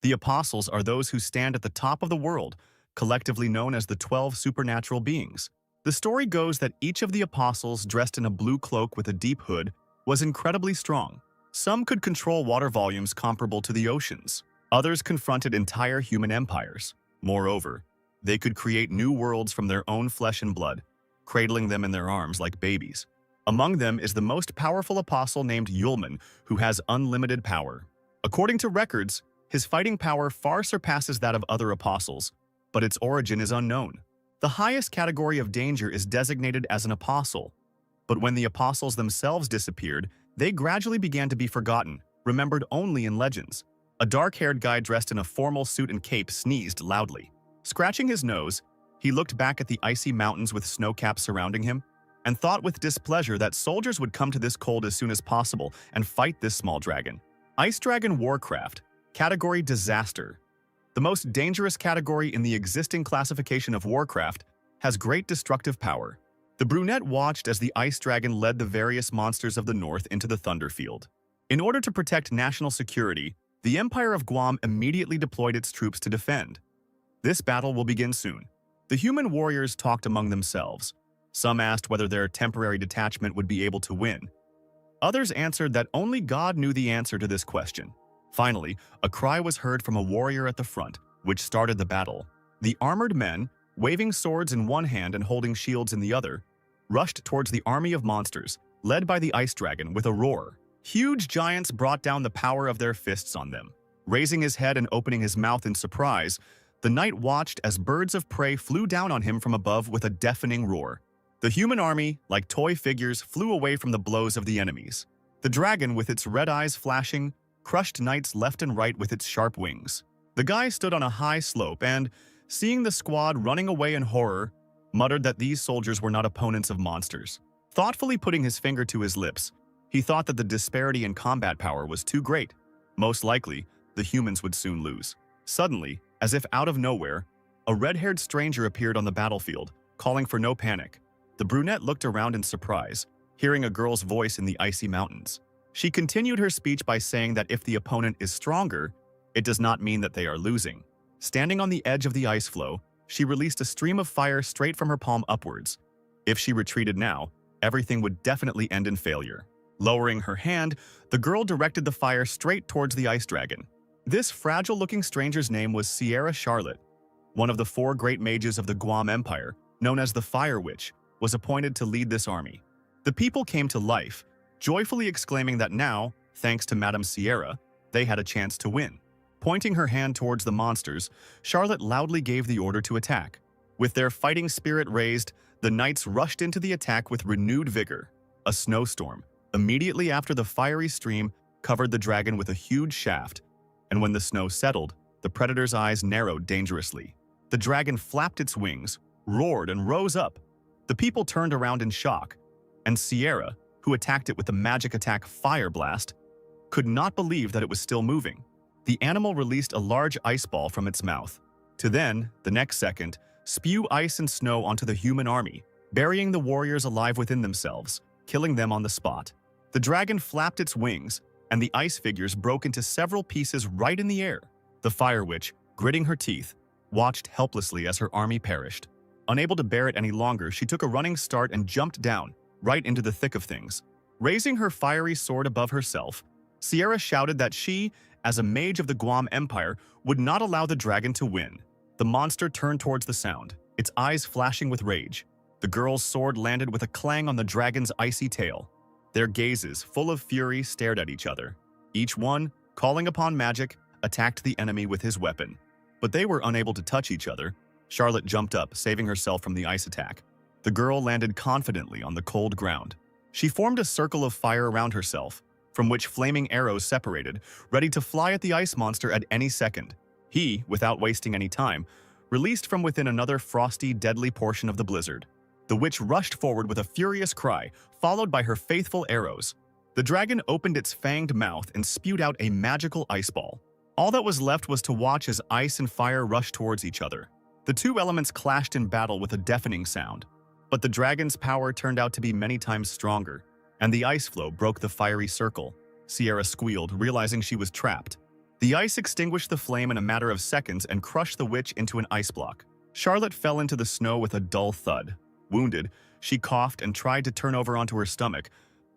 The apostles are those who stand at the top of the world, collectively known as the 12 supernatural beings. The story goes that each of the apostles, dressed in a blue cloak with a deep hood, was incredibly strong. Some could control water volumes comparable to the oceans. Others confronted entire human empires. Moreover, they could create new worlds from their own flesh and blood, cradling them in their arms like babies. Among them is the most powerful apostle named Yulman, who has unlimited power. According to records, his fighting power far surpasses that of other apostles, but its origin is unknown. The highest category of danger is designated as an apostle, but when the apostles themselves disappeared, they gradually began to be forgotten, remembered only in legends. A dark-haired guy dressed in a formal suit and cape sneezed loudly. Scratching his nose, he looked back at the icy mountains with snowcaps surrounding him and thought with displeasure that soldiers would come to this cold as soon as possible and fight this small dragon. Ice Dragon Warcraft, Category Disaster. The most dangerous category in the existing classification of Warcraft has great destructive power. The brunette watched as the Ice Dragon led the various monsters of the north into the Thunderfield. In order to protect national security, the Empire of Guam immediately deployed its troops to defend. This battle will begin soon. The human warriors talked among themselves. Some asked whether their temporary detachment would be able to win. Others answered that only God knew the answer to this question. Finally, a cry was heard from a warrior at the front, which started the battle. The armored men, waving swords in one hand and holding shields in the other, rushed towards the army of monsters, led by the Ice Dragon with a roar. Huge giants brought down the power of their fists on them. Raising his head and opening his mouth in surprise, the knight watched as birds of prey flew down on him from above with a deafening roar. The human army, like toy figures, flew away from the blows of the enemies. The dragon, with its red eyes flashing, crushed knights left and right with its sharp wings. The guy stood on a high slope and, seeing the squad running away in horror, muttered that these soldiers were not opponents of monsters. Thoughtfully putting his finger to his lips, he thought that the disparity in combat power was too great. Most likely, the humans would soon lose. Suddenly, as if out of nowhere, a red-haired stranger appeared on the battlefield, calling for no panic. The brunette looked around in surprise, hearing a girl's voice in the icy mountains. She continued her speech by saying that if the opponent is stronger, it does not mean that they are losing. Standing on the edge of the ice floe, she released a stream of fire straight from her palm upwards. If she retreated now, everything would definitely end in failure. Lowering her hand, the girl directed the fire straight towards the ice dragon. This fragile-looking stranger's name was Sierra Charlotte. One of the 4 great mages of the Guam Empire, known as the Fire Witch, was appointed to lead this army. The people came to life, joyfully exclaiming that now, thanks to Madame Sierra, they had a chance to win. Pointing her hand towards the monsters, Charlotte loudly gave the order to attack. With their fighting spirit raised, the knights rushed into the attack with renewed vigor. A snowstorm, immediately after the fiery stream, covered the dragon with a huge shaft, and when the snow settled, the predator's eyes narrowed dangerously. The dragon flapped its wings, roared, and rose up. The people turned around in shock, and Sierra, who attacked it with the magic attack Fire Blast, could not believe that it was still moving. The animal released a large ice ball from its mouth, to then, the next second, spew ice and snow onto the human army, burying the warriors alive within themselves, killing them on the spot. The dragon flapped its wings, and the ice figures broke into several pieces right in the air. The Fire Witch, gritting her teeth, watched helplessly as her army perished. Unable to bear it any longer, she took a running start and jumped down, right into the thick of things. Raising her fiery sword above herself, Sierra shouted that she, as a mage of the Guam Empire, would not allow the dragon to win. The monster turned towards the sound, its eyes flashing with rage. The girl's sword landed with a clang on the dragon's icy tail. Their gazes, full of fury, stared at each other. Each one, calling upon magic, attacked the enemy with his weapon. But they were unable to touch each other. Charlotte jumped up, saving herself from the ice attack. The girl landed confidently on the cold ground. She formed a circle of fire around herself, from which flaming arrows separated, ready to fly at the ice monster at any second. He, without wasting any time, released from within another frosty, deadly portion of the blizzard. The witch rushed forward with a furious cry, followed by her faithful arrows. The dragon opened its fanged mouth and spewed out a magical ice ball. All that was left was to watch as ice and fire rushed towards each other. The two elements clashed in battle with a deafening sound. But the dragon's power turned out to be many times stronger, and the ice floe broke the fiery circle. Sierra squealed, realizing she was trapped. The ice extinguished the flame in a matter of seconds and crushed the witch into an ice block. Charlotte fell into the snow with a dull thud. Wounded, she coughed and tried to turn over onto her stomach,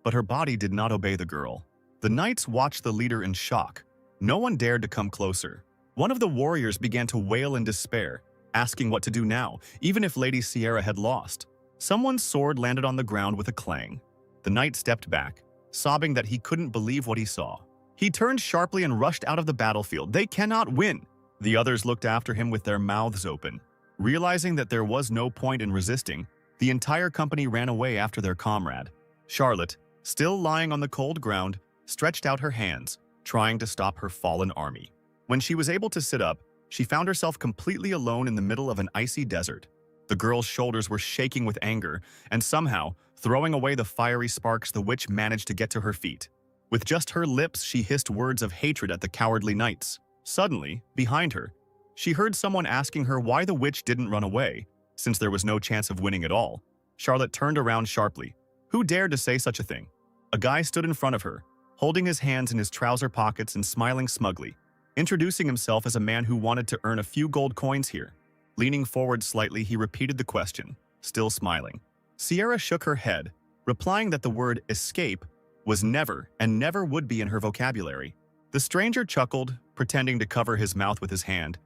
but her body did not obey the girl. The knights watched the leader in shock. No one dared to come closer. One of the warriors began to wail in despair, asking what to do now, even if Lady Sierra had lost. Someone's sword landed on the ground with a clang. The knight stepped back, sobbing that he couldn't believe what he saw. He turned sharply and rushed out of the battlefield. They cannot win! The others looked after him with their mouths open. Realizing that there was no point in resisting, the entire company ran away after their comrade. Charlotte, still lying on the cold ground, stretched out her hands, trying to stop her fallen army. When she was able to sit up, she found herself completely alone in the middle of an icy desert. The girl's shoulders were shaking with anger, and somehow, throwing away the fiery sparks, the witch managed to get to her feet. With just her lips, she hissed words of hatred at the cowardly knights. Suddenly, behind her, she heard someone asking her why the witch didn't run away, since there was no chance of winning at all. Charlotte turned around sharply. Who dared to say such a thing? A guy stood in front of her, holding his hands in his trouser pockets and smiling smugly, introducing himself as a man who wanted to earn a few gold coins here. Leaning forward slightly, he repeated the question, still smiling. Sierra shook her head, replying that the word escape was never and never would be in her vocabulary. The stranger chuckled, pretending to cover his mouth with his hand.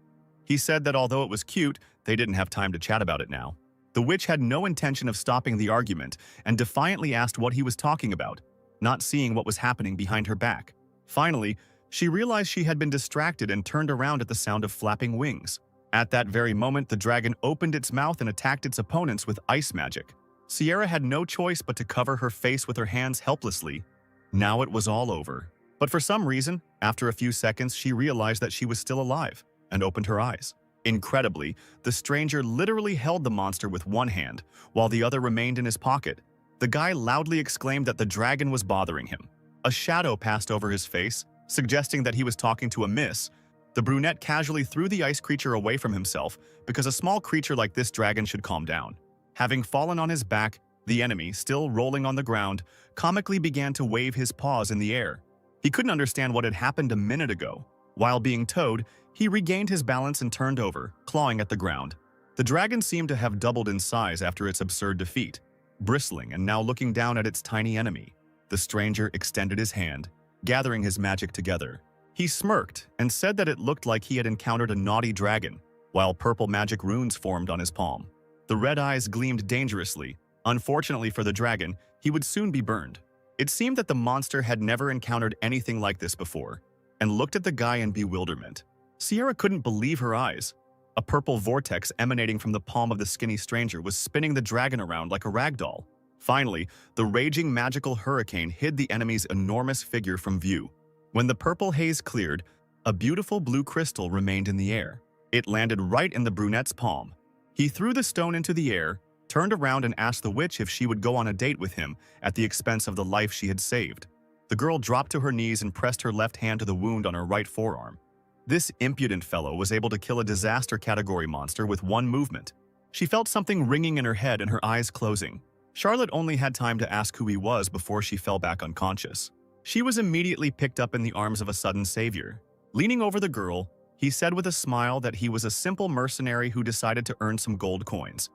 He said that although it was cute, they didn't have time to chat about it now. The witch had no intention of stopping the argument and defiantly asked what he was talking about, not seeing what was happening behind her back. Finally, she realized she had been distracted and turned around at the sound of flapping wings. At that very moment, the dragon opened its mouth and attacked its opponents with ice magic. Sierra had no choice but to cover her face with her hands helplessly. Now it was all over. But for some reason, after a few seconds, she realized that she was still alive and opened her eyes. Incredibly, the stranger literally held the monster with one hand, while the other remained in his pocket. The guy loudly exclaimed that the dragon was bothering him. A shadow passed over his face, suggesting that he was talking to a miss. The brunette casually threw the ice creature away from himself because a small creature like this dragon should calm down. Having fallen on his back, the enemy, still rolling on the ground, comically began to wave his paws in the air. He couldn't understand what had happened a minute ago. While being towed, he regained his balance and turned over, clawing at the ground. The dragon seemed to have doubled in size after its absurd defeat, bristling and now looking down at its tiny enemy. The stranger extended his hand, gathering his magic together. He smirked and said that it looked like he had encountered a naughty dragon, while purple magic runes formed on his palm. The red eyes gleamed dangerously. Unfortunately for the dragon, he would soon be burned. It seemed that the monster had never encountered anything like this before, and looked at the guy in bewilderment. Sierra couldn't believe her eyes. A purple vortex emanating from the palm of the skinny stranger was spinning the dragon around like a rag doll. Finally, the raging magical hurricane hid the enemy's enormous figure from view. When the purple haze cleared, a beautiful blue crystal remained in the air. It landed right in the brunette's palm. He threw the stone into the air, turned around and asked the witch if she would go on a date with him at the expense of the life she had saved. The girl dropped to her knees and pressed her left hand to the wound on her right forearm. This impudent fellow was able to kill a disaster category monster with one movement. She felt something ringing in her head and her eyes closing. Charlotte only had time to ask who he was before she fell back unconscious. She was immediately picked up in the arms of a sudden savior. Leaning over the girl, he said with a smile that he was a simple mercenary who decided to earn some gold coins.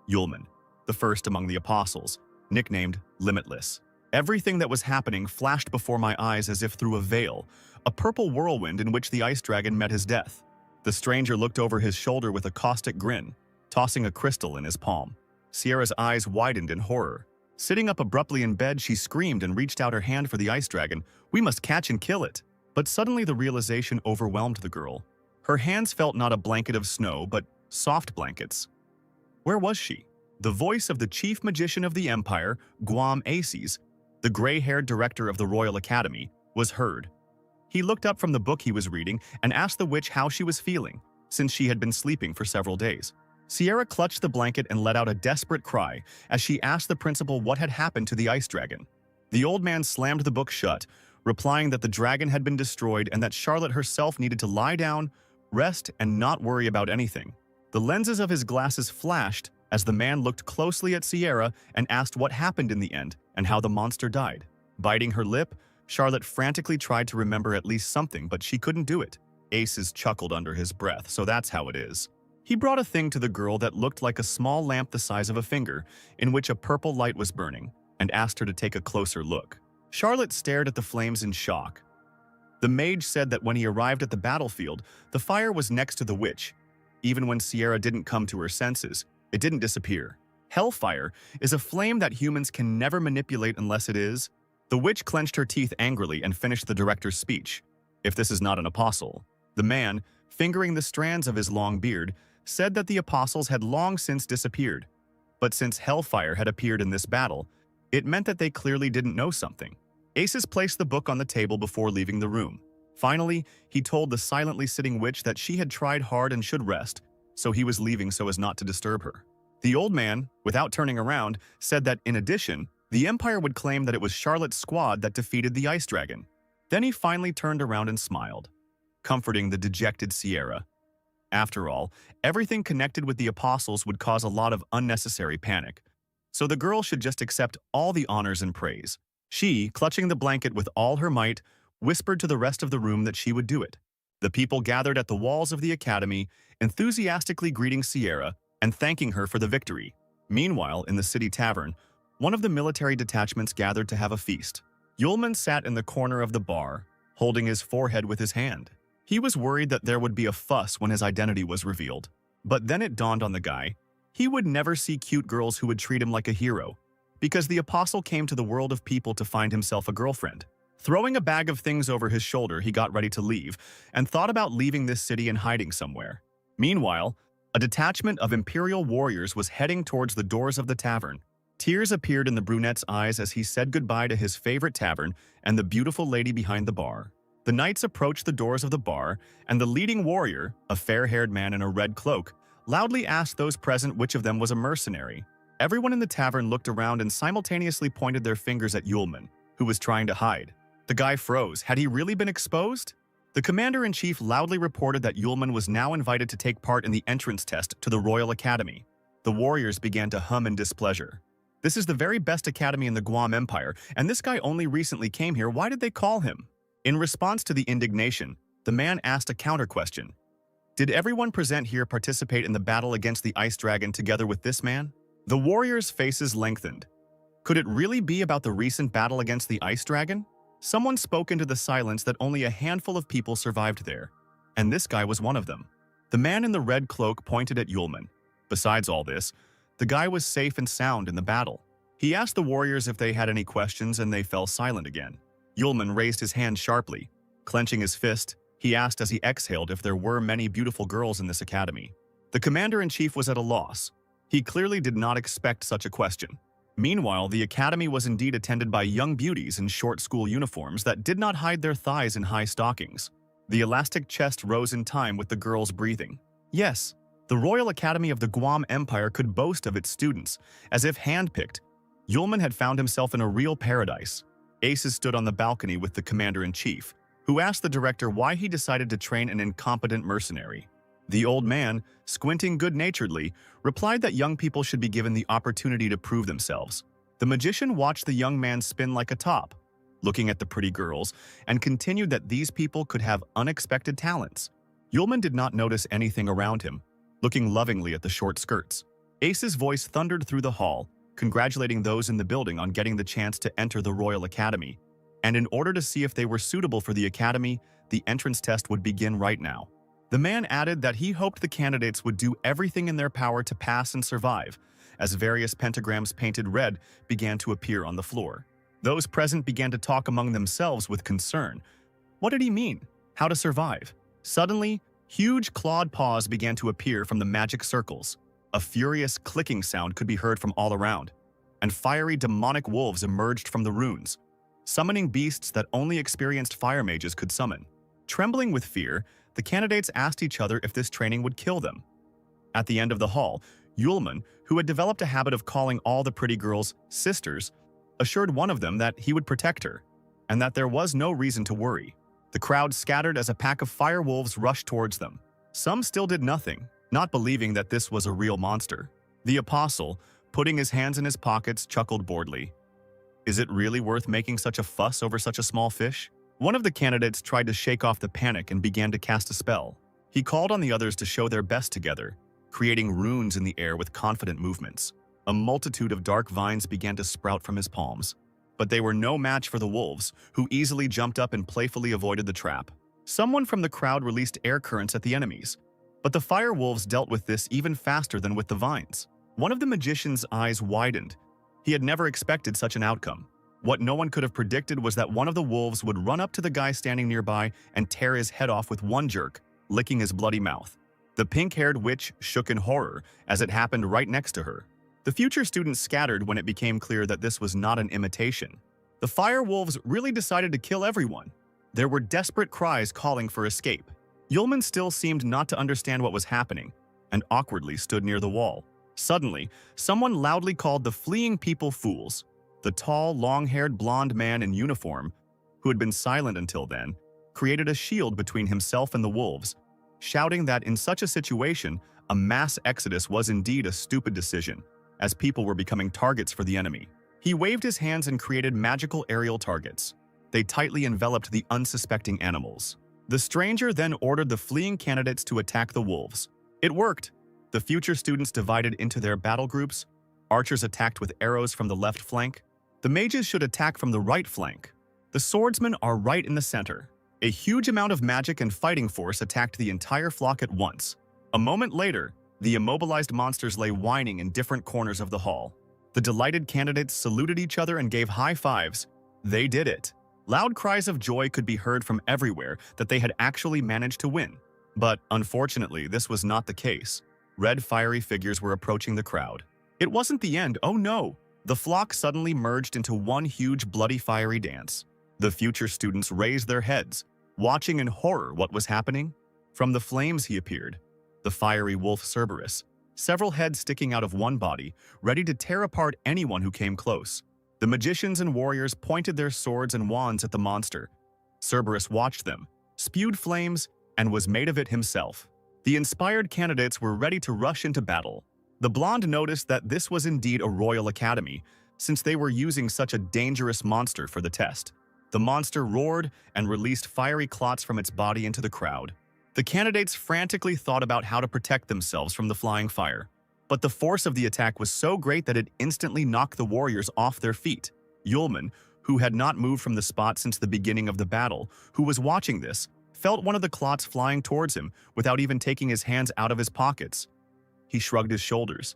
Yulman, the first among the apostles, nicknamed Limitless. Everything that was happening flashed before my eyes as if through a veil, a purple whirlwind in which the ice dragon met his death. The stranger looked over his shoulder with a caustic grin, tossing a crystal in his palm. Sierra's eyes widened in horror. Sitting up abruptly in bed, she screamed and reached out her hand for the ice dragon. "We must catch and kill it." But suddenly the realization overwhelmed the girl. Her hands felt not a blanket of snow, but soft blankets. Where was she? The voice of the chief magician of the empire, Guam Aces, the gray-haired director of the Royal Academy, was heard. He looked up from the book he was reading and asked the witch how she was feeling, since she had been sleeping for several days. Sierra clutched the blanket and let out a desperate cry as she asked the principal what had happened to the ice dragon. The old man slammed the book shut, replying that the dragon had been destroyed and that Charlotte herself needed to lie down, rest, and not worry about anything. The lenses of his glasses flashed as the man looked closely at Sierra and asked what happened in the end and how the monster died. Biting her lip, Charlotte frantically tried to remember at least something, but she couldn't do it. Aces chuckled under his breath, so that's how it is. He brought a thing to the girl that looked like a small lamp the size of a finger, in which a purple light was burning, and asked her to take a closer look. Charlotte stared at the flames in shock. The mage said that when he arrived at the battlefield, the fire was next to the witch. Even when Sierra didn't come to her senses, it didn't disappear. Hellfire is a flame that humans can never manipulate unless it is. The witch clenched her teeth angrily and finished the director's speech. If this is not an apostle. The man, fingering the strands of his long beard, said that the apostles had long since disappeared. But since Hellfire had appeared in this battle, it meant that they clearly didn't know something. Aces placed the book on the table before leaving the room. Finally, he told the silently sitting witch that she had tried hard and should rest, so he was leaving so as not to disturb her. The old man, without turning around, said that in addition, the Empire would claim that it was Charlotte's squad that defeated the Ice Dragon. Then he finally turned around and smiled, comforting the dejected Sierra. After all, everything connected with the apostles would cause a lot of unnecessary panic, so the girl should just accept all the honors and praise. She, clutching the blanket with all her might, whispered to the rest of the room that she would do it. The people gathered at the walls of the academy, enthusiastically greeting Sierra and thanking her for the victory. Meanwhile, in the city tavern, one of the military detachments gathered to have a feast. Yulman sat in the corner of the bar, holding his forehead with his hand. He was worried that there would be a fuss when his identity was revealed. But then it dawned on the guy. He would never see cute girls who would treat him like a hero, because the apostle came to the world of people to find himself a girlfriend. Throwing a bag of things over his shoulder, he got ready to leave, and thought about leaving this city and hiding somewhere. Meanwhile, a detachment of Imperial warriors was heading towards the doors of the tavern. Tears appeared in the brunette's eyes as he said goodbye to his favorite tavern and the beautiful lady behind the bar. The knights approached the doors of the bar, and the leading warrior, a fair-haired man in a red cloak, loudly asked those present which of them was a mercenary. Everyone in the tavern looked around and simultaneously pointed their fingers at Yulman, who was trying to hide. The guy froze. Had he really been exposed? The commander-in-chief loudly reported that Yulman was now invited to take part in the entrance test to the Royal Academy. The warriors began to hum in displeasure. This is the very best academy in the Guam Empire, and this guy only recently came here. Why did they call him? In response to the indignation, the man asked a counter-question. Did everyone present here participate in the battle against the Ice Dragon together with this man? The warriors' faces lengthened. Could it really be about the recent battle against the Ice Dragon? Someone spoke into the silence that only a handful of people survived there, and this guy was one of them. The man in the red cloak pointed at Yulman. Besides all this, the guy was safe and sound in the battle. He asked the warriors if they had any questions, and they fell silent again. Yulman raised his hand sharply. Clenching his fist, he asked as he exhaled if there were many beautiful girls in this academy. The commander-in-chief was at a loss. He clearly did not expect such a question. Meanwhile, the academy was indeed attended by young beauties in short school uniforms that did not hide their thighs in high stockings. The elastic chest rose in time with the girls' breathing. Yes, the Royal Academy of the Guam Empire could boast of its students, as if handpicked. Yulman had found himself in a real paradise. Aces stood on the balcony with the commander-in-chief, who asked the director why he decided to train an incompetent mercenary. The old man, squinting good-naturedly, replied that young people should be given the opportunity to prove themselves. The magician watched the young man spin like a top, looking at the pretty girls, and continued that these people could have unexpected talents. Yulman did not notice anything around him, looking lovingly at the short skirts. Ace's voice thundered through the hall, congratulating those in the building on getting the chance to enter the Royal Academy. And in order to see if they were suitable for the academy, the entrance test would begin right now. The man added that he hoped the candidates would do everything in their power to pass and survive, as various pentagrams painted red began to appear on the floor. Those present began to talk among themselves with concern. What did he mean? How to survive? Suddenly, huge clawed paws began to appear from the magic circles. A furious clicking sound could be heard from all around, and fiery demonic wolves emerged from the runes, summoning beasts that only experienced fire mages could summon. Trembling with fear, the candidates asked each other if this training would kill them. At the end of the hall, Yulman, who had developed a habit of calling all the pretty girls sisters, assured one of them that he would protect her, and that there was no reason to worry. The crowd scattered as a pack of fire wolves rushed towards them. Some still did nothing, not believing that this was a real monster. The apostle, putting his hands in his pockets, chuckled boredly. Is it really worth making such a fuss over such a small fish? One of the candidates tried to shake off the panic and began to cast a spell. He called on the others to show their best together, creating runes in the air with confident movements. A multitude of dark vines began to sprout from his palms. But they were no match for the wolves, who easily jumped up and playfully avoided the trap. Someone from the crowd released air currents at the enemies, but the fire wolves dealt with this even faster than with the vines. One of the magician's eyes widened. He had never expected such an outcome. What no one could have predicted was that one of the wolves would run up to the guy standing nearby and tear his head off with one jerk, licking his bloody mouth. The pink-haired witch shook in horror as it happened right next to her. The future students scattered when it became clear that this was not an imitation. The fire wolves really decided to kill everyone. There were desperate cries calling for escape. Yulman still seemed not to understand what was happening and awkwardly stood near the wall. Suddenly, someone loudly called the fleeing people fools. The tall, long-haired blonde man in uniform, who had been silent until then, created a shield between himself and the wolves, shouting that in such a situation, a mass exodus was indeed a stupid decision, as people were becoming targets for the enemy. He waved his hands and created magical aerial targets. They tightly enveloped the unsuspecting animals. The stranger then ordered the fleeing candidates to attack the wolves. It worked. The future students divided into their battle groups. Archers attacked with arrows from the left flank. The mages should attack from the right flank. The swordsmen are right in the center. A huge amount of magic and fighting force attacked the entire flock at once. A moment later, the immobilized monsters lay whining in different corners of the hall. The delighted candidates saluted each other and gave high fives. They did it. Loud cries of joy could be heard from everywhere that they had actually managed to win. But unfortunately, this was not the case. Red fiery figures were approaching the crowd. It wasn't the end, oh no! The flock suddenly merged into one huge bloody fiery dance. The future students raised their heads, watching in horror what was happening. From the flames he appeared, the fiery wolf Cerberus, several heads sticking out of one body, ready to tear apart anyone who came close. The magicians and warriors pointed their swords and wands at the monster. Cerberus watched them, spewed flames, and was made of it himself. The inspired candidates were ready to rush into battle. The blonde noticed that this was indeed a royal academy, since they were using such a dangerous monster for the test. The monster roared and released fiery clots from its body into the crowd. The candidates frantically thought about how to protect themselves from the flying fire. But the force of the attack was so great that it instantly knocked the warriors off their feet. Yulman, who had not moved from the spot since the beginning of the battle, who was watching this, felt one of the clots flying towards him without even taking his hands out of his pockets. He shrugged his shoulders.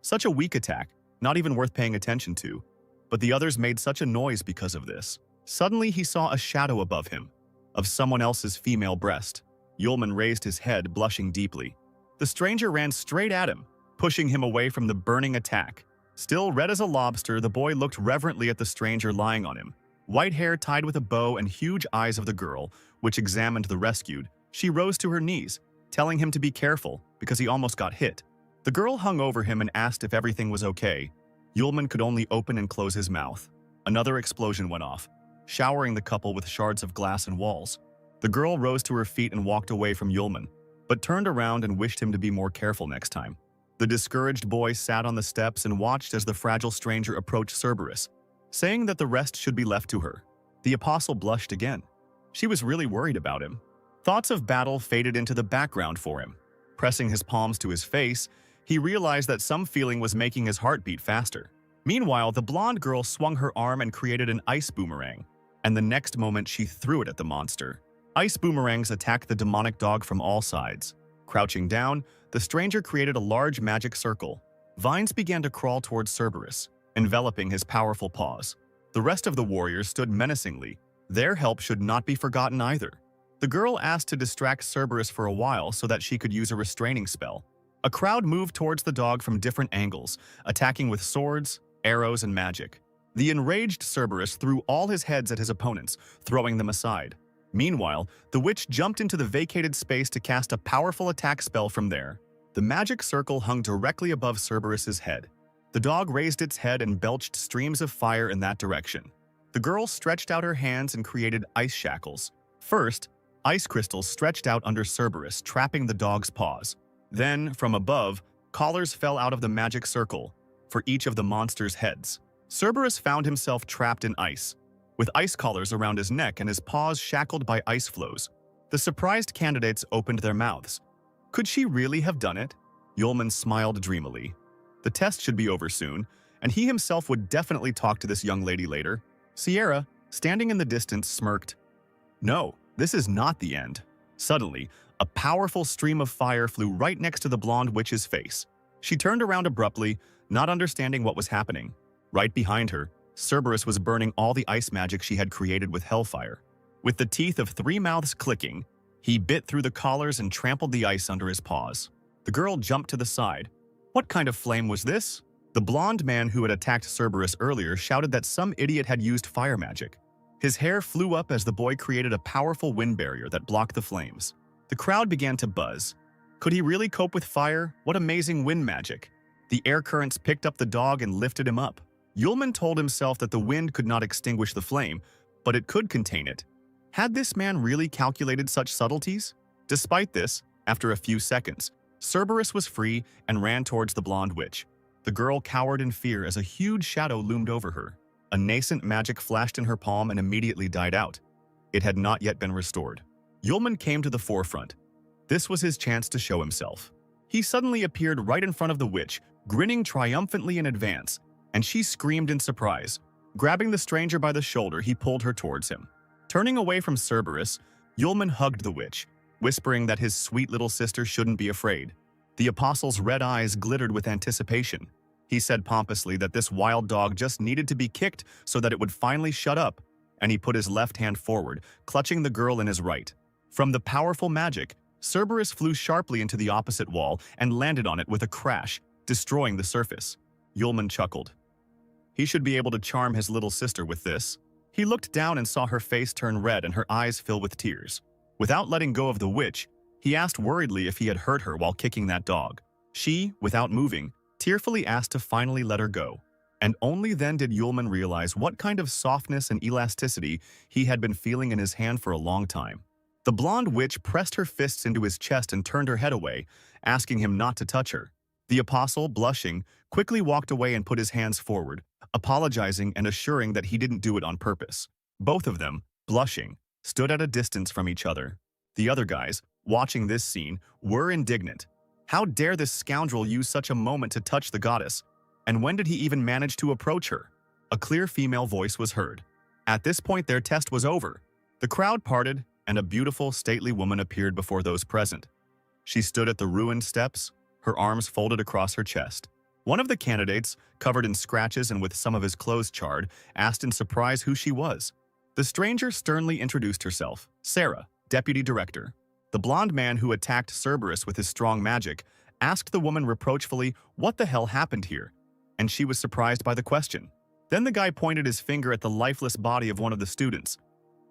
Such a weak attack, not even worth paying attention to. But the others made such a noise because of this. Suddenly he saw a shadow above him, of someone else's female breast. Yulman raised his head, blushing deeply. The stranger ran straight at him, pushing him away from the burning attack. Still red as a lobster, the boy looked reverently at the stranger lying on him. White hair tied with a bow and huge eyes of the girl, which examined the rescued. She rose to her knees, telling him to be careful because he almost got hit. The girl hung over him and asked if everything was okay. Yulman could only open and close his mouth. Another explosion went off, showering the couple with shards of glass and walls. The girl rose to her feet and walked away from Yulman, but turned around and wished him to be more careful next time. The discouraged boy sat on the steps and watched as the fragile stranger approached Cerberus, saying that the rest should be left to her. The apostle blushed again. She was really worried about him. Thoughts of battle faded into the background for him. Pressing his palms to his face, he realized that some feeling was making his heart beat faster. Meanwhile, the blonde girl swung her arm and created an ice boomerang, and the next moment she threw it at the monster. Ice boomerangs attacked the demonic dog from all sides. Crouching down, the stranger created a large magic circle. Vines began to crawl towards Cerberus, enveloping his powerful paws. The rest of the warriors stood menacingly. Their help should not be forgotten either. The girl asked to distract Cerberus for a while so that she could use a restraining spell. A crowd moved towards the dog from different angles, attacking with swords, arrows, and magic. The enraged Cerberus threw all his heads at his opponents, throwing them aside. Meanwhile, the witch jumped into the vacated space to cast a powerful attack spell from there. The magic circle hung directly above Cerberus's head. The dog raised its head and belched streams of fire in that direction. The girl stretched out her hands and created ice shackles. First, ice crystals stretched out under Cerberus, trapping the dog's paws. Then, from above, collars fell out of the magic circle for each of the monster's heads. Cerberus found himself trapped in ice, with ice collars around his neck and his paws shackled by ice floes. The surprised candidates opened their mouths. Could she really have done it? Yulman smiled dreamily. The test should be over soon, and he himself would definitely talk to this young lady later. Sierra, standing in the distance, smirked. No, this is not the end. Suddenly, a powerful stream of fire flew right next to the blonde witch's face. She turned around abruptly, not understanding what was happening. Right behind her, Cerberus was burning all the ice magic she had created with hellfire. With the teeth of 3 mouths clicking, he bit through the collars and trampled the ice under his paws. The girl jumped to the side. What kind of flame was this? The blonde man who had attacked Cerberus earlier shouted that some idiot had used fire magic. His hair flew up as the boy created a powerful wind barrier that blocked the flames. The crowd began to buzz. Could he really cope with fire? What amazing wind magic! The air currents picked up the dog and lifted him up. Yulman told himself that the wind could not extinguish the flame, but it could contain it. Had this man really calculated such subtleties? Despite this, after a few seconds, Cerberus was free and ran towards the blonde witch. The girl cowered in fear as a huge shadow loomed over her. A nascent magic flashed in her palm and immediately died out. It had not yet been restored. Yulman came to the forefront. This was his chance to show himself. He suddenly appeared right in front of the witch, grinning triumphantly in advance, and she screamed in surprise. Grabbing the stranger by the shoulder, he pulled her towards him. Turning away from Cerberus, Yulman hugged the witch, whispering that his sweet little sister shouldn't be afraid. The apostle's red eyes glittered with anticipation. He said pompously that this wild dog just needed to be kicked so that it would finally shut up, and he put his left hand forward, clutching the girl in his right. From the powerful magic, Cerberus flew sharply into the opposite wall and landed on it with a crash, destroying the surface. Yulman chuckled. He should be able to charm his little sister with this. He looked down and saw her face turn red and her eyes fill with tears. Without letting go of the witch, he asked worriedly if he had hurt her while kicking that dog. She, without moving, tearfully asked to finally let her go. And only then did Yulman realize what kind of softness and elasticity he had been feeling in his hand for a long time. The blonde witch pressed her fists into his chest and turned her head away, asking him not to touch her. The apostle, blushing, quickly walked away and put his hands forward, apologizing and assuring that he didn't do it on purpose. Both of them, blushing, stood at a distance from each other. The other guys, watching this scene, were indignant. How dare this scoundrel use such a moment to touch the goddess? And when did he even manage to approach her? A clear female voice was heard. At this point, their test was over. The crowd parted, and a beautiful, stately woman appeared before those present. She stood at the ruined steps, her arms folded across her chest. One of the candidates, covered in scratches and with some of his clothes charred, asked in surprise who she was. The stranger sternly introduced herself, Sarah, deputy director. The blonde man who attacked Cerberus with his strong magic asked the woman reproachfully what the hell happened here, and she was surprised by the question. Then the guy pointed his finger at the lifeless body of one of the students.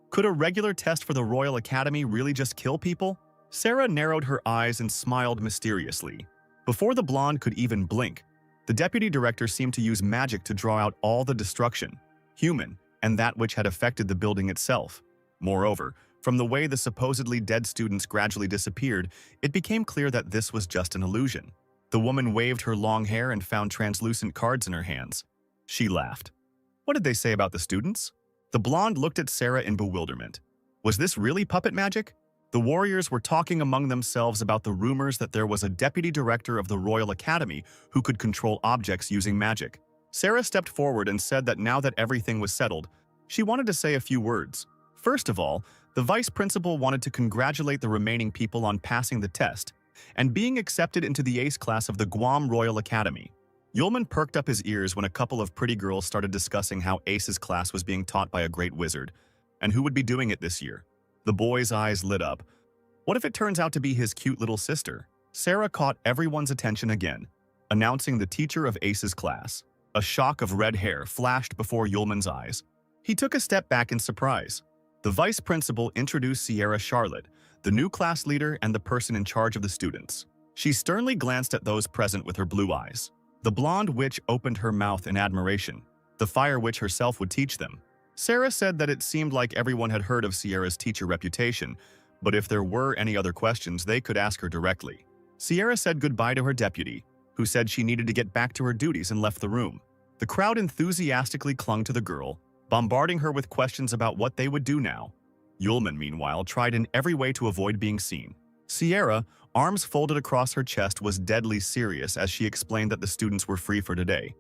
Could a regular test for the Royal Academy really just kill people? Sarah narrowed her eyes and smiled mysteriously. Before the blonde could even blink, the deputy director seemed to use magic to draw out all the destruction, human, and that which had affected the building itself. Moreover, from the way the supposedly dead students gradually disappeared, it became clear that this was just an illusion. The woman waved her long hair and found translucent cards in her hands. She laughed. What did they say about the students? The blonde looked at Sarah in bewilderment. Was this really puppet magic? The warriors were talking among themselves about the rumors that there was a deputy director of the Royal Academy who could control objects using magic. Sarah stepped forward and said that now that everything was settled, she wanted to say a few words. First of all, the vice principal wanted to congratulate the remaining people on passing the test and being accepted into the ace class of the Guam Royal Academy. Yulman perked up his ears when a couple of pretty girls started discussing how Ace's class was being taught by a great wizard, and who would be doing it this year. The boy's eyes lit up. What if it turns out to be his cute little sister? Sarah caught everyone's attention again, announcing the teacher of Ace's class. A shock of red hair flashed before Yulman's eyes. He took a step back in surprise. The vice principal introduced Sierra Charlotte, the new class leader and the person in charge of the students. She sternly glanced at those present with her blue eyes. The blonde witch opened her mouth in admiration. The fire witch herself would teach them. Sarah said that it seemed like everyone had heard of Sierra's teacher reputation, but if there were any other questions, they could ask her directly. Sierra said goodbye to her deputy, who said she needed to get back to her duties and left the room. The crowd enthusiastically clung to the girl, bombarding her with questions about what they would do now. Yulman, meanwhile, tried in every way to avoid being seen. Sierra, arms folded across her chest, was deadly serious as she explained that the students were free for today,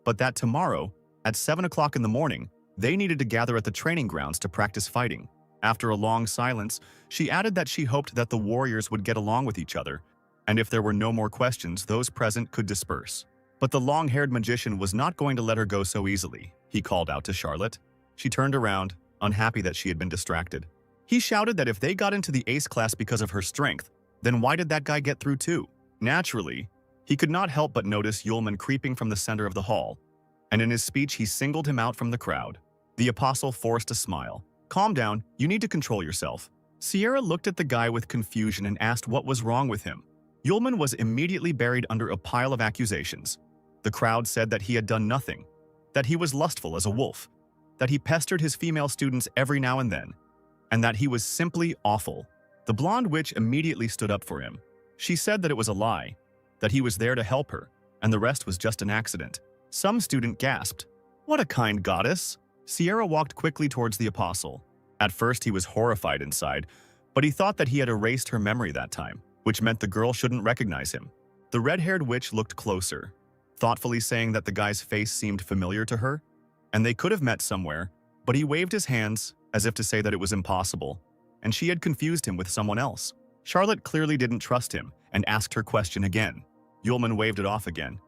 but that tomorrow, at 7 o'clock in the morning, they needed to gather at the training grounds to practice fighting. After a long silence, she added that she hoped that the warriors would get along with each other, and if there were no more questions, those present could disperse. But the long-haired magician was not going to let her go so easily, he called out to Charlotte. She turned around, unhappy that she had been distracted. He shouted that if they got into the ace class because of her strength, then why did that guy get through too? Naturally, he could not help but notice Yulman creeping from the center of the hall, and in his speech he singled him out from the crowd. The apostle forced a smile. Calm down, you need to control yourself. Sierra looked at the guy with confusion and asked what was wrong with him. Yulman was immediately buried under a pile of accusations. The crowd said that he had done nothing, that he was lustful as a wolf, that he pestered his female students every now and then, and that he was simply awful. The blonde witch immediately stood up for him. She said that it was a lie, that he was there to help her, and the rest was just an accident. Some student gasped, "What a kind goddess!" Sierra walked quickly towards the apostle. At first he was horrified inside, but he thought that he had erased her memory that time, which meant the girl shouldn't recognize him. The red-haired witch looked closer, thoughtfully saying that the guy's face seemed familiar to her, and they could have met somewhere, but he waved his hands as if to say that it was impossible, and she had confused him with someone else. Charlotte clearly didn't trust him and asked her question again. Yulman waved it off again.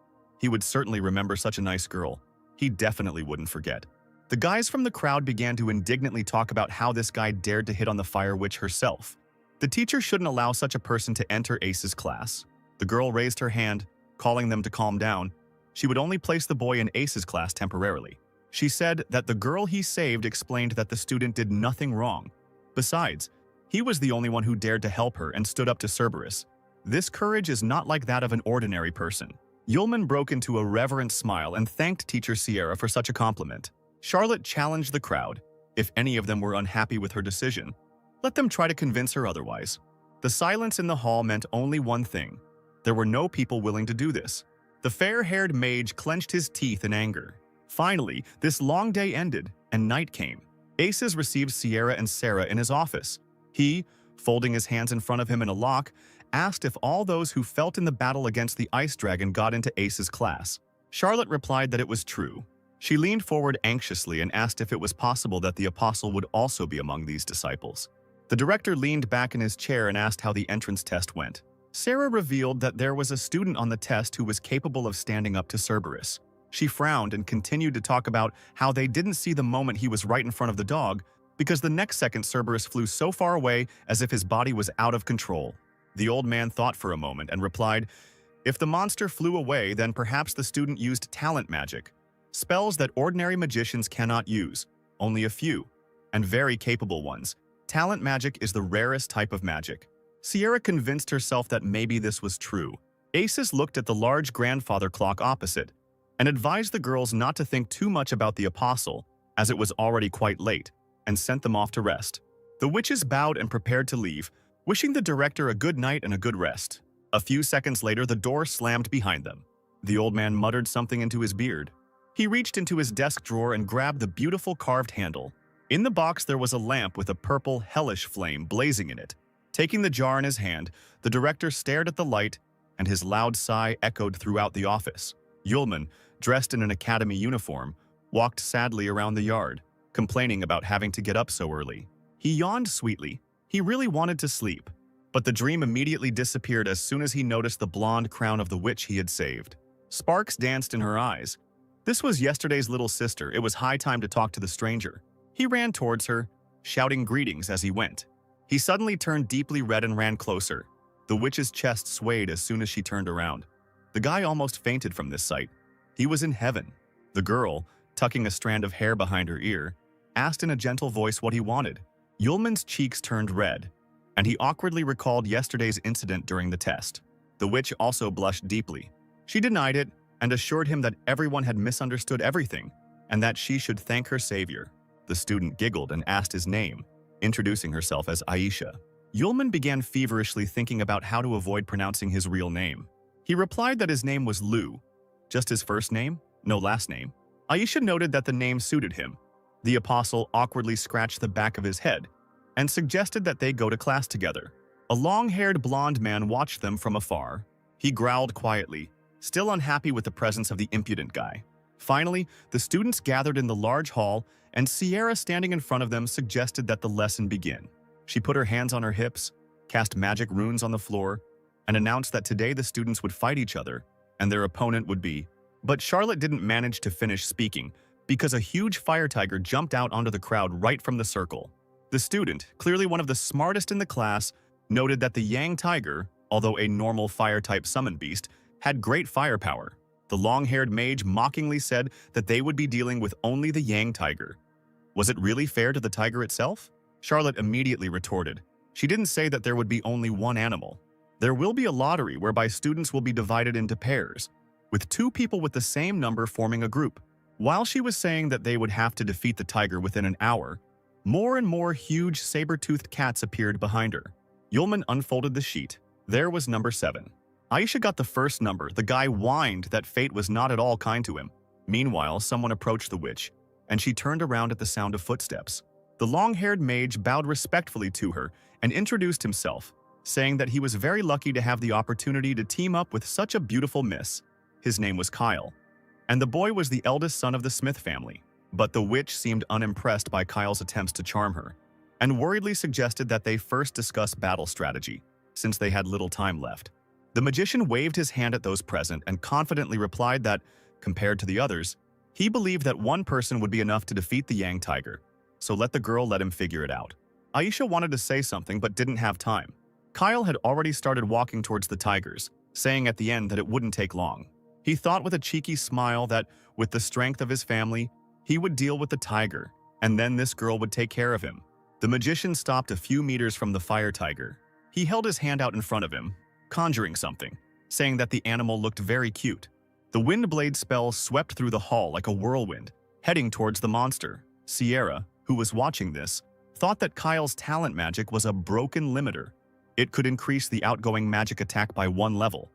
He would certainly remember such a nice girl. He definitely wouldn't forget. The guys from the crowd began to indignantly talk about how this guy dared to hit on the fire witch herself. The teacher shouldn't allow such a person to enter Ace's class. The girl raised her hand, calling them to calm down. She would only place the boy in Ace's class temporarily. She said that the girl he saved explained that the student did nothing wrong. Besides, he was the only one who dared to help her and stood up to Cerberus. This courage is not like that of an ordinary person. Yulman broke into a reverent smile and thanked Teacher Sierra for such a compliment. Charlotte challenged the crowd. If any of them were unhappy with her decision, let them try to convince her otherwise. The silence in the hall meant only one thing. There were no people willing to do this. The fair-haired mage clenched his teeth in anger. Finally, this long day ended, and night came. Aces received Sierra and Sarah in his office. He, folding his hands in front of him in a lock, asked if all those who felt in the battle against the ice dragon got into Ace's class. Charlotte replied that it was true. She leaned forward anxiously and asked if it was possible that the apostle would also be among these disciples. The director leaned back in his chair and asked how the entrance test went. Sarah revealed that there was a student on the test who was capable of standing up to Cerberus. She frowned and continued to talk about how they didn't see the moment he was right in front of the dog, because the next second Cerberus flew so far away as if his body was out of control. The old man thought for a moment and replied, "If the monster flew away, then perhaps the student used talent magic. Spells that ordinary magicians cannot use, only a few, and very capable ones. Talent magic is the rarest type of magic." Sierra convinced herself that maybe this was true. Aces looked at the large grandfather clock opposite and advised the girls not to think too much about the apostle, as it was already quite late, and sent them off to rest. The witches bowed and prepared to leave, wishing the director a good night and a good rest. A few seconds later, the door slammed behind them. The old man muttered something into his beard. He reached into his desk drawer and grabbed the beautiful carved handle. In the box there was a lamp with a purple, hellish flame blazing in it. Taking the jar in his hand, the director stared at the light, and his loud sigh echoed throughout the office. Yulman, dressed in an academy uniform, walked sadly around the yard, complaining about having to get up so early. He yawned sweetly. He really wanted to sleep, but the dream immediately disappeared as soon as he noticed the blonde crown of the witch he had saved. Sparks danced in her eyes. This was yesterday's little sister. It was high time to talk to the stranger. He ran towards her, shouting greetings as he went. He suddenly turned deeply red and ran closer. The witch's chest swayed as soon as she turned around. The guy almost fainted from this sight. He was in heaven. The girl, tucking a strand of hair behind her ear, asked in a gentle voice what he wanted. Yulman's cheeks turned red, and he awkwardly recalled yesterday's incident during the test. The witch also blushed deeply. She denied it and assured him that everyone had misunderstood everything, and that she should thank her savior. The student giggled and asked his name, introducing herself as Aisha. Yulman began feverishly thinking about how to avoid pronouncing his real name. He replied that his name was Lu, just his first name. no last name. Aisha noted that the name suited him. The apostle awkwardly scratched the back of his head and suggested that they go to class together. A long-haired blonde man watched them from afar. He growled quietly, still unhappy with the presence of the impudent guy. Finally, the students gathered in the large hall, and Sierra, standing in front of them, suggested that the lesson begin. She put her hands on her hips, cast magic runes on the floor, and announced that today the students would fight each other, and their opponent would be. But Charlotte didn't manage to finish speaking because a huge fire tiger jumped out onto the crowd right from the circle. The student, clearly one of the smartest in the class, noted that the Yang tiger, although a normal fire-type summon beast, had great firepower. The long-haired mage mockingly said that they would be dealing with only the Yang tiger. Was it really fair to the tiger itself? Charlotte immediately retorted. She didn't say that there would be only one animal. There will be a lottery whereby students will be divided into pairs, with 2 people with the same number forming a group. While she was saying that they would have to defeat the tiger within an hour, more and more huge saber-toothed cats appeared behind her. Yulman unfolded the sheet. There was number 7. Aisha got the first number. The guy whined that fate was not at all kind to him. Meanwhile, someone approached the witch, and she turned around at the sound of footsteps. The long-haired mage bowed respectfully to her and introduced himself, saying that he was very lucky to have the opportunity to team up with such a beautiful miss. His name was Kyle, and the boy was the eldest son of the Smith family. But the witch seemed unimpressed by Kyle's attempts to charm her, and worriedly suggested that they first discuss battle strategy, since they had little time left. The magician waved his hand at those present and confidently replied that, compared to the others, he believed that one person would be enough to defeat the Yang tiger, so let the girl let him figure it out. Aisha wanted to say something but didn't have time. Kyle had already started walking towards the tigers, saying at the end that it wouldn't take long. He thought with a cheeky smile that, with the strength of his family, he would deal with the tiger, and then this girl would take care of him. The magician stopped a few meters from the fire tiger. He held his hand out in front of him, conjuring something, saying that the animal looked very cute. The wind blade spell swept through the hall like a whirlwind, heading towards the monster. Sierra, who was watching this, thought that Kyle's talent magic was a broken limiter. It could increase the outgoing magic attack by 1 level.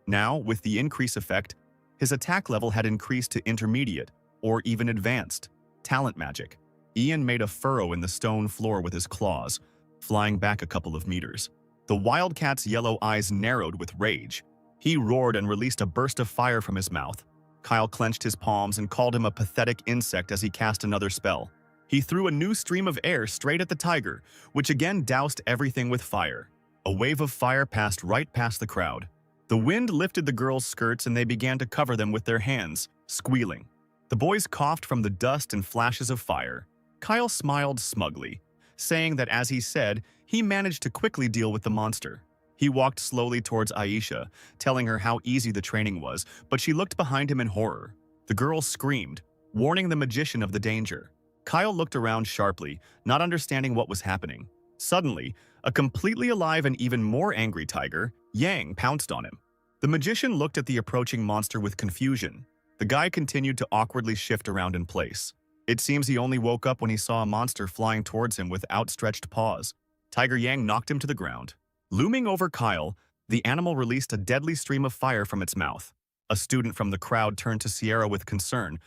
Now, with the increase effect, his attack level had increased to intermediate, or even advanced, talent magic. Ian made a furrow in the stone floor with his claws, flying back a couple of meters. The wildcat's yellow eyes narrowed with rage. He roared and released a burst of fire from his mouth. Kyle clenched his palms and called him a pathetic insect as he cast another spell. He threw a new stream of air straight at the tiger, which again doused everything with fire. A wave of fire passed right past the crowd. The wind lifted the girls' skirts and they began to cover them with their hands, squealing. The boys coughed from the dust and flashes of fire. Kyle smiled smugly, saying that as he said, he managed to quickly deal with the monster. He walked slowly towards Aisha, telling her how easy the training was, but she looked behind him in horror. The girl screamed, warning the magician of the danger. Kyle looked around sharply, not understanding what was happening. Suddenly, a completely alive and even more angry tiger, Yang, pounced on him. The magician looked at the approaching monster with confusion. The guy continued to awkwardly shift around in place. It seems he only woke up when he saw a monster flying towards him with outstretched paws. Tiger Yang knocked him to the ground. Looming over Kyle, the animal released a deadly stream of fire from its mouth. A student from the crowd turned to Sierra with concern.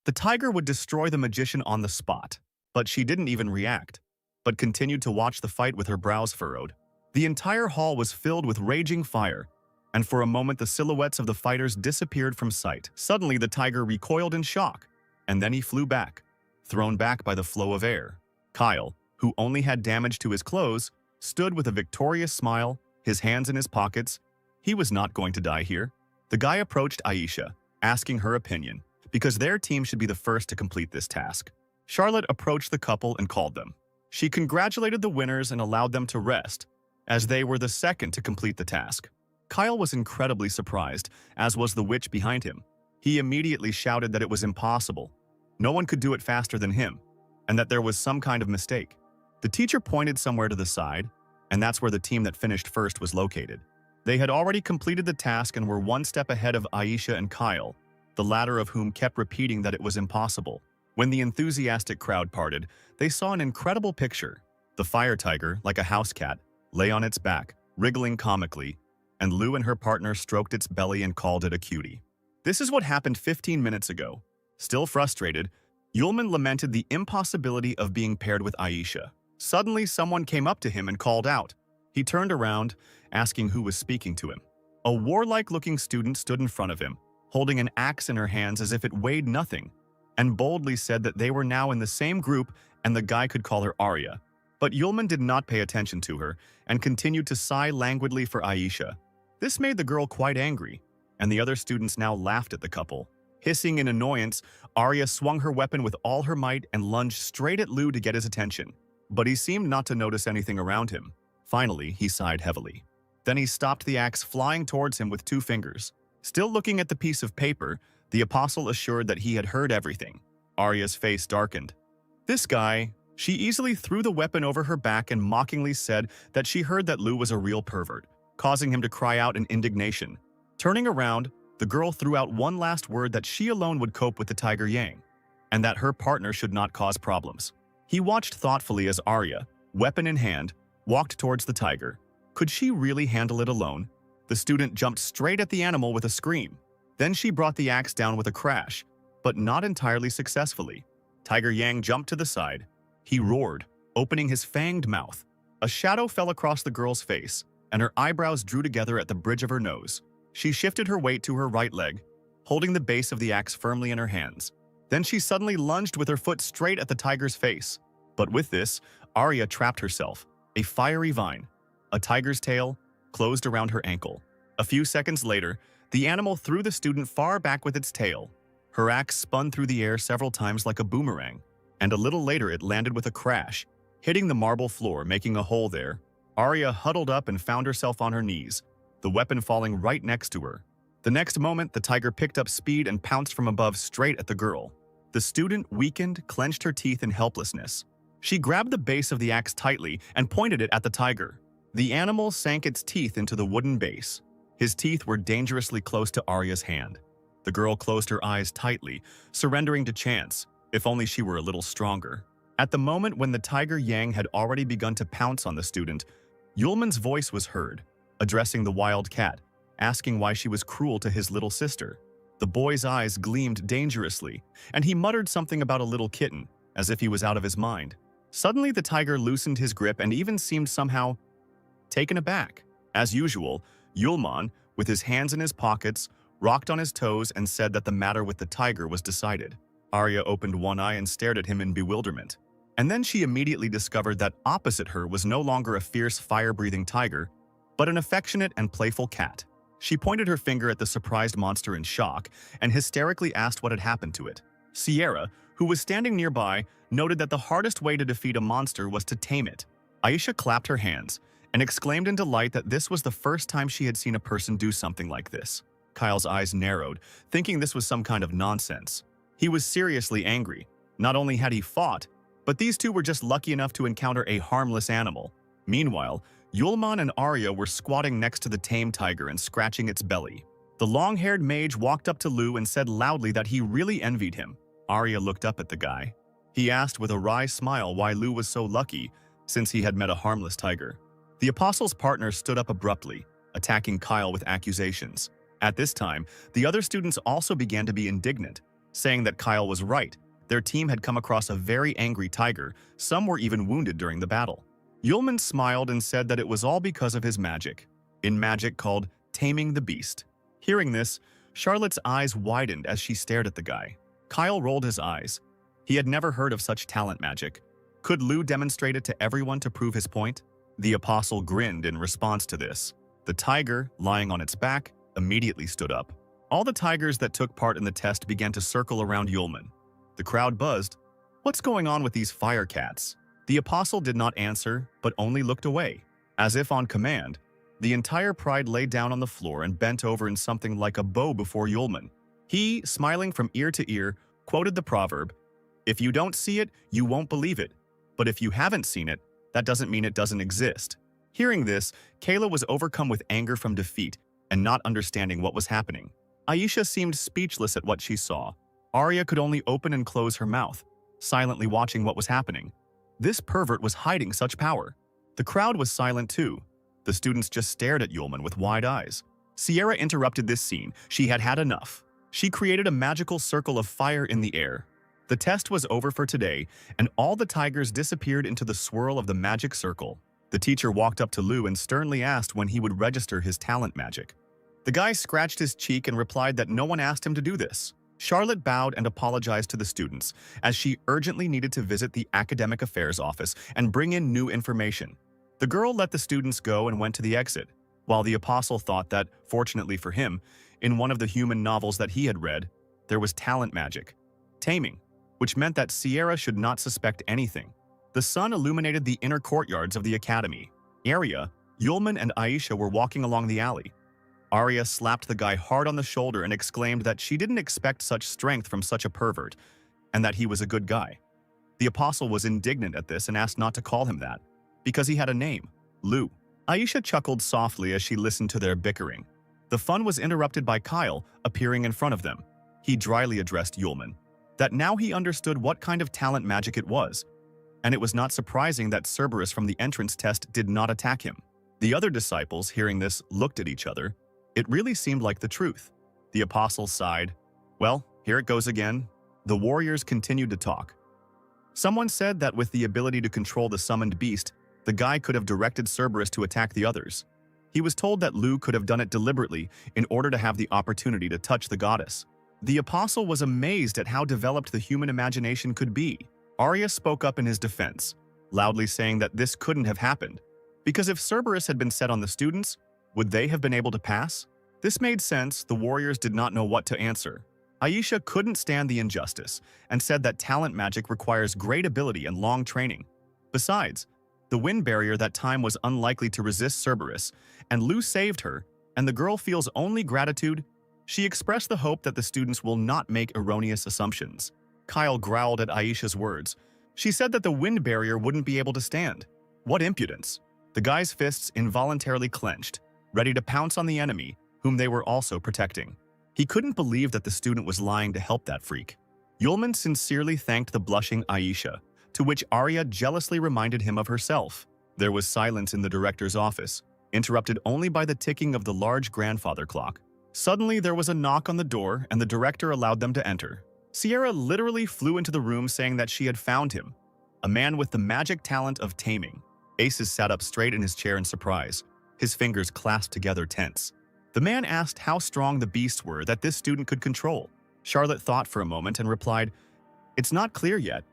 The tiger would destroy the magician on the spot, but she didn't even react, but continued to watch the fight with her brows furrowed. The entire hall was filled with raging fire, and for a moment the silhouettes of the fighters disappeared from sight. Suddenly the tiger recoiled in shock, and then he flew back, thrown back by the flow of air. Kyle, who only had damage to his clothes, stood with a victorious smile, his hands in his pockets. He was not going to die here. The guy approached Aisha, asking her opinion, because their team should be the first to complete this task. Charlotte approached the couple and called them. She congratulated the winners and allowed them to rest, as they were the second to complete the task. Kyle was incredibly surprised, as was the witch behind him. He immediately shouted that it was impossible. No one could do it faster than him, and that there was some kind of mistake. The teacher pointed somewhere to the side, and that's where the team that finished first was located. They had already completed the task and were one step ahead of Aisha and Kyle, the latter of whom kept repeating that it was impossible. When the enthusiastic crowd parted, they saw an incredible picture. The fire tiger, like a house cat, lay on its back, wriggling comically, and Lou and her partner stroked its belly and called it a cutie. This is what happened 15 minutes ago. Still frustrated, Yulman lamented the impossibility of being paired with Aisha. Suddenly, someone came up to him and called out. He turned around, asking who was speaking to him. A warlike-looking student stood in front of him, holding an axe in her hands as if it weighed nothing, and boldly said that they were now in the same group and the guy could call her Arya. But Yulman did not pay attention to her and continued to sigh languidly for Aisha. This made the girl quite angry, and the other students now laughed at the couple. Hissing in annoyance, Arya swung her weapon with all her might and lunged straight at Lu to get his attention. But he seemed not to notice anything around him. Finally, he sighed heavily. Then he stopped the axe flying towards him with 2 fingers. Still looking at the piece of paper, the apostle assured that he had heard everything. Arya's face darkened. This guy, she easily threw the weapon over her back and mockingly said that she heard that Lu was a real pervert, causing him to cry out in indignation. Turning around, the girl threw out one last word that she alone would cope with the Tiger Yang, and that her partner should not cause problems. He watched thoughtfully as Arya, weapon in hand, walked towards the tiger. Could she really handle it alone? The student jumped straight at the animal with a scream. Then she brought the axe down with a crash, but not entirely successfully. Tiger Yang jumped to the side. He roared, opening his fanged mouth. A shadow fell across the girl's face, and her eyebrows drew together at the bridge of her nose. She shifted her weight to her right leg, holding the base of the axe firmly in her hands. Then she suddenly lunged with her foot straight at the tiger's face. But with this, Arya trapped herself. A fiery vine, a tiger's tail, closed around her ankle. A few seconds later, the animal threw the student far back with its tail. Her axe spun through the air several times like a boomerang, and a little later it landed with a crash, hitting the marble floor, making a hole there. Arya huddled up and found herself on her knees, the weapon falling right next to her. The next moment, the tiger picked up speed and pounced from above straight at the girl. The student weakened, clenched her teeth in helplessness. She grabbed the base of the axe tightly and pointed it at the tiger. The animal sank its teeth into the wooden base. His teeth were dangerously close to Arya's hand. The girl closed her eyes tightly, surrendering to chance, if only she were a little stronger. At the moment when the Tiger Yang had already begun to pounce on the student, Yulman's voice was heard, addressing the wild cat, asking why she was cruel to his little sister. The boy's eyes gleamed dangerously, and he muttered something about a little kitten, as if he was out of his mind. Suddenly, the tiger loosened his grip and even seemed somehow taken aback. As usual, Yulman, with his hands in his pockets, rocked on his toes and said that the matter with the tiger was decided. Arya opened one eye and stared at him in bewilderment. And then she immediately discovered that opposite her was no longer a fierce, fire-breathing tiger, but an affectionate and playful cat. She pointed her finger at the surprised monster in shock and hysterically asked what had happened to it. Sierra, who was standing nearby, noted that the hardest way to defeat a monster was to tame it. Aisha clapped her hands and exclaimed in delight that this was the first time she had seen a person do something like this. Kyle's eyes narrowed, thinking this was some kind of nonsense. He was seriously angry. Not only had he fought, but these two were just lucky enough to encounter a harmless animal. Meanwhile, Yulman and Arya were squatting next to the tame tiger and scratching its belly. The long-haired mage walked up to Lu and said loudly that he really envied him. Arya looked up at the guy. He asked with a wry smile why Lu was so lucky, since he had met a harmless tiger. The apostle's partner stood up abruptly, attacking Kyle with accusations. At this time, the other students also began to be indignant, saying that Kyle was right. Their team had come across a very angry tiger. Some were even wounded during the battle. Yulman smiled and said that it was all because of his magic, in magic called taming the beast. Hearing this, Charlotte's eyes widened as she stared at the guy. Kyle rolled his eyes. He had never heard of such talent magic. Could Lu demonstrate it to everyone to prove his point? The apostle grinned in response to this. The tiger, lying on its back, immediately stood up. All the tigers that took part in the test began to circle around Yulman. The crowd buzzed. What's going on with these fire cats? The apostle did not answer, but only looked away. As if on command, the entire pride lay down on the floor and bent over in something like a bow before Yulman. He, smiling from ear to ear, quoted the proverb, "If you don't see it, you won't believe it. But if you haven't seen it, that doesn't mean it doesn't exist." Hearing this, Kayla was overcome with anger from defeat and not understanding what was happening. Aisha seemed speechless at what she saw. Arya could only open and close her mouth, silently watching what was happening. This pervert was hiding such power. The crowd was silent too. The students just stared at Yulman with wide eyes. Sierra interrupted this scene. She had had enough. She created a magical circle of fire in the air. The test was over for today, and all the tigers disappeared into the swirl of the magic circle. The teacher walked up to Lu and sternly asked when he would register his talent magic. The guy scratched his cheek and replied that no one asked him to do this. Charlotte bowed and apologized to the students, as she urgently needed to visit the academic affairs office and bring in new information. The girl let the students go and went to the exit, while the apostle thought that, fortunately for him, in one of the human novels that he had read, there was talent magic, taming, which meant that Sierra should not suspect anything. The sun illuminated the inner courtyards of the academy. Arya, Yulman, and Aisha were walking along the alley. Arya slapped the guy hard on the shoulder and exclaimed that she didn't expect such strength from such a pervert, and that he was a good guy. The apostle was indignant at this and asked not to call him that, because he had a name, Lu. Aisha chuckled softly as she listened to their bickering. The fun was interrupted by Kyle appearing in front of them. He dryly addressed Yulman, that now he understood what kind of talent magic it was, and it was not surprising that Cerberus from the entrance test did not attack him. The other disciples, hearing this, looked at each other. It really seemed like the truth. The apostle sighed. Well, here it goes again. The warriors continued to talk. Someone said that with the ability to control the summoned beast, the guy could have directed Cerberus to attack the others. He was told that Lu could have done it deliberately in order to have the opportunity to touch the goddess. The apostle was amazed at how developed the human imagination could be. Arya spoke up in his defense, loudly saying that this couldn't have happened, because if Cerberus had been set on the students, would they have been able to pass? This made sense. The warriors did not know what to answer. Aisha couldn't stand the injustice and said that talent magic requires great ability and long training. Besides, the wind barrier that time was unlikely to resist Cerberus, and Lu saved her, and the girl feels only gratitude. She expressed the hope that the students will not make erroneous assumptions. Kyle growled at Aisha's words. She said that the wind barrier wouldn't be able to stand. What impudence! The guy's fists involuntarily clenched, ready to pounce on the enemy, whom they were also protecting. He couldn't believe that the student was lying to help that freak. Yulman sincerely thanked the blushing Aisha, to which Arya jealously reminded him of herself. There was silence in the director's office, interrupted only by the ticking of the large grandfather clock. Suddenly, there was a knock on the door, and the director allowed them to enter. Sierra literally flew into the room saying that she had found him, a man with the magic talent of taming. Aces sat up straight in his chair in surprise, his fingers clasped together tense. The man asked how strong the beasts were that this student could control. Charlotte thought for a moment and replied, "It's not clear yet.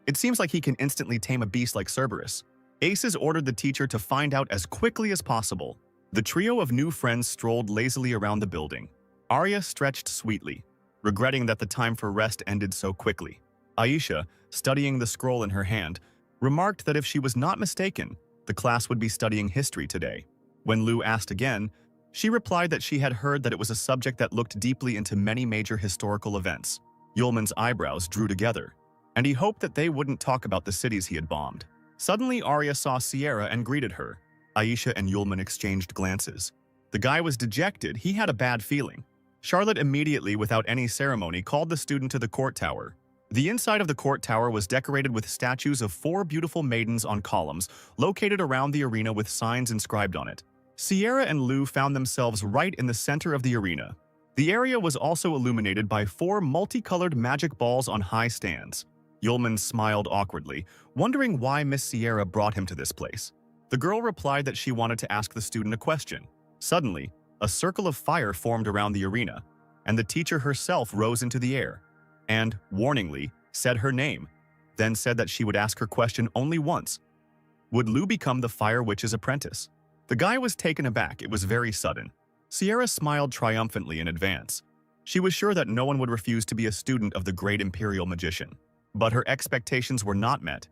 It seems like he can instantly tame a beast like Cerberus." Aces ordered the teacher to find out as quickly as possible. The trio of new friends strolled lazily around the building. Arya stretched sweetly, regretting that the time for rest ended so quickly. Aisha, studying the scroll in her hand, remarked that if she was not mistaken, the class would be studying history today. When Lu asked again, she replied that she had heard that it was a subject that looked deeply into many major historical events. Yulman's eyebrows drew together, and he hoped that they wouldn't talk about the cities he had bombed. Suddenly, Arya saw Sierra and greeted her. Aisha and Yulman exchanged glances. The guy was dejected. He had a bad feeling. Charlotte immediately, without any ceremony, called the student to the court tower. The inside of the court tower was decorated with statues of 4 beautiful maidens on columns, located around the arena with signs inscribed on it. Sierra and Lu found themselves right in the center of the arena. The area was also illuminated by 4 multicolored magic balls on high stands. Yulman smiled awkwardly, wondering why Miss Sierra brought him to this place. The girl replied that she wanted to ask the student a question. Suddenly, a circle of fire formed around the arena, and the teacher herself rose into the air and, warningly, said her name, then said that she would ask her question only once. Would Lu become the Fire Witch's apprentice? The guy was taken aback. It was very sudden. Sierra smiled triumphantly in advance. She was sure that no one would refuse to be a student of the great imperial magician. But her expectations were not met.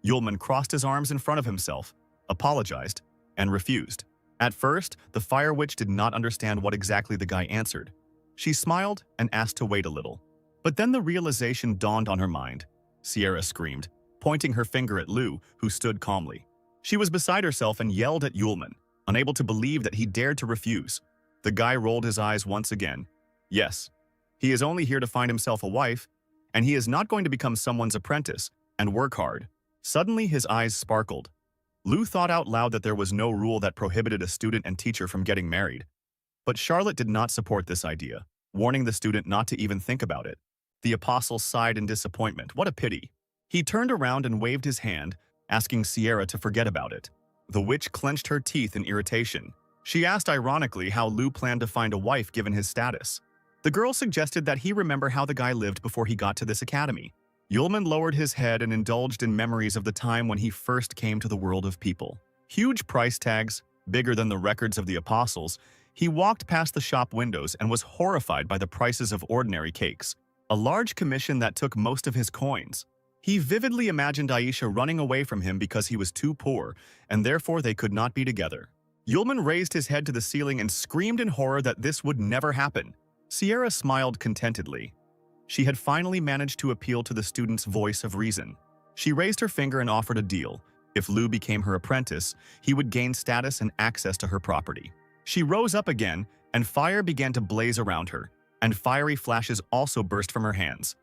Yulman crossed his arms in front of himself, apologized, and refused. At first, the Fire Witch did not understand what exactly the guy answered. She smiled and asked to wait a little. But then the realization dawned on her mind. Sierra screamed, pointing her finger at Lu, who stood calmly. She was beside herself and yelled at Yulman, unable to believe that he dared to refuse. The guy rolled his eyes once again. Yes, he is only here to find himself a wife, and he is not going to become someone's apprentice and work hard. Suddenly, his eyes sparkled. Lu thought out loud that there was no rule that prohibited a student and teacher from getting married. But Charlotte did not support this idea. warning the student not to even think about it. The apostle sighed in disappointment. What a pity. He turned around and waved his hand, asking Sierra to forget about it. The witch clenched her teeth in irritation. She asked ironically how Lu planned to find a wife given his status. The girl suggested that he remember how the guy lived before he got to this academy. Yulman lowered his head and indulged in memories of the time when he first came to the world of people. Huge price tags, bigger than the records of the apostles, he walked past the shop windows and was horrified by the prices of ordinary cakes, a large commission that took most of his coins. He vividly imagined Aisha running away from him because he was too poor, and therefore they could not be together. Yulman raised his head to the ceiling and screamed in horror that this would never happen. Sierra smiled contentedly. She had finally managed to appeal to the student's voice of reason. She raised her finger and offered a deal. If Lu became her apprentice, he would gain status and access to her property. She rose up again, and fire began to blaze around her, and fiery flashes also burst from her hands.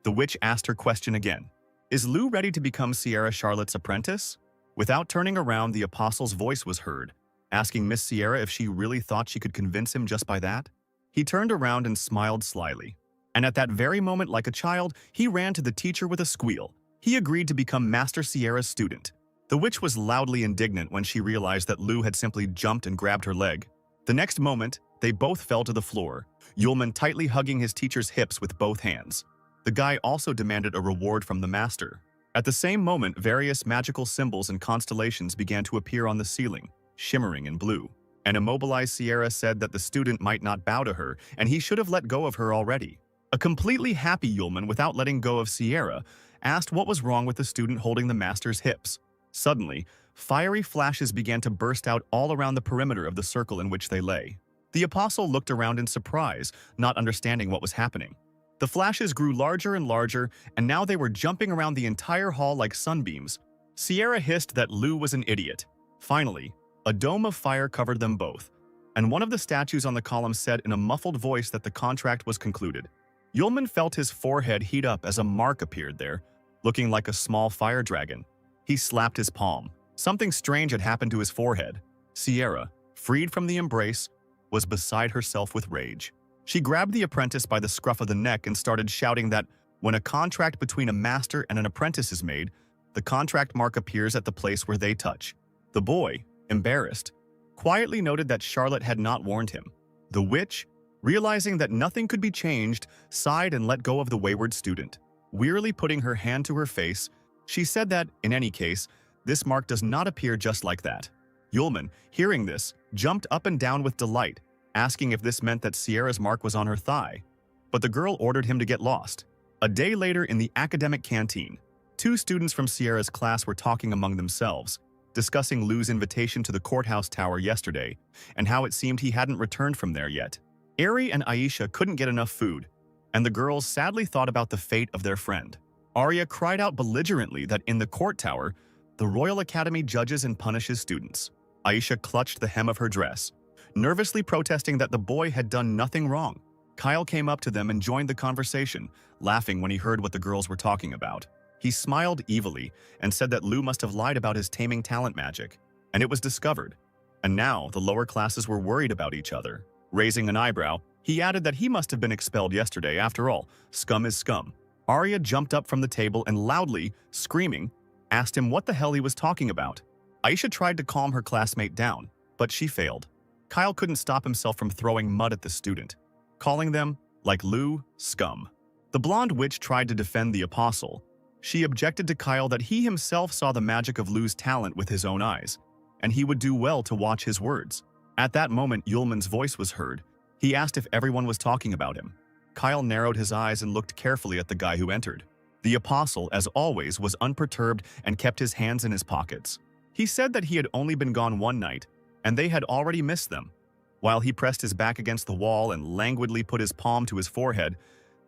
The witch asked her question again. Is Lu ready to become Sierra Charlotte's apprentice? Without turning around, the apostle's voice was heard, asking Miss Sierra if she really thought she could convince him just by that. He turned around and smiled slyly. And at that very moment, like a child, he ran to the teacher with a squeal. He agreed to become Master Sierra's student. The witch was loudly indignant when she realized that Lu had simply jumped and grabbed her leg. The next moment, they both fell to the floor, Yulman tightly hugging his teacher's hips with both hands. The guy also demanded a reward from the master. At the same moment, various magical symbols and constellations began to appear on the ceiling, shimmering in blue. An immobilized Sierra said that the student might not bow to her, and he should have let go of her already. A completely happy Yulman, without letting go of Sierra, asked what was wrong with the student holding the master's hips. Suddenly, fiery flashes began to burst out all around the perimeter of the circle in which they lay. The apostle looked around in surprise, not understanding what was happening. The flashes grew larger and larger, and now they were jumping around the entire hall like sunbeams. Sierra hissed that Lu was an idiot. Finally, a dome of fire covered them both, and one of the statues on the column said in a muffled voice that the contract was concluded. Yulman felt his forehead heat up as a mark appeared there, looking like a small fire dragon. He slapped his palm. Something strange had happened to his forehead. Sierra, freed from the embrace, was beside herself with rage. She grabbed the apprentice by the scruff of the neck and started shouting that when a contract between a master and an apprentice is made, the contract mark appears at the place where they touch. The boy, embarrassed, quietly noted that Charlotte had not warned him. The witch, realizing that nothing could be changed, sighed and let go of the wayward student. Wearily putting her hand to her face, she said that, in any case, this mark does not appear just like that. Yulman, hearing this, jumped up and down with delight, asking if this meant that Sierra's mark was on her thigh. But the girl ordered him to get lost. A day later in the academic canteen, two students from Sierra's class were talking among themselves, discussing Lu's invitation to the courthouse tower yesterday and how it seemed he hadn't returned from there yet. Ari and Aisha couldn't get enough food, and the girls sadly thought about the fate of their friend. Arya cried out belligerently that in the court tower, the Royal Academy judges and punishes students. Aisha clutched the hem of her dress, nervously protesting that the boy had done nothing wrong. Kyle came up to them and joined the conversation, laughing when he heard what the girls were talking about. He smiled evilly and said that Lu must have lied about his taming talent magic, and it was discovered. And now the lower classes were worried about each other. Raising an eyebrow, he added that he must have been expelled yesterday. After all, scum is scum. Arya jumped up from the table and loudly, screaming, asked him what the hell he was talking about. Aisha tried to calm her classmate down, but she failed. Kyle couldn't stop himself from throwing mud at the student, calling them, like Lu, scum. The blonde witch tried to defend the apostle. She objected to Kyle that he himself saw the magic of Lu's talent with his own eyes, and he would do well to watch his words. At that moment, Yulman's voice was heard. He asked if everyone was talking about him. Kyle narrowed his eyes and looked carefully at the guy who entered. The apostle, as always, was unperturbed and kept his hands in his pockets. He said that he had only been gone one night, and they had already missed them. While he pressed his back against the wall and languidly put his palm to his forehead,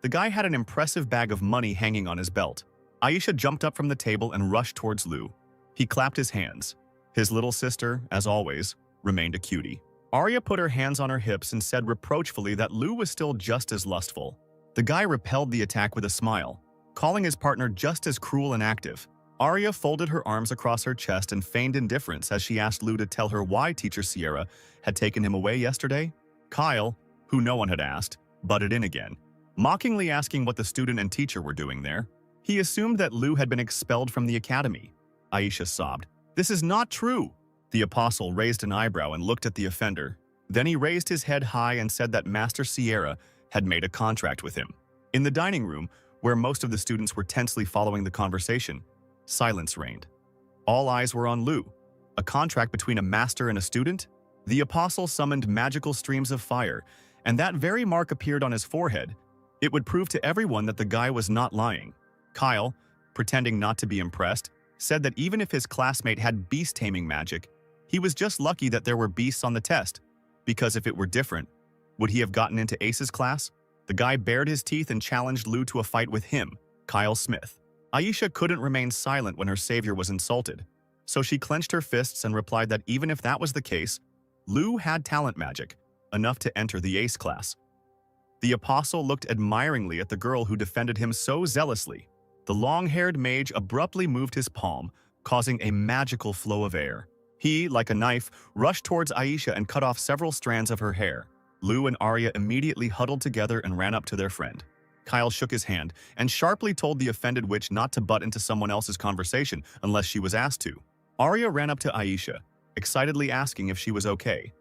the guy had an impressive bag of money hanging on his belt. Aisha jumped up from the table and rushed towards Lu. He clapped his hands. His little sister, as always, remained a cutie. Arya put her hands on her hips and said reproachfully that Lu was still just as lustful. The guy repelled the attack with a smile, calling his partner just as cruel and active. Arya folded her arms across her chest and feigned indifference as she asked Lu to tell her why Teacher Sierra had taken him away yesterday. Kyle, who no one had asked, butted in again, mockingly asking what the student and teacher were doing there. He assumed that Lu had been expelled from the academy. Aisha sobbed. "This is not true." The apostle raised an eyebrow and looked at the offender. Then he raised his head high and said that Master Sierra had made a contract with him. In the dining room, where most of the students were tensely following the conversation, silence reigned. All eyes were on Lu. A contract between a master and a student? The apostle summoned magical streams of fire, and that very mark appeared on his forehead. It would prove to everyone that the guy was not lying. Kyle, pretending not to be impressed, said that even if his classmate had beast-taming magic, he was just lucky that there were beasts on the test, because if it were different, would he have gotten into Ace's class? The guy bared his teeth and challenged Lu to a fight with him, Kyle Smith. Aisha couldn't remain silent when her savior was insulted, so she clenched her fists and replied that even if that was the case, Lu had talent magic, enough to enter the Ace class. The apostle looked admiringly at the girl who defended him so zealously. The long-haired mage abruptly moved his palm, causing a magical flow of air. He, like a knife, rushed towards Aisha and cut off several strands of her hair. Lu and Arya immediately huddled together and ran up to their friend. Kyle shook his hand and sharply told the offended witch not to butt into someone else's conversation unless she was asked to. Arya ran up to Aisha, excitedly asking if she was okay.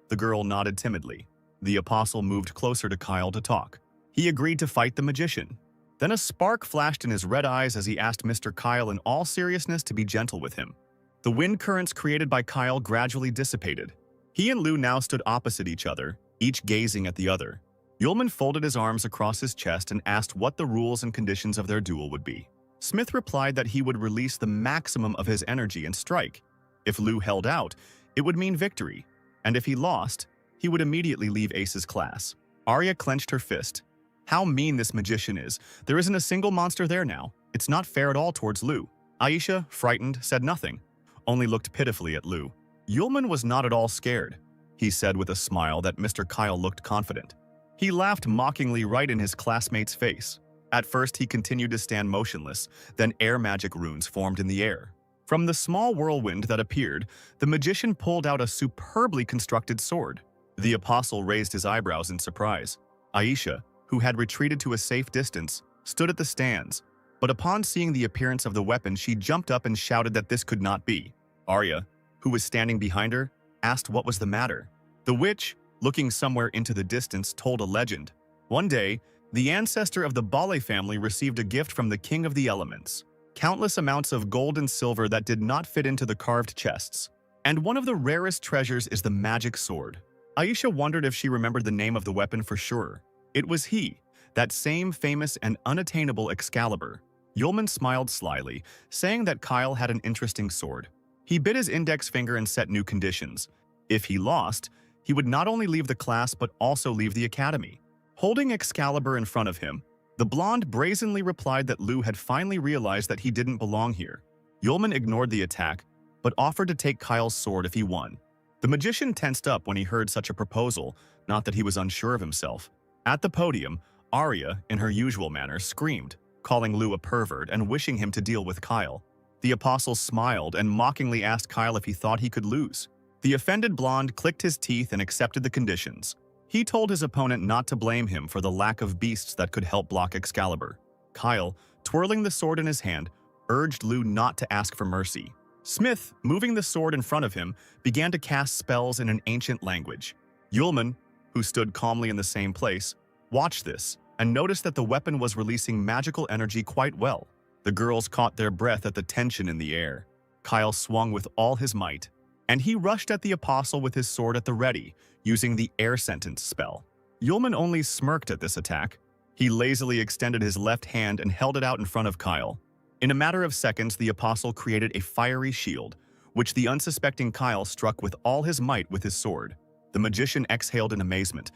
The girl nodded timidly. The apostle moved closer to Kyle to talk. He agreed to fight the magician. Then a spark flashed in his red eyes as he asked Mr. Kyle in all seriousness to be gentle with him. The wind currents created by Kyle gradually dissipated. He and Lu now stood opposite each other, each gazing at the other. Yulman folded his arms across his chest and asked what the rules and conditions of their duel would be. Smith replied that he would release the maximum of his energy and strike. If Lu held out, it would mean victory, and if he lost, he would immediately leave Ace's class. Arya clenched her fist. How mean this magician is. There isn't a single monster there now. It's not fair at all towards Lu. Aisha, frightened, said nothing, only looked pitifully at Lu. Yulman was not at all scared. He said with a smile that Mr. Kyle looked confident. He laughed mockingly right in his classmate's face. At first, he continued to stand motionless, then air magic runes formed in the air. From the small whirlwind that appeared, the magician pulled out a superbly constructed sword. The apostle raised his eyebrows in surprise. Aisha, who had retreated to a safe distance, stood at the stands, but upon seeing the appearance of the weapon, she jumped up and shouted that this could not be. Arya, who was standing behind her, asked what was the matter. The witch, looking somewhere into the distance, told a legend. One day, the ancestor of the Bale family received a gift from the king of the elements. Countless amounts of gold and silver that did not fit into the carved chests. And one of the rarest treasures is the magic sword. Aisha wondered if she remembered the name of the weapon for sure. It was he, that same famous and unattainable Excalibur. Yulman smiled slyly, saying that Kyle had an interesting sword. He bit his index finger and set new conditions. If he lost, he would not only leave the class but also leave the academy. Holding Excalibur in front of him, the blonde brazenly replied that Lu had finally realized that he didn't belong here. Yulman ignored the attack, but offered to take Kyle's sword if he won. The magician tensed up when he heard such a proposal, not that he was unsure of himself. At the podium, Arya, in her usual manner, screamed, calling Lu a pervert and wishing him to deal with Kyle. The apostle smiled and mockingly asked Kyle if he thought he could lose. The offended blonde clicked his teeth and accepted the conditions. He told his opponent not to blame him for the lack of beasts that could help block Excalibur. Kyle, twirling the sword in his hand, urged Lu not to ask for mercy. Smith, moving the sword in front of him, began to cast spells in an ancient language. Yulman, who stood calmly in the same place, watched this and noticed that the weapon was releasing magical energy quite well. The girls caught their breath at the tension in the air. Kyle swung with all his might, and he rushed at the apostle with his sword at the ready, using the air sentence spell. Yulman only smirked at this attack. He lazily extended his left hand and held it out in front of Kyle. In a matter of seconds, the apostle created a fiery shield, which the unsuspecting Kyle struck with all his might with his sword. The magician exhaled in amazement,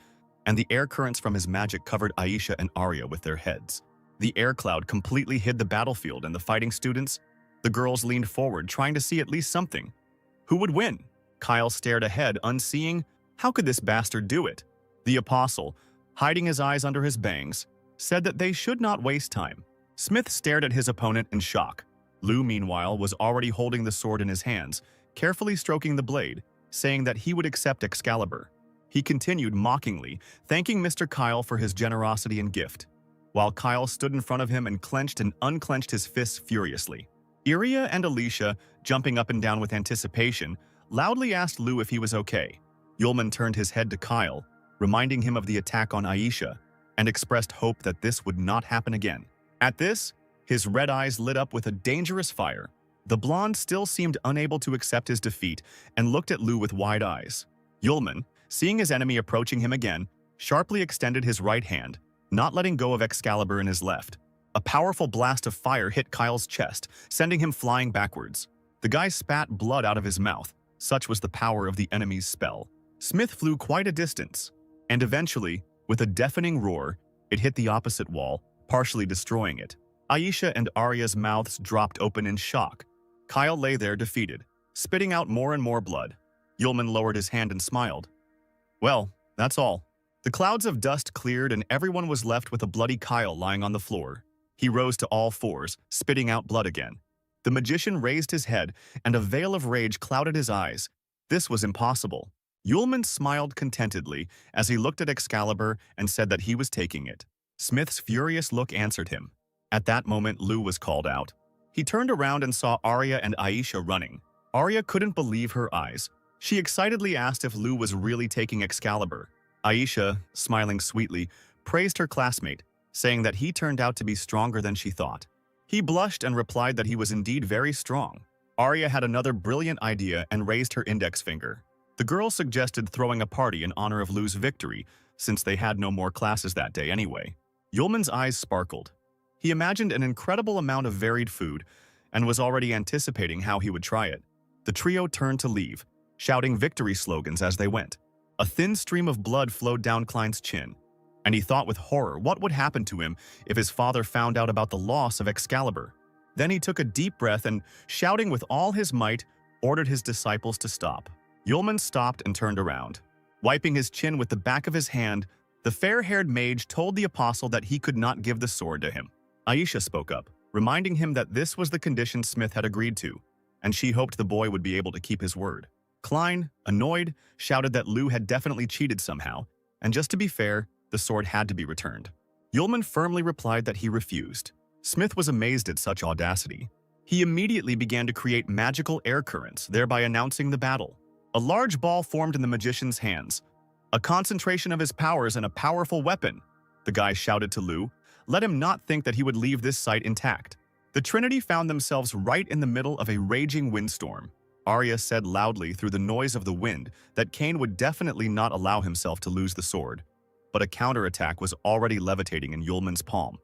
and the air currents from his magic covered Aisha and Arya with their heads. The air cloud completely hid the battlefield and the fighting students. The girls leaned forward, trying to see at least something. Who would win? Kyle stared ahead, unseeing. How could this bastard do it? The apostle, hiding his eyes under his bangs, said that they should not waste time. Smith stared at his opponent in shock. Lu, meanwhile, was already holding the sword in his hands, carefully stroking the blade, saying that he would accept Excalibur. He continued mockingly, thanking Mr. Kyle for his generosity and gift, while Kyle stood in front of him and clenched and unclenched his fists furiously. Iria and Alicia, jumping up and down with anticipation, loudly asked Lou if he was okay. Yulman turned his head to Kyle, reminding him of the attack on Aisha, and expressed hope that this would not happen again. At this, his red eyes lit up with a dangerous fire. The blonde still seemed unable to accept his defeat and looked at Lou with wide eyes. Yulman, seeing his enemy approaching him again, sharply extended his right hand, not letting go of Excalibur in his left. A powerful blast of fire hit Kyle's chest, sending him flying backwards. The guy spat blood out of his mouth. Such was the power of the enemy's spell. Smith flew quite a distance, and eventually, with a deafening roar, it hit the opposite wall, partially destroying it. Aisha and Arya's mouths dropped open in shock. Kyle lay there defeated, spitting out more and more blood. Yulman lowered his hand and smiled. Well, that's all. The clouds of dust cleared and everyone was left with a bloody Kyle lying on the floor. He rose to all fours, spitting out blood again. The magician raised his head, and a veil of rage clouded his eyes. This was impossible. Yulman smiled contentedly as he looked at Excalibur and said that he was taking it. Smith's furious look answered him. At that moment, Lou was called out. He turned around and saw Arya and Aisha running. Arya couldn't believe her eyes. She excitedly asked if Lou was really taking Excalibur. Aisha, smiling sweetly, praised her classmate, saying that he turned out to be stronger than she thought. He blushed and replied that he was indeed very strong. Arya had another brilliant idea and raised her index finger. The girl suggested throwing a party in honor of Lou's victory, since they had no more classes that day anyway. Yulman's eyes sparkled. He imagined an incredible amount of varied food and was already anticipating how he would try it. The trio turned to leave, shouting victory slogans as they went. A thin stream of blood flowed down Klein's chin, and he thought with horror what would happen to him if his father found out about the loss of Excalibur. Then he took a deep breath and, shouting with all his might, ordered his disciples to stop. Yulman stopped and turned around. Wiping his chin with the back of his hand, the fair-haired mage told the apostle that he could not give the sword to him. Aisha spoke up, reminding him that this was the condition Smith had agreed to, and she hoped the boy would be able to keep his word. Klein, annoyed, shouted that Lou had definitely cheated somehow, and just to be fair, the sword had to be returned. Yulman firmly replied that he refused. Smith was amazed at such audacity. He immediately began to create magical air currents, thereby announcing the battle. A large ball formed in the magician's hands, a concentration of his powers and a powerful weapon. The guy shouted to Lou, let him not think that he would leave this site intact. The Trinity found themselves right in the middle of a raging windstorm. Arya said loudly through the noise of the wind that Cain would definitely not allow himself to lose the sword. But a counterattack was already levitating in Yulman's palm.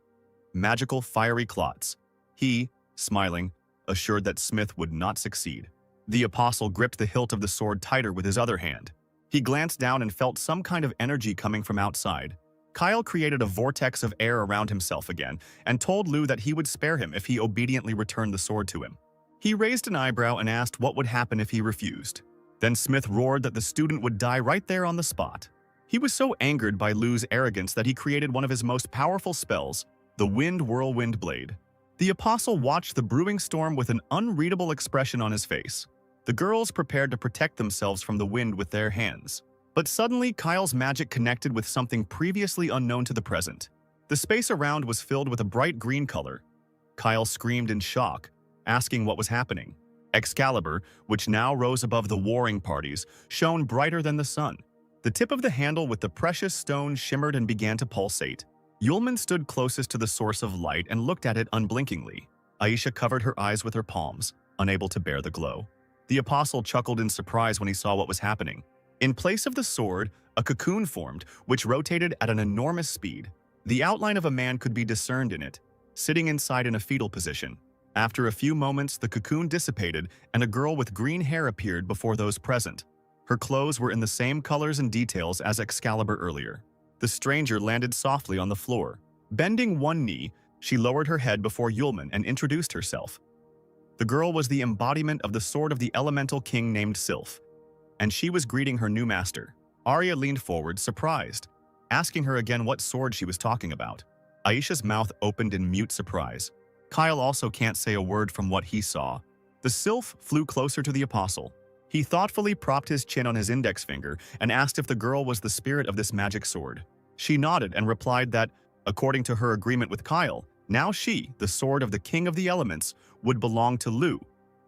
Magical fiery clots. He, smiling, assured that Smith would not succeed. The apostle gripped the hilt of the sword tighter with his other hand. He glanced down and felt some kind of energy coming from outside. Kyle created a vortex of air around himself again and told Lou that he would spare him if he obediently returned the sword to him. He raised an eyebrow and asked what would happen if he refused. Then Smith roared that the student would die right there on the spot. He was so angered by Lou's arrogance that he created one of his most powerful spells, the Wind Whirlwind Blade. The apostle watched the brewing storm with an unreadable expression on his face. The girls prepared to protect themselves from the wind with their hands. But suddenly, Kyle's magic connected with something previously unknown to the present. The space around was filled with a bright green color. Kyle screamed in shock, asking what was happening. Excalibur, which now rose above the warring parties, shone brighter than the sun. The tip of the handle with the precious stone shimmered and began to pulsate. Yulman stood closest to the source of light and looked at it unblinkingly. Aisha covered her eyes with her palms, unable to bear the glow. The apostle chuckled in surprise when he saw what was happening. In place of the sword, a cocoon formed, which rotated at an enormous speed. The outline of a man could be discerned in it, sitting inside in a fetal position. After a few moments, the cocoon dissipated and a girl with green hair appeared before those present. Her clothes were in the same colors and details as Excalibur earlier. The stranger landed softly on the floor. Bending one knee, she lowered her head before Yulman and introduced herself. The girl was the embodiment of the sword of the elemental king named Sylph, and she was greeting her new master. Arya leaned forward, surprised, asking her again what sword she was talking about. Aisha's mouth opened in mute surprise. Kyle also can't say a word from what he saw. The Sylph flew closer to the apostle. He He thoughtfully propped his chin on his index finger and asked if the girl was the spirit of this magic sword. She nodded and replied that, according to her agreement with Kyle, now she, the sword of the king of the elements, would belong to Lu.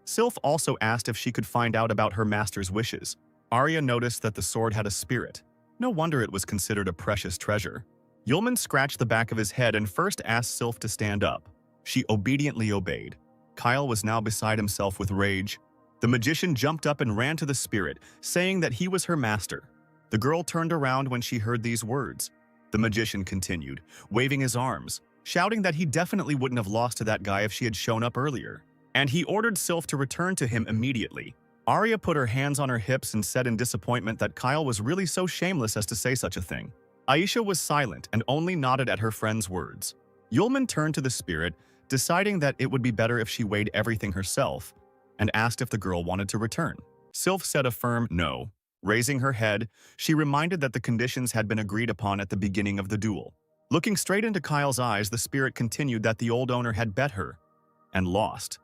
Sylph also asked if she could find out about her master's wishes. Arya noticed that the sword had a spirit. No wonder it was considered a precious treasure. Yulman scratched the back of his head and first asked Sylph to stand up. She obediently obeyed. Kyle was now beside himself with rage. The magician jumped up and ran to the spirit, saying that he was her master. The girl turned around when she heard these words. The magician continued, waving his arms, shouting that he definitely wouldn't have lost to that guy if she had shown up earlier. And he ordered Sylph to return to him immediately. Arya put her hands on her hips and said in disappointment that Kyle was really so shameless as to say such a thing. Aisha was silent and only nodded at her friend's words. Yulman turned to the spirit, deciding that it would be better if she weighed everything herself, and asked if the girl wanted to return. Sylph said a firm no. Raising her head, she reminded that the conditions had been agreed upon at the beginning of the duel. Looking straight into Kyle's eyes, the spirit continued that the old owner had bet her and lost.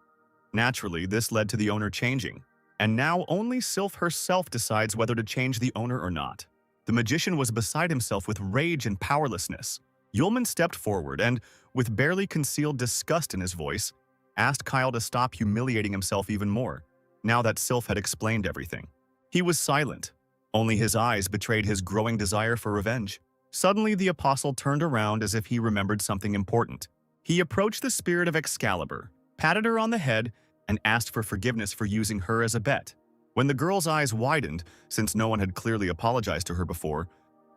Naturally, this led to the owner changing, and now only Sylph herself decides whether to change the owner or not. The magician was beside himself with rage and powerlessness. Yulman stepped forward and, with barely concealed disgust in his voice, asked Kyle to stop humiliating himself even more, now that Sylph had explained everything. He was silent. Only his eyes betrayed his growing desire for revenge. Suddenly, the apostle turned around as if he remembered something important. He approached the spirit of Excalibur, patted her on the head, and asked for forgiveness for using her as a bet. When the girl's eyes widened, since no one had clearly apologized to her before,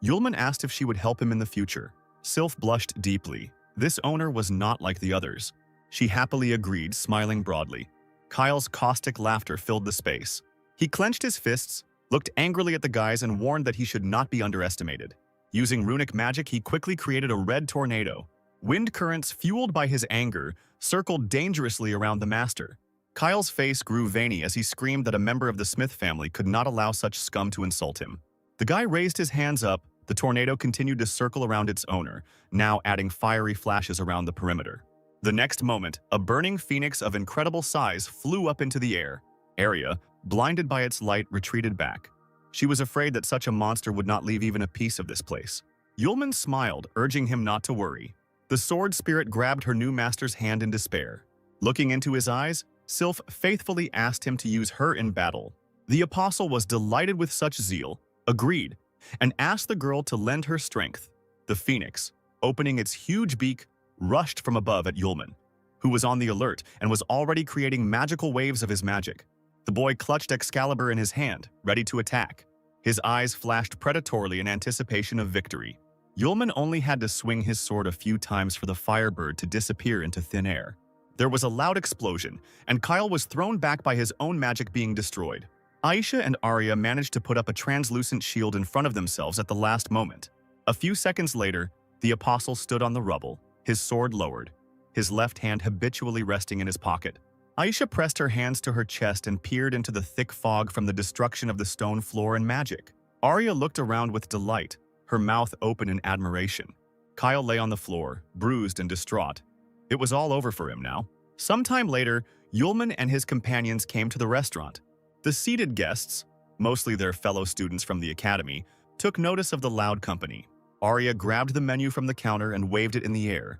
Yulman asked if she would help him in the future. Sylph blushed deeply. This owner was not like the others. She happily agreed, smiling broadly. Kyle's caustic laughter filled the space. He clenched his fists, looked angrily at the guys, and warned that he should not be underestimated. Using runic magic, he quickly created a red tornado. Wind currents, fueled by his anger, circled dangerously around the master. Kyle's face grew veiny as he screamed that a member of the Smith family could not allow such scum to insult him. The guy raised his hands up. The tornado continued to circle around its owner, now adding fiery flashes around the perimeter. The next moment, a burning phoenix of incredible size flew up into the air. Arya, blinded by its light, retreated back. She was afraid that such a monster would not leave even a piece of this place. Yulman smiled, urging him not to worry. The sword spirit grabbed her new master's hand in despair. Looking into his eyes, Sylph faithfully asked him to use her in battle. The apostle was delighted with such zeal, agreed, and asked the girl to lend her strength. The phoenix, opening its huge beak, rushed from above at Yulman, who was on the alert and was already creating magical waves of his magic. The boy clutched Excalibur in his hand, ready to attack. His eyes flashed predatorily in anticipation of victory. Yulman only had to swing his sword a few times for the firebird to disappear into thin air. There was a loud explosion, and Kyle was thrown back by his own magic being destroyed. Aisha and Arya managed to put up a translucent shield in front of themselves at the last moment. A few seconds later, the apostle stood on the rubble, his sword lowered, his left hand habitually resting in his pocket. Aisha pressed her hands to her chest and peered into the thick fog from the destruction of the stone floor and magic. Arya looked around with delight, her mouth open in admiration. Kyle lay on the floor, bruised and distraught. It was all over for him now. Sometime later, Yulman and his companions came to the restaurant. The seated guests, mostly their fellow students from the academy, took notice of the loud company. Arya grabbed the menu from the counter and waved it in the air,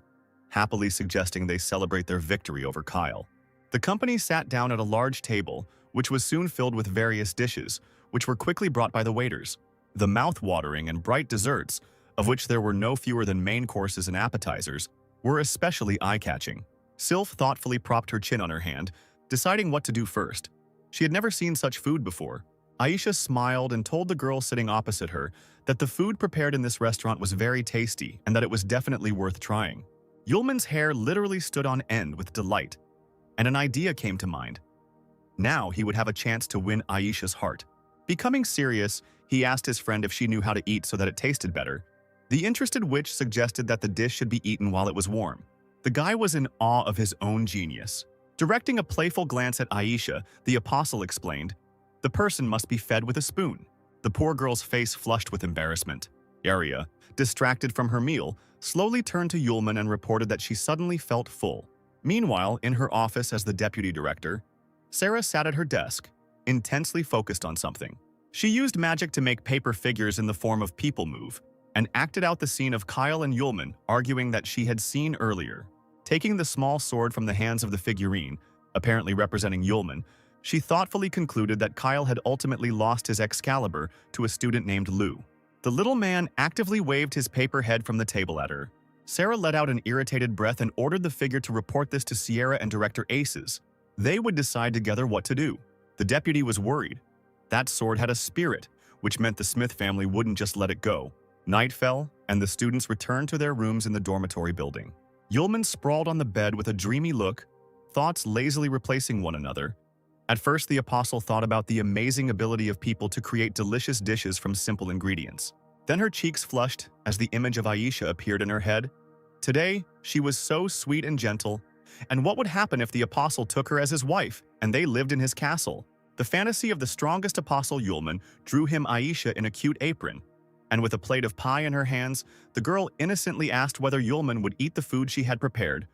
happily suggesting they celebrate their victory over Kyle. The company sat down at a large table, which was soon filled with various dishes, which were quickly brought by the waiters. The mouth-watering and bright desserts, of which there were no fewer than main courses and appetizers, were especially eye-catching. Sylph thoughtfully propped her chin on her hand, deciding what to do first. She had never seen such food before. Aisha smiled and told the girl sitting opposite her that the food prepared in this restaurant was very tasty and that it was definitely worth trying. Yulman's hair literally stood on end with delight, and an idea came to mind. Now he would have a chance to win Aisha's heart. Becoming serious, he asked his friend if she knew how to eat so that it tasted better. The interested witch suggested that the dish should be eaten while it was warm. The guy was in awe of his own genius. Directing a playful glance at Aisha, the apostle explained, "The person must be fed with a spoon." The poor girl's face flushed with embarrassment. Arya, distracted from her meal, slowly turned to Yulman and reported that she suddenly felt full. Meanwhile, in her office as the deputy director, Sarah sat at her desk, intensely focused on something. She used magic to make paper figures in the form of people move, and acted out the scene of Kyle and Yulman arguing that she had seen earlier. Taking the small sword from the hands of the figurine, apparently representing Yulman, she thoughtfully concluded that Kyle had ultimately lost his Excalibur to a student named Lou. The little man actively waved his paper head from the table at her. Sarah let out an irritated breath and ordered the figure to report this to Sierra and director Aces. They would decide together what to do. The deputy was worried. That sword had a spirit, which meant the Smith family wouldn't just let it go. Night fell, and the students returned to their rooms in the dormitory building. Yulman sprawled on the bed with a dreamy look, thoughts lazily replacing one another. At first, the apostle thought about the amazing ability of people to create delicious dishes from simple ingredients. Then her cheeks flushed as the image of Aisha appeared in her head. Today, she was so sweet and gentle. And what would happen if the apostle took her as his wife and they lived in his castle? The fantasy of the strongest apostle Yulman drew him Aisha in a cute apron. And with a plate of pie in her hands, the girl innocently asked whether Yulman would eat the food she had prepared,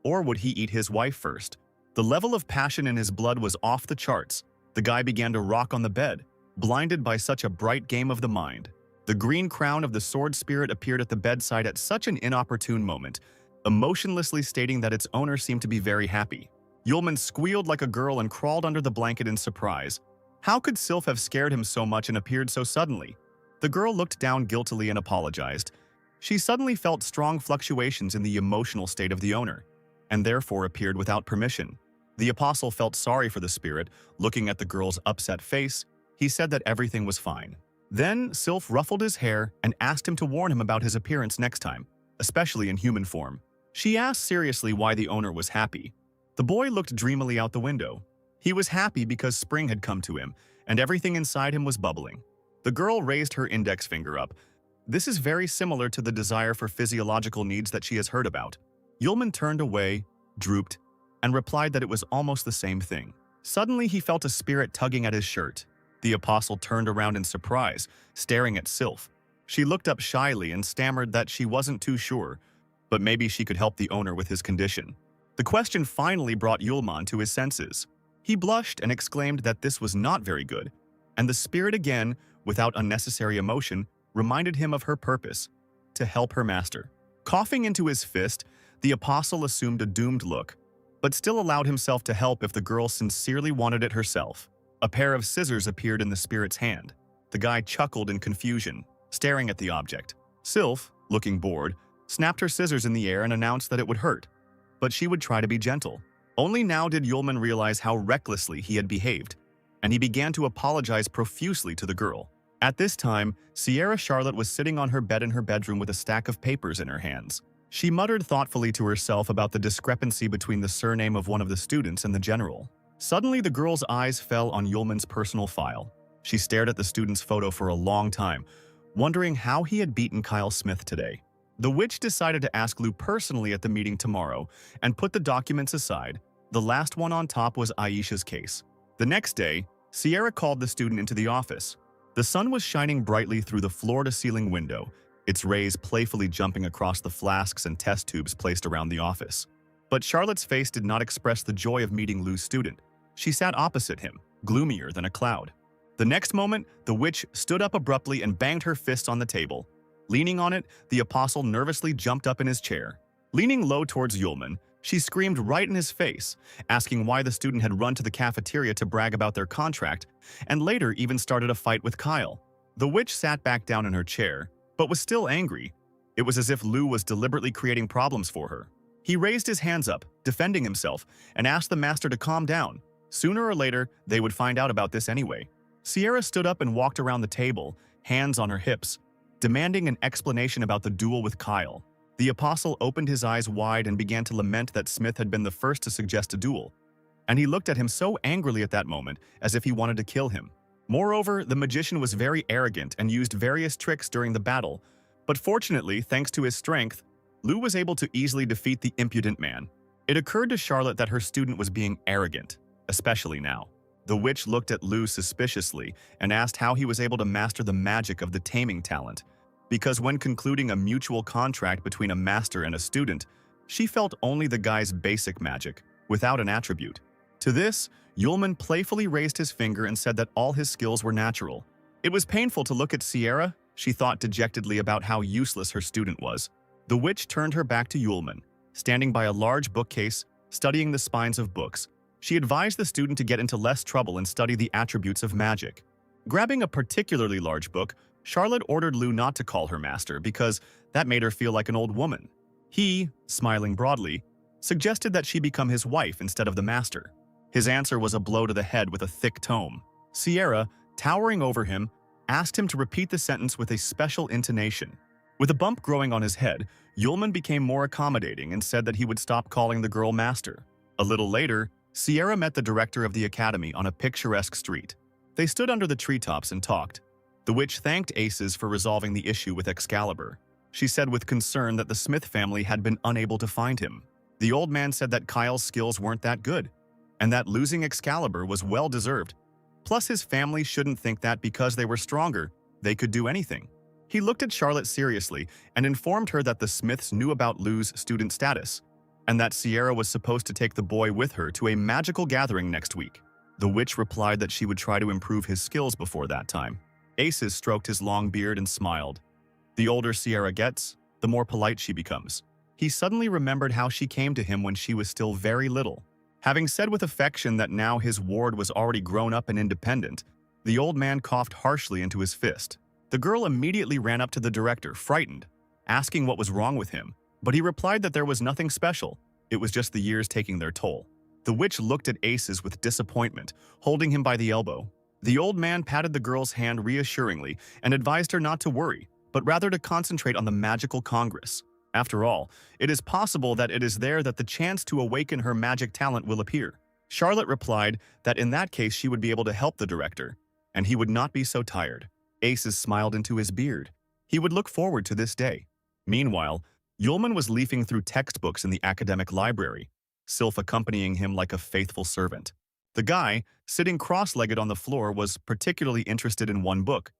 or would he eat his wife first. The level of passion in his blood was off the charts. The guy began to rock on the bed, blinded by such a bright game of the mind. The green crown of the sword spirit appeared at the bedside at such an inopportune moment, emotionlessly stating that its owner seemed to be very happy. Yulman squealed like a girl and crawled under the blanket in surprise. How could Sylph have scared him so much and appeared so suddenly? The girl looked down guiltily and apologized. She suddenly felt strong fluctuations in the emotional state of the owner, and therefore appeared without permission. The apostle felt sorry for the spirit. Looking at the girl's upset face, he said that everything was fine. Then Sylph ruffled his hair and asked him to warn him about his appearance next time, especially in human form. She asked seriously why the owner was happy. The boy looked dreamily out the window. He was happy because spring had come to him, and everything inside him was bubbling. The girl raised her index finger up. This is very similar to the desire for physiological needs that she has heard about. Yulman turned away, drooped, and replied that it was almost the same thing. Suddenly, he felt a spirit tugging at his shirt. The apostle turned around in surprise, staring at Sylph. She looked up shyly and stammered that she wasn't too sure, but maybe she could help the owner with his condition. The question finally brought Yulman to his senses. He blushed and exclaimed that this was not very good, and the spirit again, without unnecessary emotion, reminded him of her purpose, to help her master. Coughing into his fist, the apostle assumed a doomed look, but still allowed himself to help if the girl sincerely wanted it herself. A pair of scissors appeared in the spirit's hand. The guy chuckled in confusion, staring at the object. Sylph, looking bored, snapped her scissors in the air and announced that it would hurt, but she would try to be gentle. Only now did Yulman realize how recklessly he had behaved, and he began to apologize profusely to the girl. At this time, Sierra Charlotte was sitting on her bed in her bedroom with a stack of papers in her hands. She muttered thoughtfully to herself about the discrepancy between the surname of one of the students and the general. Suddenly, the girl's eyes fell on Yulman's personal file. She stared at the student's photo for a long time, wondering how he had beaten Kyle Smith today. The witch decided to ask Lou personally at the meeting tomorrow and put the documents aside. The last one on top was Aisha's case. The next day, Sierra called the student into the office. The sun was shining brightly through the floor-to-ceiling window, its rays playfully jumping across the flasks and test tubes placed around the office. But Charlotte's face did not express the joy of meeting Lou's student. She sat opposite him, gloomier than a cloud. The next moment, the witch stood up abruptly and banged her fist on the table. Leaning on it, the apostle nervously jumped up in his chair. Leaning low towards Yulman, she screamed right in his face, asking why the student had run to the cafeteria to brag about their contract, and later even started a fight with Kyle. The witch sat back down in her chair, but was still angry. It was as if Lou was deliberately creating problems for her. He raised his hands up, defending himself, and asked the master to calm down. Sooner or later, they would find out about this anyway. Sierra stood up and walked around the table, hands on her hips, demanding an explanation about the duel with Kyle. The apostle opened his eyes wide and began to lament that Smith had been the first to suggest a duel, and he looked at him so angrily at that moment as if he wanted to kill him. Moreover, the magician was very arrogant and used various tricks during the battle, but fortunately, thanks to his strength, Lou was able to easily defeat the impudent man. It occurred to Charlotte that her student was being arrogant, especially now. The witch looked at Lou suspiciously and asked how he was able to master the magic of the taming talent, because when concluding a mutual contract between a master and a student, she felt only the guy's basic magic, without an attribute. To this, Yulman playfully raised his finger and said that all his skills were natural. It was painful to look at Sierra. She thought dejectedly about how useless her student was. The witch turned her back to Yulman, standing by a large bookcase, studying the spines of books. She advised the student to get into less trouble and study the attributes of magic. Grabbing a particularly large book, Charlotte ordered Lou not to call her master because that made her feel like an old woman. He, smiling broadly, suggested that she become his wife instead of the master. His answer was a blow to the head with a thick tome. Sierra, towering over him, asked him to repeat the sentence with a special intonation. With a bump growing on his head, Yulman became more accommodating and said that he would stop calling the girl master. A little later, Sierra met the director of the academy on a picturesque street. They stood under the treetops and talked. The witch thanked Aces for resolving the issue with Excalibur. She said with concern that the Smith family had been unable to find him. The old man said that Kyle's skills weren't that good, and that losing Excalibur was well-deserved. Plus, his family shouldn't think that because they were stronger, they could do anything. He looked at Charlotte seriously and informed her that the Smiths knew about Lou's student status, and that Sierra was supposed to take the boy with her to a magical gathering next week. The witch replied that she would try to improve his skills before that time. Aces stroked his long beard and smiled. The older Sierra gets, the more polite she becomes. He suddenly remembered how she came to him when she was still very little. Having said with affection that now his ward was already grown up and independent, the old man coughed harshly into his fist. The girl immediately ran up to the director, frightened, asking what was wrong with him, but he replied that there was nothing special. It was just the years taking their toll. The witch looked at Aces with disappointment, holding him by the elbow. The old man patted the girl's hand reassuringly and advised her not to worry, but rather to concentrate on the magical congress. After all, it is possible that it is there that the chance to awaken her magic talent will appear. Charlotte replied that in that case she would be able to help the director, and he would not be so tired. Aces smiled into his beard. He would look forward to this day. Meanwhile, Yulman was leafing through textbooks in the academic library, Sylph accompanying him like a faithful servant. The guy, sitting cross-legged on the floor, was particularly interested in one book.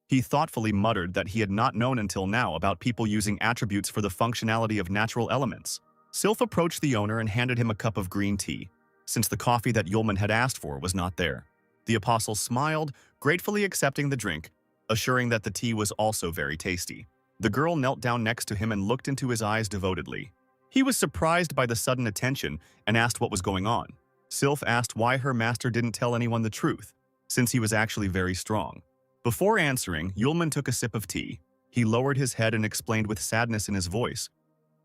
He thoughtfully muttered that he had not known until now about people using attributes for the functionality of natural elements. Sylph approached the owner and handed him a cup of green tea, since the coffee that Yulman had asked for was not there. The apostle smiled, gratefully accepting the drink, assuring that the tea was also very tasty. The girl knelt down next to him and looked into his eyes devotedly. He was surprised by the sudden attention and asked what was going on. Sylph asked why her master didn't tell anyone the truth, since he was actually very strong. Before answering, Yulman took a sip of tea. He lowered his head and explained with sadness in his voice.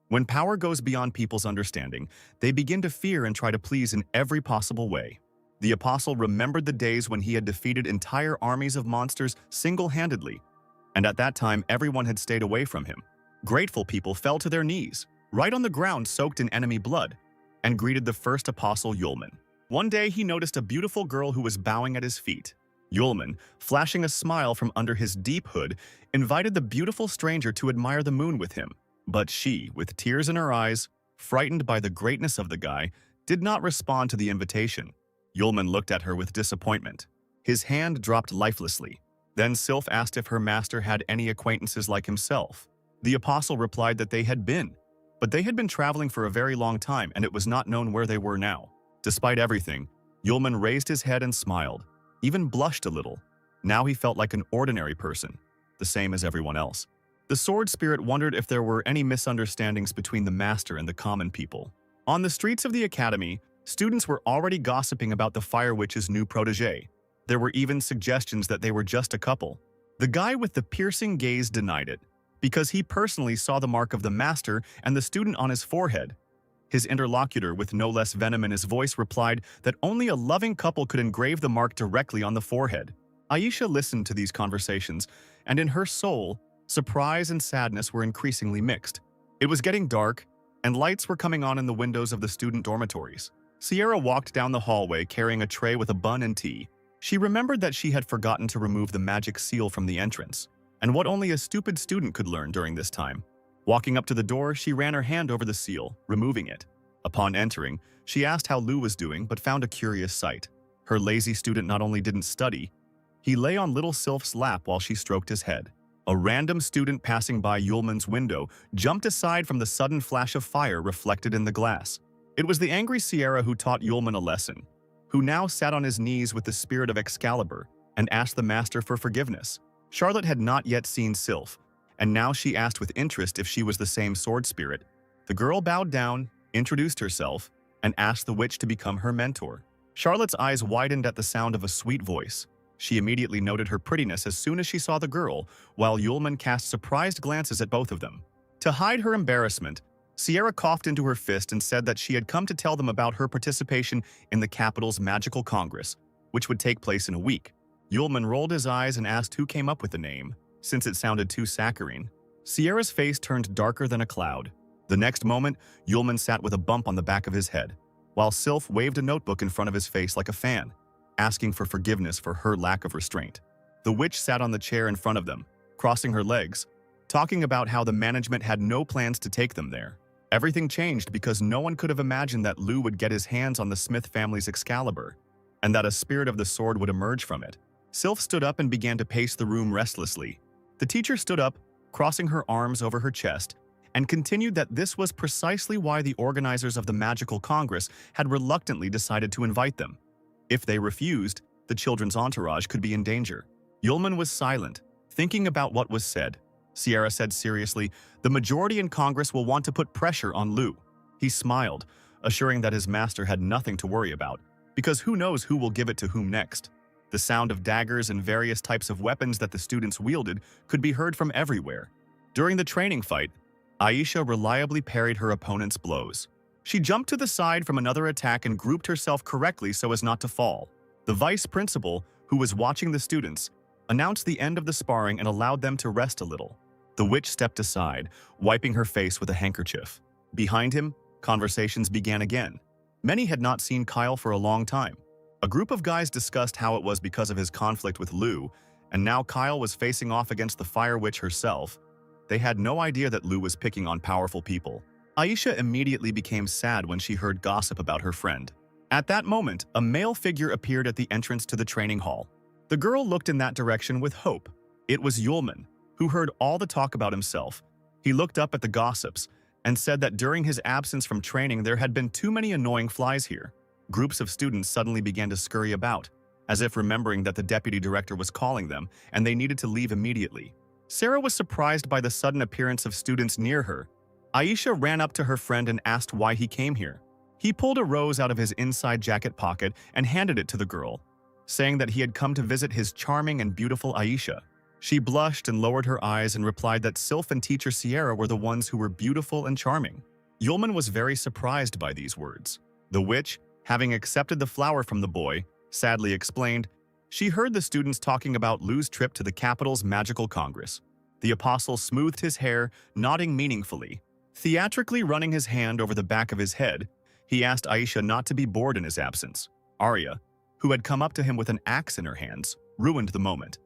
When power goes beyond people's understanding, they begin to fear and try to please in every possible way. The apostle remembered the days when he had defeated entire armies of monsters single-handedly, and at that time everyone had stayed away from him. Grateful people fell to their knees, right on the ground soaked in enemy blood, and greeted the first apostle Yulman. One day he noticed a beautiful girl who was bowing at his feet. Yulman, flashing a smile from under his deep hood, invited the beautiful stranger to admire the moon with him. But she, with tears in her eyes, frightened by the greatness of the guy, did not respond to the invitation. Yulman looked at her with disappointment. His hand dropped lifelessly. Then Sylph asked if her master had any acquaintances like himself. The apostle replied that they had been, but they had been traveling for a very long time and it was not known where they were now. Despite everything, Yulman raised his head and smiled, even blushed a little. Now he felt like an ordinary person, the same as everyone else. The sword spirit wondered if there were any misunderstandings between the master and the common people. On the streets of the academy, students were already gossiping about the Fire Witch's new protege. There were even suggestions that they were just a couple. The guy with the piercing gaze denied it, because he personally saw the mark of the master and the student on his forehead. His interlocutor, with no less venom in his voice, replied that only a loving couple could engrave the mark directly on the forehead. Aisha listened to these conversations, and in her soul, surprise and sadness were increasingly mixed. It was getting dark, and lights were coming on in the windows of the student dormitories. Sierra walked down the hallway carrying a tray with a bun and tea. She remembered that she had forgotten to remove the magic seal from the entrance, and what only a stupid student could learn during this time. Walking up to the door, she ran her hand over the seal, removing it. Upon entering, she asked how Lou was doing but found a curious sight. Her lazy student not only didn't study, he lay on little Sylph's lap while she stroked his head. A random student passing by Yulman's window jumped aside from the sudden flash of fire reflected in the glass. It was the angry Sierra who taught Yulman a lesson. who now sat on his knees with the spirit of Excalibur and asked the master for forgiveness. Charlotte had not yet seen Sylph, and now she asked with interest if she was the same sword spirit. The girl bowed down, introduced herself, and asked the witch to become her mentor. Charlotte's eyes widened at the sound of a sweet voice. She immediately noted her prettiness as soon as she saw the girl, while Yulman cast surprised glances at both of them. To hide her embarrassment, Sierra coughed into her fist and said that she had come to tell them about her participation in the capital's magical congress, which would take place in a week. Yulman rolled his eyes and asked who came up with the name, since it sounded too saccharine. Sierra's face turned darker than a cloud. The next moment, Yulman sat with a bump on the back of his head, while Sylph waved a notebook in front of his face like a fan, asking for forgiveness for her lack of restraint. The witch sat on the chair in front of them, crossing her legs, talking about how the management had no plans to take them there. Everything changed because no one could have imagined that Lou would get his hands on the Smith family's Excalibur, and that a spirit of the sword would emerge from it. Sylph stood up and began to pace the room restlessly. The teacher stood up, crossing her arms over her chest, and continued that this was precisely why the organizers of the Magical Congress had reluctantly decided to invite them. If they refused, the children's entourage could be in danger. Yulman was silent, thinking about what was said. Sierra said seriously, "The majority in Congress will want to put pressure on Lou." He smiled, assuring that his master had nothing to worry about, because who knows who will give it to whom next. The sound of daggers and various types of weapons that the students wielded could be heard from everywhere. During the training fight, Aisha reliably parried her opponent's blows. She jumped to the side from another attack and grouped herself correctly so as not to fall. The vice principal, who was watching the students, announced the end of the sparring and allowed them to rest a little. The witch stepped aside, wiping her face with a handkerchief. Behind him, conversations began again. Many had not seen Kyle for a long time. A group of guys discussed how it was because of his conflict with Lou, and now Kyle was facing off against the Fire Witch herself. They had no idea that Lou was picking on powerful people. Aisha immediately became sad when she heard gossip about her friend. At that moment, a male figure appeared at the entrance to the training hall. The girl looked in that direction with hope. It was Yulman, who heard all the talk about himself. He looked up at the gossips and said that during his absence from training there had been too many annoying flies here. Groups of students suddenly began to scurry about, as if remembering that the deputy director was calling them and they needed to leave immediately. Sarah was surprised by the sudden appearance of students near her. Aisha ran up to her friend and asked why he came here. He pulled a rose out of his inside jacket pocket and handed it to the girl, saying that he had come to visit his charming and beautiful Aisha. She blushed and lowered her eyes and replied that Sylph and teacher Sierra were the ones who were beautiful and charming. Yulman was very surprised by these words. The witch, having accepted the flower from the boy, sadly explained, she heard the students talking about Lou's trip to the capital's magical congress. The apostle smoothed his hair, nodding meaningfully. Theatrically running his hand over the back of his head, he asked Aisha not to be bored in his absence. Arya, who had come up to him with an axe in her hands, ruined the moment.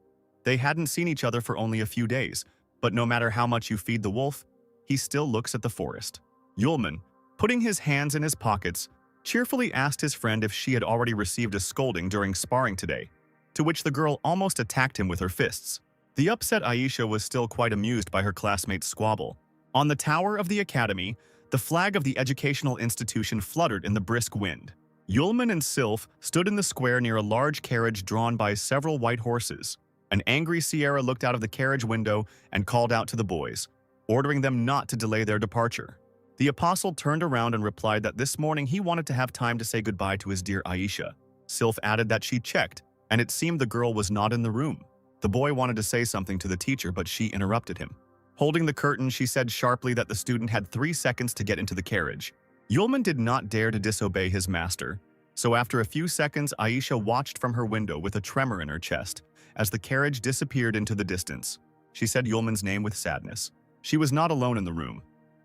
They hadn't seen each other for only a few days, but no matter how much you feed the wolf, he still looks at the forest. Yulman, putting his hands in his pockets, cheerfully asked his friend if she had already received a scolding during sparring today, to which the girl almost attacked him with her fists. The upset Aisha was still quite amused by her classmates' squabble. On the tower of the academy, the flag of the educational institution fluttered in the brisk wind. Yulman and Sylph stood in the square near a large carriage drawn by several white horses. An angry Sierra looked out of the carriage window and called out to the boys, ordering them not to delay their departure. The apostle turned around and replied that this morning he wanted to have time to say goodbye to his dear Aisha. Sylph added that she checked, and it seemed the girl was not in the room. The boy wanted to say something to the teacher, but she interrupted him. Holding the curtain, she said sharply that the student had 3 seconds to get into the carriage. Yulman did not dare to disobey his master, so after a few seconds, Aisha watched from her window with a tremor in her chest as the carriage disappeared into the distance. She said Yulman's name with sadness. She was not alone in the room.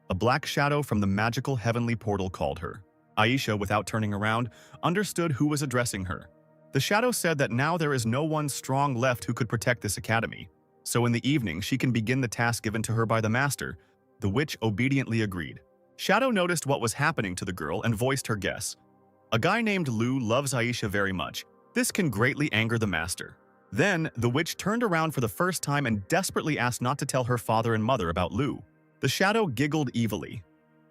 A black shadow from the magical heavenly portal called her. Aisha, without turning around, understood who was addressing her. The shadow said that now there is no one strong left who could protect this academy, so in the evening she can begin the task given to her by the master. The witch obediently agreed. Shadow noticed what was happening to the girl and voiced her guess. A guy named Lou loves Aisha very much. This can greatly anger the master. Then, the witch turned around for the first time and desperately asked not to tell her father and mother about Lou. The shadow giggled evilly.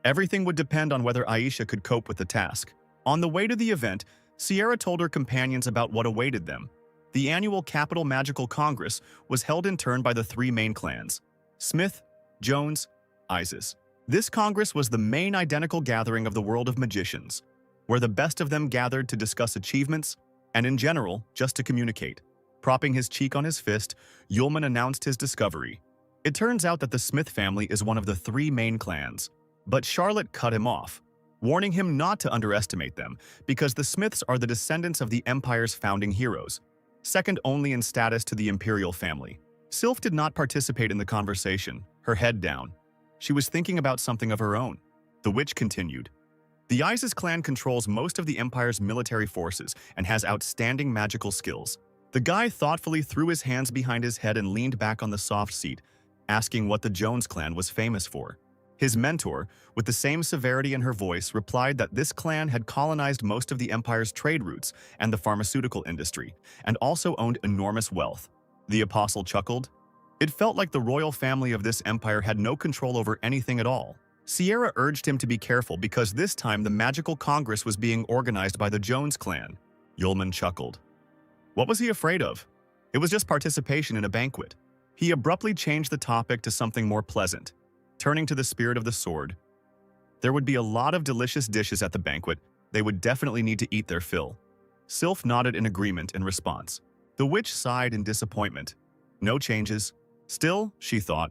Everything would depend on whether Aisha could cope with the task. On the way to the event, Sierra told her companions about what awaited them. The annual Capital Magical Congress was held in turn by the three main clans: Smith, Jones, Isis. This Congress was the main identical gathering of the world of magicians, where the best of them gathered to discuss achievements and, in general, just to communicate. Propping his cheek on his fist, Yulman announced his discovery. It turns out that the Smith family is one of the three main clans, but Charlotte cut him off, warning him not to underestimate them because the Smiths are the descendants of the Empire's founding heroes, second only in status to the Imperial family. Sylph did not participate in the conversation, her head down. She was thinking about something of her own. The witch continued. The Isis clan controls most of the Empire's military forces and has outstanding magical skills. The guy thoughtfully threw his hands behind his head and leaned back on the soft seat, asking what the Jones clan was famous for. His mentor, with the same severity in her voice, replied that this clan had colonized most of the Empire's trade routes and the pharmaceutical industry, and also owned enormous wealth. The apostle chuckled. It felt like the royal family of this empire had no control over anything at all. Sierra urged him to be careful because this time the magical congress was being organized by the Jones clan. Yulman chuckled. What was he afraid of? It was just participation in a banquet. He abruptly changed the topic to something more pleasant, turning to the spirit of the sword. There would be a lot of delicious dishes at the banquet. They would definitely need to eat their fill. Sylph nodded in agreement in response. The witch sighed in disappointment. No changes. Still, she thought,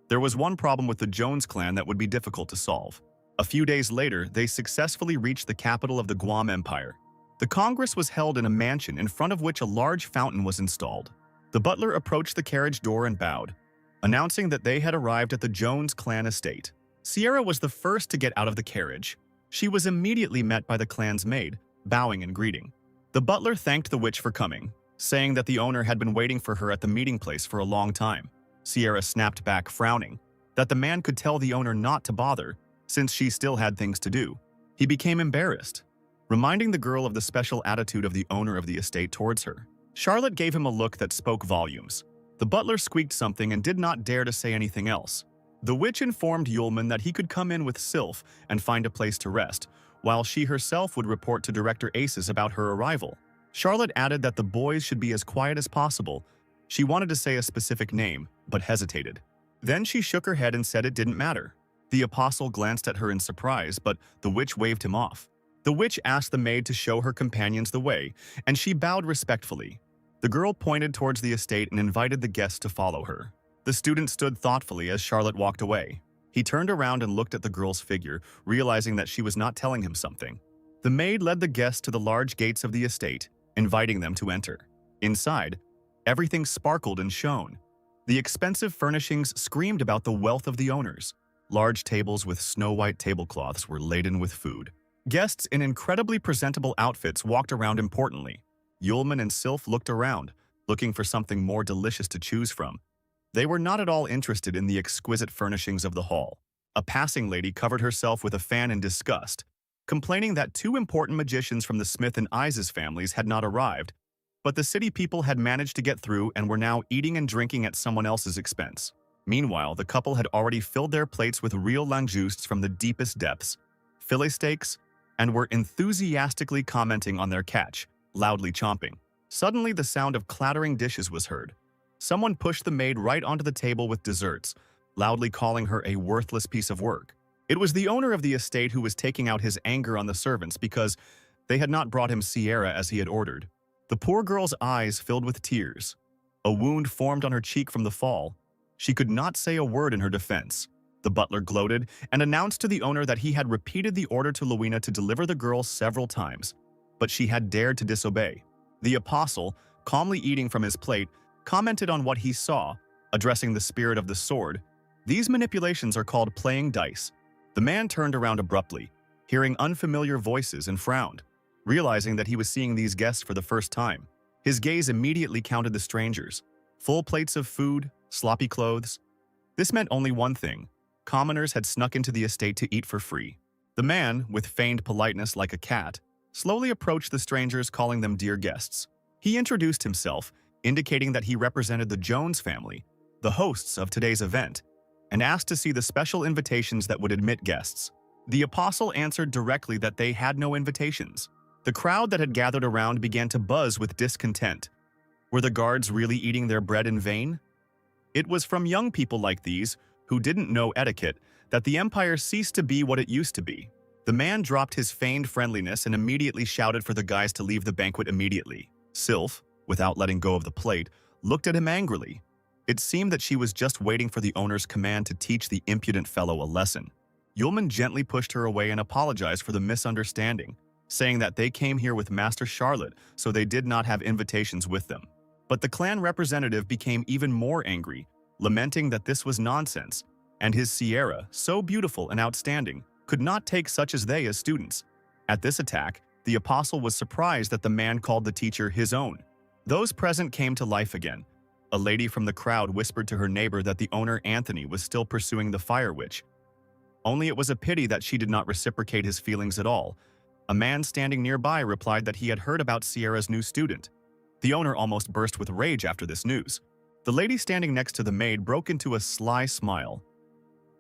there was one problem with the Jones clan that would be difficult to solve. A few days later, they successfully reached the capital of the Guam Empire. The Congress was held in a mansion in front of which a large fountain was installed. The butler approached the carriage door and bowed, announcing that they had arrived at the Jones clan estate. Sierra was the first to get out of the carriage. She was immediately met by the clan's maid, bowing and greeting. The butler thanked the witch for coming, saying that the owner had been waiting for her at the meeting place for a long time. Sierra snapped back, frowning, that the man could tell the owner not to bother, since she still had things to do. He became embarrassed, reminding the girl of the special attitude of the owner of the estate towards her. Charlotte gave him a look that spoke volumes. The butler squeaked something and did not dare to say anything else. The witch informed Yulman that he could come in with Sylph and find a place to rest, while she herself would report to Director Aces about her arrival. Charlotte added that the boys should be as quiet as possible. She wanted to say a specific name, but hesitated. Then she shook her head and said it didn't matter. The apostle glanced at her in surprise, but the witch waved him off. The witch asked the maid to show her companions the way, and she bowed respectfully. The girl pointed towards the estate and invited the guests to follow her. The student stood thoughtfully as Charlotte walked away. He turned around and looked at the girl's figure, realizing that she was not telling him something. The maid led the guests to the large gates of the estate, inviting them to enter. Inside, everything sparkled and shone. The expensive furnishings screamed about the wealth of the owners. Large tables with snow-white tablecloths were laden with food. Guests in incredibly presentable outfits walked around importantly. Yulman and Sylph looked around, looking for something more delicious to choose from. They were not at all interested in the exquisite furnishings of the hall. A passing lady covered herself with a fan in disgust, complaining that two important magicians from the Smith and Isis families had not arrived, but the city people had managed to get through and were now eating and drinking at someone else's expense. Meanwhile, the couple had already filled their plates with real langousts from the deepest depths, fillet steaks, and were enthusiastically commenting on their catch, loudly chomping. Suddenly, the sound of clattering dishes was heard. Someone pushed the maid right onto the table with desserts, loudly calling her a worthless piece of work. It was the owner of the estate who was taking out his anger on the servants because they had not brought him Sierra as he had ordered. The poor girl's eyes filled with tears. A wound formed on her cheek from the fall. She could not say a word in her defense. The butler gloated and announced to the owner that he had repeated the order to Luina to deliver the girl several times, but she had dared to disobey. The apostle, calmly eating from his plate, commented on what he saw, addressing the spirit of the sword. These manipulations are called playing dice. The man turned around abruptly, hearing unfamiliar voices, and frowned, realizing that he was seeing these guests for the first time. His gaze immediately counted the strangers. Full plates of food, sloppy clothes. This meant only one thing. Commoners had snuck into the estate to eat for free. The man, with feigned politeness like a cat, slowly approached the strangers, calling them dear guests. He introduced himself, indicating that he represented the Jones family, the hosts of today's event, and asked to see the special invitations that would admit guests. The apostle answered directly that they had no invitations. The crowd that had gathered around began to buzz with discontent. Were the guards really eating their bread in vain? It was from young people like these, who didn't know etiquette, that the empire ceased to be what it used to be. The man dropped his feigned friendliness and immediately shouted for the guys to leave the banquet immediately. Sylph, without letting go of the plate, looked at him angrily. It seemed that she was just waiting for the owner's command to teach the impudent fellow a lesson. Yulman gently pushed her away and apologized for the misunderstanding, saying that they came here with Master Charlotte, so they did not have invitations with them. But the clan representative became even more angry, lamenting that this was nonsense, and his Sierra, so beautiful and outstanding, could not take such as they as students. At this attack, the apostle was surprised that the man called the teacher his own. Those present came to life again. A lady from the crowd whispered to her neighbor that the owner Anthony was still pursuing the fire witch. Only it was a pity that she did not reciprocate his feelings at all. A man standing nearby replied that he had heard about Sierra's new student. The owner almost burst with rage after this news. The lady standing next to the maid broke into a sly smile.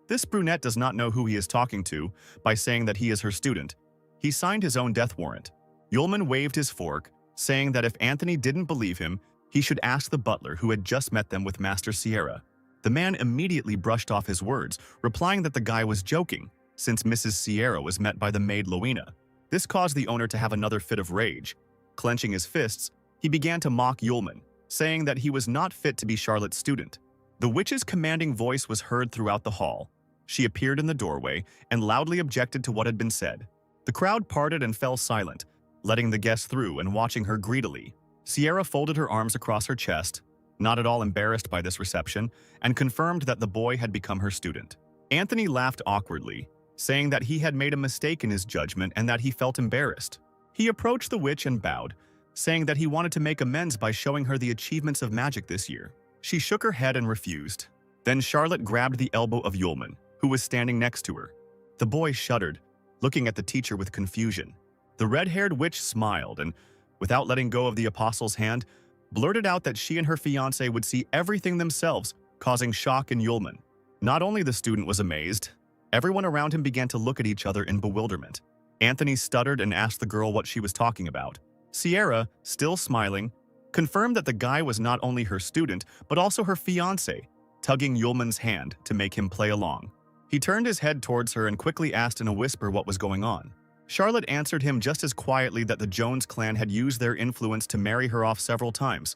This brunette does not know who he is talking to by saying that he is her student. He signed his own death warrant. Yulman waved his fork, saying that if Anthony didn't believe him, he should ask the butler who had just met them with Master Sierra. The man immediately brushed off his words, replying that the guy was joking, since Mrs. Sierra was met by the maid Loina. This caused the owner to have another fit of rage. Clenching his fists, he began to mock Yulman, saying that he was not fit to be Charlotte's student. The witch's commanding voice was heard throughout the hall. She appeared in the doorway and loudly objected to what had been said. The crowd parted and fell silent, letting the guests through and watching her greedily. Sierra folded her arms across her chest, not at all embarrassed by this reception, and confirmed that the boy had become her student. Anthony laughed awkwardly, saying that he had made a mistake in his judgment and that he felt embarrassed. He approached the witch and bowed, saying that he wanted to make amends by showing her the achievements of magic this year. She shook her head and refused. Then Charlotte grabbed the elbow of Yulman, who was standing next to her. The boy shuddered, looking at the teacher with confusion. The red-haired witch smiled and, without letting go of the apostle's hand, blurted out that she and her fiancé would see everything themselves, causing shock in Yulman. Not only the student was amazed, everyone around him began to look at each other in bewilderment. Anthony stuttered and asked the girl what she was talking about. Sierra, still smiling, confirmed that the guy was not only her student, but also her fiancé, tugging Yulman's hand to make him play along. He turned his head towards her and quickly asked in a whisper what was going on. Charlotte answered him just as quietly that the Jones clan had used their influence to marry her off several times,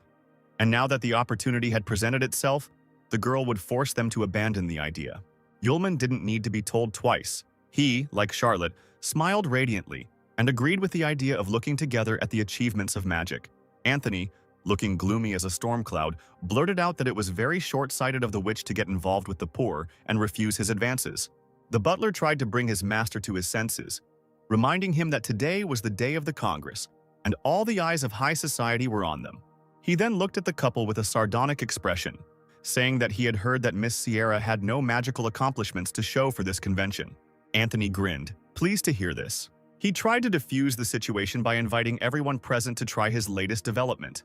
and now that the opportunity had presented itself, the girl would force them to abandon the idea. Yulman didn't need to be told twice. He, like Charlotte, smiled radiantly and agreed with the idea of looking together at the achievements of magic. Anthony, looking gloomy as a storm cloud, blurted out that it was very short-sighted of the witch to get involved with the poor and refuse his advances. The butler tried to bring his master to his senses, reminding him that today was the day of the Congress, and all the eyes of high society were on them. He then looked at the couple with a sardonic expression, saying that he had heard that Miss Sierra had no magical accomplishments to show for this convention. Anthony grinned, pleased to hear this. He tried to diffuse the situation by inviting everyone present to try his latest development,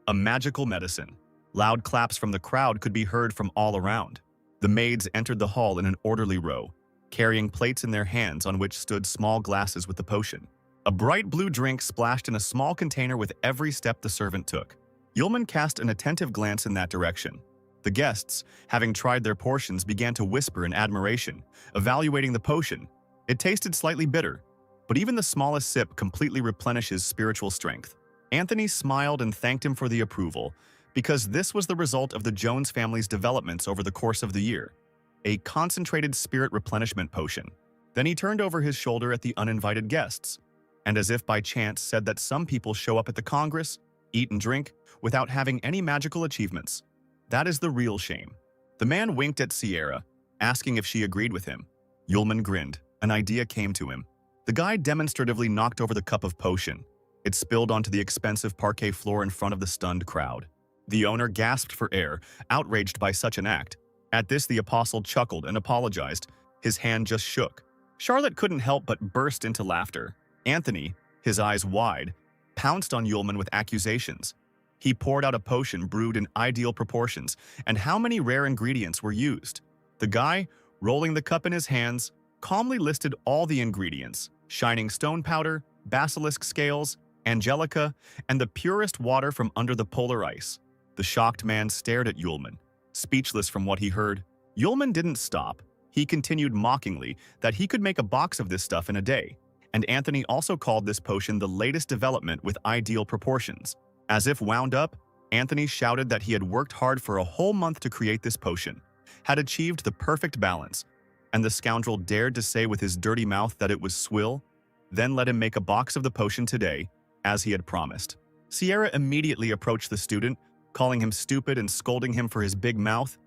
a magical medicine. Loud claps from the crowd could be heard from all around. The maids entered the hall in an orderly row, carrying plates in their hands on which stood small glasses with the potion. A bright blue drink splashed in a small container with every step the servant took. Yulman cast an attentive glance in that direction. The guests, having tried their portions, began to whisper in admiration, evaluating the potion. It tasted slightly bitter, but even the smallest sip completely replenishes spiritual strength. Anthony smiled and thanked him for the approval, because this was the result of the Jones family's developments over the course of the year, a concentrated spirit replenishment potion. Then he turned over his shoulder at the uninvited guests, and as if by chance said that some people show up at the Congress, eat and drink, without having any magical achievements. That is the real shame. The man winked at Sierra, asking if she agreed with him. Yulman grinned. An idea came to him. The guy demonstratively knocked over the cup of potion. It spilled onto the expensive parquet floor in front of the stunned crowd. The owner gasped for air, outraged by such an act. At this, the apostle chuckled and apologized. His hand just shook. Charlotte couldn't help but burst into laughter. Anthony, his eyes wide, pounced on Yulman with accusations. He poured out a potion brewed in ideal proportions, and how many rare ingredients were used? The guy, rolling the cup in his hands, calmly listed all the ingredients: shining stone powder, basilisk scales, angelica, and the purest water from under the polar ice. The shocked man stared at Yulman, speechless from what he heard. Yulman didn't stop. He continued mockingly that he could make a box of this stuff in a day, and Anthony also called this potion the latest development with ideal proportions. As if wound up, Anthony shouted that he had worked hard for a whole month to create this potion, had achieved the perfect balance, and the scoundrel dared to say with his dirty mouth that it was swill, then let him make a box of the potion today, as he had promised. Sierra immediately approached the student, calling him stupid and scolding him for his big mouth,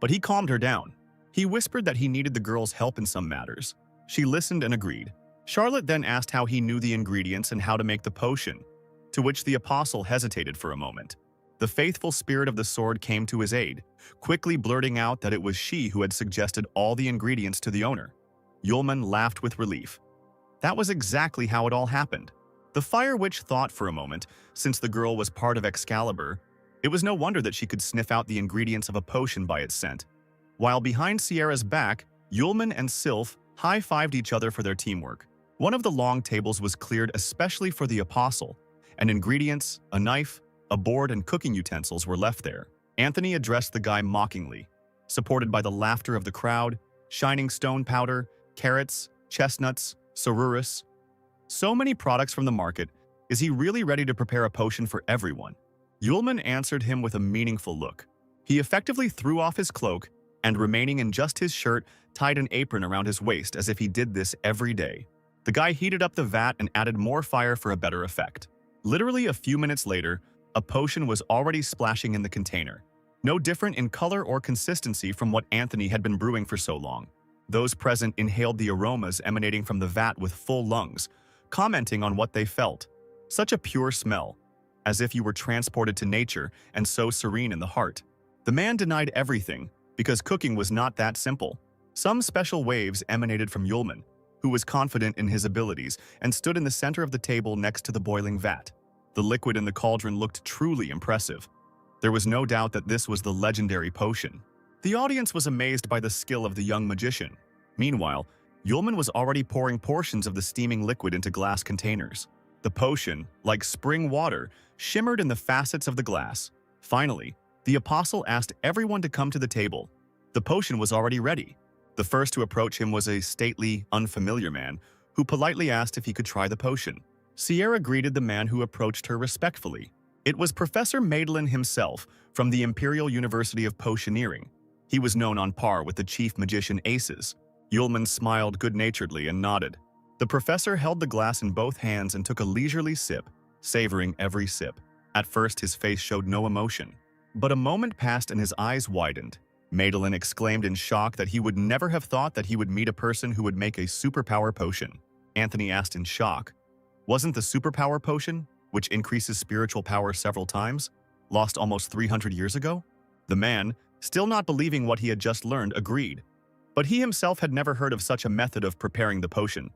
but he calmed her down. He whispered that he needed the girl's help in some matters. She listened and agreed. Charlotte then asked how he knew the ingredients and how to make the potion, to which the apostle hesitated for a moment. The faithful spirit of the sword came to his aid, quickly blurting out that it was she who had suggested all the ingredients to the owner. Yulman laughed with relief. That was exactly how it all happened. The Fire Witch thought for a moment, since the girl was part of Excalibur, it was no wonder that she could sniff out the ingredients of a potion by its scent. While behind Sierra's back, Yulman and Sylph high-fived each other for their teamwork. One of the long tables was cleared especially for the apostle, and ingredients, a knife, a board, and cooking utensils were left there. Anthony addressed the guy mockingly, supported by the laughter of the crowd, shining stone powder, carrots, chestnuts, sorurus. So many products from the market. Is he really ready to prepare a potion for everyone? Yulman answered him with a meaningful look. He effectively threw off his cloak and, remaining in just his shirt, tied an apron around his waist as if he did this every day. The guy heated up the vat and added more fire for a better effect. Literally a few minutes later, a potion was already splashing in the container, no different in color or consistency from what Anthony had been brewing for so long. Those present inhaled the aromas emanating from the vat with full lungs, commenting on what they felt. Such a pure smell, as if you were transported to nature and so serene in the heart. The man denied everything, because cooking was not that simple. Some special waves emanated from Yulman, who was confident in his abilities and stood in the center of the table next to the boiling vat. The liquid in the cauldron looked truly impressive. There was no doubt that this was the legendary potion. The audience was amazed by the skill of the young magician. Meanwhile, Yulman was already pouring portions of the steaming liquid into glass containers. The potion, like spring water, shimmered in the facets of the glass. Finally, the apostle asked everyone to come to the table. The potion was already ready. The first to approach him was a stately, unfamiliar man who politely asked if he could try the potion. Sierra greeted the man who approached her respectfully. It was Professor Madeline himself from the Imperial University of Potioneering. He was known on par with the chief magician aces. Yulman smiled good-naturedly and nodded. The professor held the glass in both hands and took a leisurely sip, savoring every sip. At first, his face showed no emotion. But a moment passed and his eyes widened. Madeline exclaimed in shock that he would never have thought that he would meet a person who would make a superpower potion. Anthony asked in shock, wasn't the superpower potion, which increases spiritual power several times, lost almost 300 years ago? The man, still not believing what he had just learned, agreed. But he himself had never heard of such a method of preparing the potion.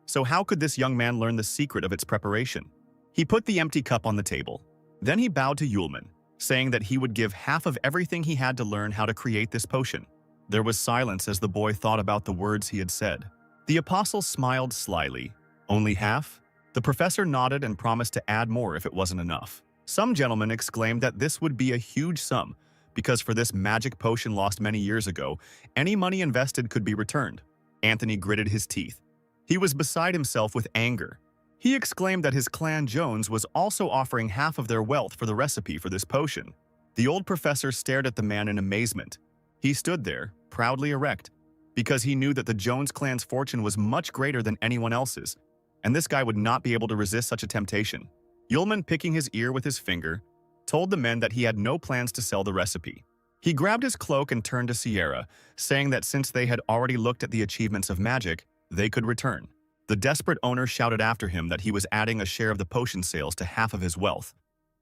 So how could this young man learn the secret of its preparation? He put the empty cup on the table. Then he bowed to Yulman, saying that he would give half of everything he had to learn how to create this potion. There was silence as the boy thought about the words he had said. The apostle smiled slyly. Only half? The professor nodded and promised to add more if it wasn't enough. Some gentlemen exclaimed that this would be a huge sum, because for this magic potion lost many years ago, any money invested could be returned. Anthony gritted his teeth. He was beside himself with anger. He exclaimed that his clan Jones was also offering half of their wealth for the recipe for this potion. The old professor stared at the man in amazement. He stood there, proudly erect, because he knew that the Jones clan's fortune was much greater than anyone else's, and this guy would not be able to resist such a temptation. Yulman, picking his ear with his finger, told the men that he had no plans to sell the recipe. He grabbed his cloak and turned to Sierra, saying that since they had already looked at the achievements of magic, they could return. The desperate owner shouted after him that he was adding a share of the potion sales to half of his wealth.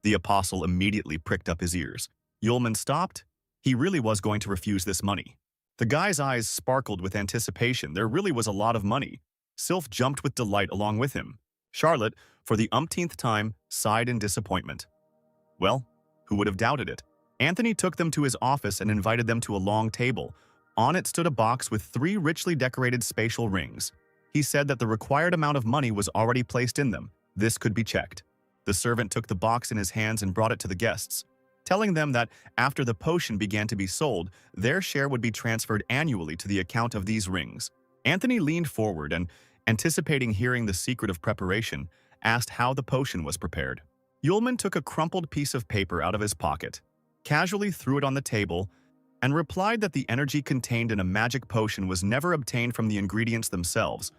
The apostle immediately pricked up his ears. Yulman stopped. He really was going to refuse this money. The guy's eyes sparkled with anticipation. There really was a lot of money. Sylph jumped with delight along with him. Charlotte, for the umpteenth time, sighed in disappointment. Well, who would have doubted it? Anthony took them to his office and invited them to a long table. On it stood a box with 3 richly decorated spatial rings. He said that the required amount of money was already placed in them. This could be checked. The servant took the box in his hands and brought it to the guests, telling them that after the potion began to be sold, their share would be transferred annually to the account of these rings. Anthony leaned forward and, anticipating hearing the secret of preparation, asked how the potion was prepared. Yulman took a crumpled piece of paper out of his pocket, casually threw it on the table, and replied that the energy contained in a magic potion was never obtained from the ingredients themselves,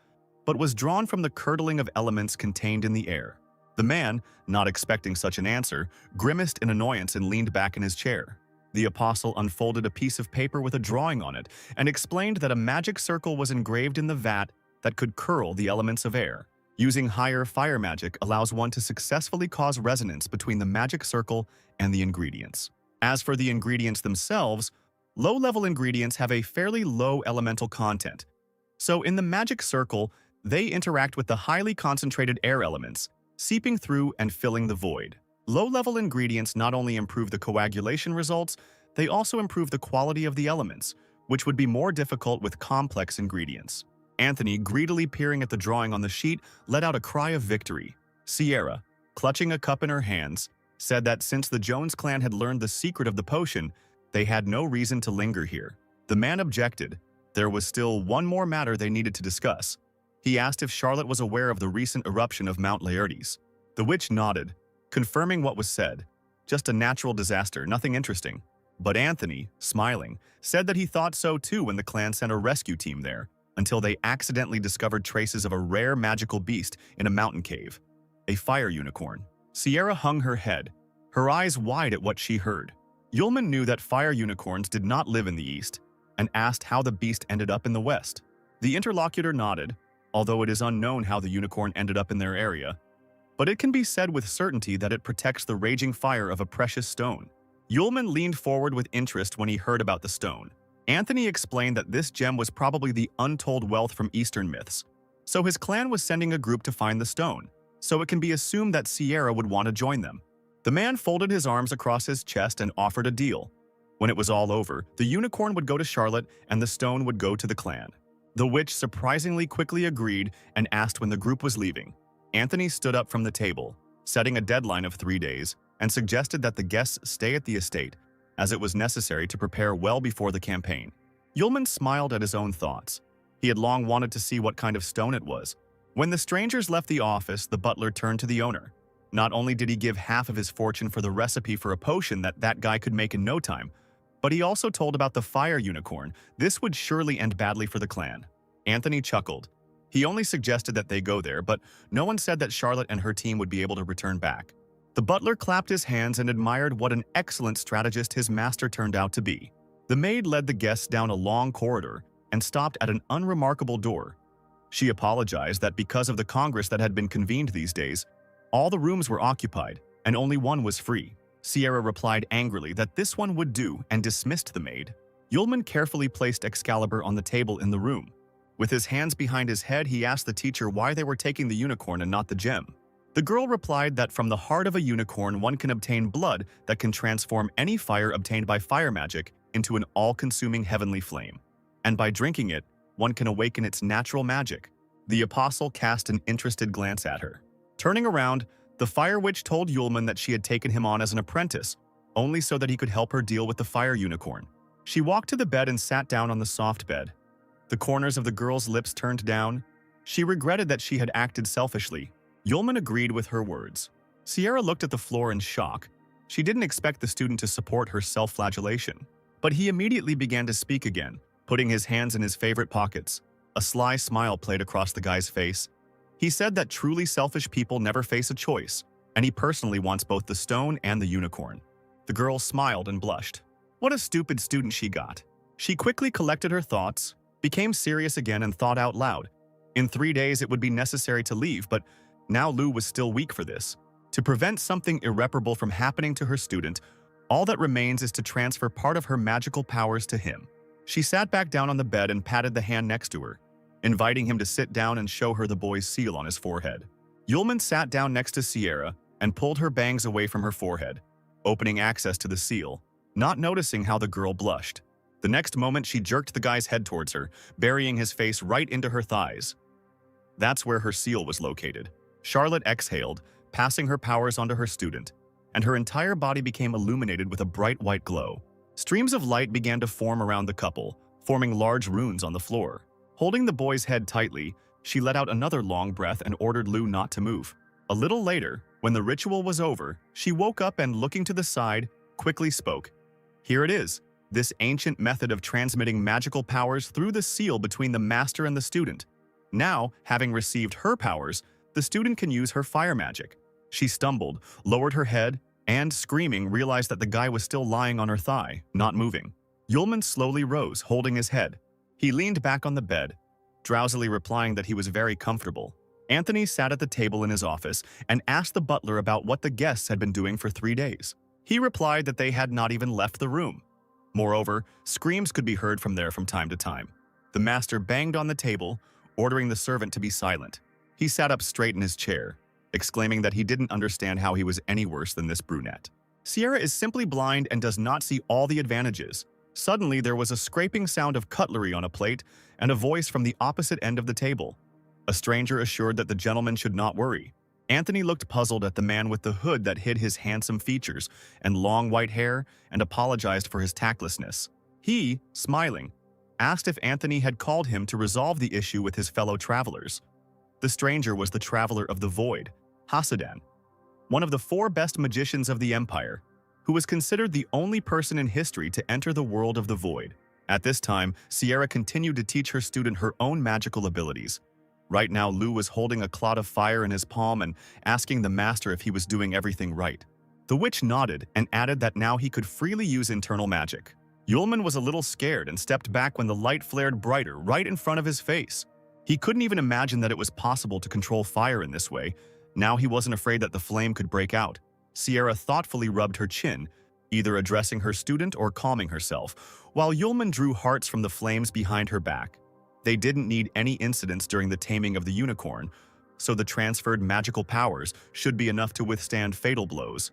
but was drawn from the curdling of elements contained in the air. The man, not expecting such an answer, grimaced in annoyance and leaned back in his chair. The apostle unfolded a piece of paper with a drawing on it and explained that a magic circle was engraved in the vat that could curl the elements of air. Using higher fire magic allows one to successfully cause resonance between the magic circle and the ingredients. As for the ingredients themselves, low-level ingredients have a fairly low elemental content. So in the magic circle, they interact with the highly concentrated air elements, seeping through and filling the void. Low-level ingredients not only improve the coagulation results, they also improve the quality of the elements, which would be more difficult with complex ingredients. Anthony, greedily peering at the drawing on the sheet, let out a cry of victory. Sierra, clutching a cup in her hands, said that since the Jones clan had learned the secret of the potion, they had no reason to linger here. The man objected. There was still one more matter they needed to discuss. He asked if Charlotte was aware of the recent eruption of Mount Laertes. The witch nodded, confirming what was said. Just a natural disaster, nothing interesting. But Anthony, smiling, said that he thought so too when the clan sent a rescue team there, until they accidentally discovered traces of a rare magical beast in a mountain cave. A fire unicorn. Sierra hung her head, her eyes wide at what she heard. Yulman knew that fire unicorns did not live in the east, and asked how the beast ended up in the west. The interlocutor nodded, although it is unknown how the unicorn ended up in their area, but it can be said with certainty that it protects the raging fire of a precious stone. Yulman leaned forward with interest when he heard about the stone. Anthony explained that this gem was probably the untold wealth from Eastern myths, so his clan was sending a group to find the stone, so it can be assumed that Sierra would want to join them. The man folded his arms across his chest and offered a deal. When it was all over, the unicorn would go to Charlotte and the stone would go to the clan. The witch surprisingly quickly agreed and asked when the group was leaving. Anthony stood up from the table, setting a deadline of 3 days, and suggested that the guests stay at the estate, as it was necessary to prepare well before the campaign. Yulman smiled at his own thoughts. He had long wanted to see what kind of stone it was. When the strangers left the office, the butler turned to the owner. Not only did he give half of his fortune for the recipe for a potion that guy could make in no time, but he also told about the fire unicorn. This would surely end badly for the clan. Anthony chuckled. He only suggested that they go there, but no one said that Charlotte and her team would be able to return back. The butler clapped his hands and admired what an excellent strategist his master turned out to be. The maid led the guests down a long corridor and stopped at an unremarkable door. She apologized that because of the congress that had been convened these days, all the rooms were occupied and only one was free. Sierra replied angrily that this one would do and dismissed the maid. Yulman carefully placed Excalibur on the table in the room. With his hands behind his head, he asked the teacher why they were taking the unicorn and not the gem. The girl replied that from the heart of a unicorn one can obtain blood that can transform any fire obtained by fire magic into an all-consuming heavenly flame. And by drinking it, one can awaken its natural magic. The apostle cast an interested glance at her. Turning around, the fire witch told Yulman that she had taken him on as an apprentice, only so that he could help her deal with the fire unicorn. She walked to the bed and sat down on the soft bed. The corners of the girl's lips turned down. She regretted that she had acted selfishly. Yulman agreed with her words. Sierra looked at the floor in shock. She didn't expect the student to support her self-flagellation. But he immediately began to speak again, putting his hands in his favorite pockets. A sly smile played across the guy's face. He said that truly selfish people never face a choice, and he personally wants both the stone and the unicorn. The girl smiled and blushed. What a stupid student she got. She quickly collected her thoughts, became serious again and thought out loud. In 3 days it would be necessary to leave, but now Lou was still weak for this. To prevent something irreparable from happening to her student, all that remains is to transfer part of her magical powers to him. She sat back down on the bed and patted the hand next to her, inviting him to sit down and show her the boy's seal on his forehead. Yulman sat down next to Sierra and pulled her bangs away from her forehead, opening access to the seal, not noticing how the girl blushed. The next moment she jerked the guy's head towards her, burying his face right into her thighs. That's where her seal was located. Charlotte exhaled, passing her powers onto her student, and her entire body became illuminated with a bright white glow. Streams of light began to form around the couple, forming large runes on the floor. Holding the boy's head tightly, she let out another long breath and ordered Lu not to move. A little later, when the ritual was over, she woke up and, looking to the side, quickly spoke. Here it is, this ancient method of transmitting magical powers through the seal between the master and the student. Now, having received her powers, the student can use her fire magic. She stumbled, lowered her head, and, screaming, realized that the guy was still lying on her thigh, not moving. Yulman slowly rose, holding his head. He leaned back on the bed, drowsily replying that he was very comfortable. Anthony sat at the table in his office and asked the butler about what the guests had been doing for 3 days. He replied that they had not even left the room. Moreover, screams could be heard from there from time to time. The master banged on the table, ordering the servant to be silent. He sat up straight in his chair, exclaiming that he didn't understand how he was any worse than this brunette. Sierra is simply blind and does not see all the advantages. Suddenly, there was a scraping sound of cutlery on a plate and a voice from the opposite end of the table. A stranger assured that the gentleman should not worry. Anthony looked puzzled at the man with the hood that hid his handsome features and long white hair and apologized for his tactlessness. He, smiling, asked if Anthony had called him to resolve the issue with his fellow travelers. The stranger was the Traveler of the Void, Hasadan, one of the 4 best magicians of the Empire, who was considered the only person in history to enter the world of the Void. At this time, Sierra continued to teach her student her own magical abilities. Right now, Lu was holding a clod of fire in his palm and asking the master if he was doing everything right. The witch nodded and added that now he could freely use internal magic. Yulman was a little scared and stepped back when the light flared brighter right in front of his face. He couldn't even imagine that it was possible to control fire in this way. Now he wasn't afraid that the flame could break out. Sierra thoughtfully rubbed her chin, either addressing her student or calming herself, while Yulman drew hearts from the flames behind her back. They didn't need any incidents during the taming of the unicorn, so the transferred magical powers should be enough to withstand fatal blows.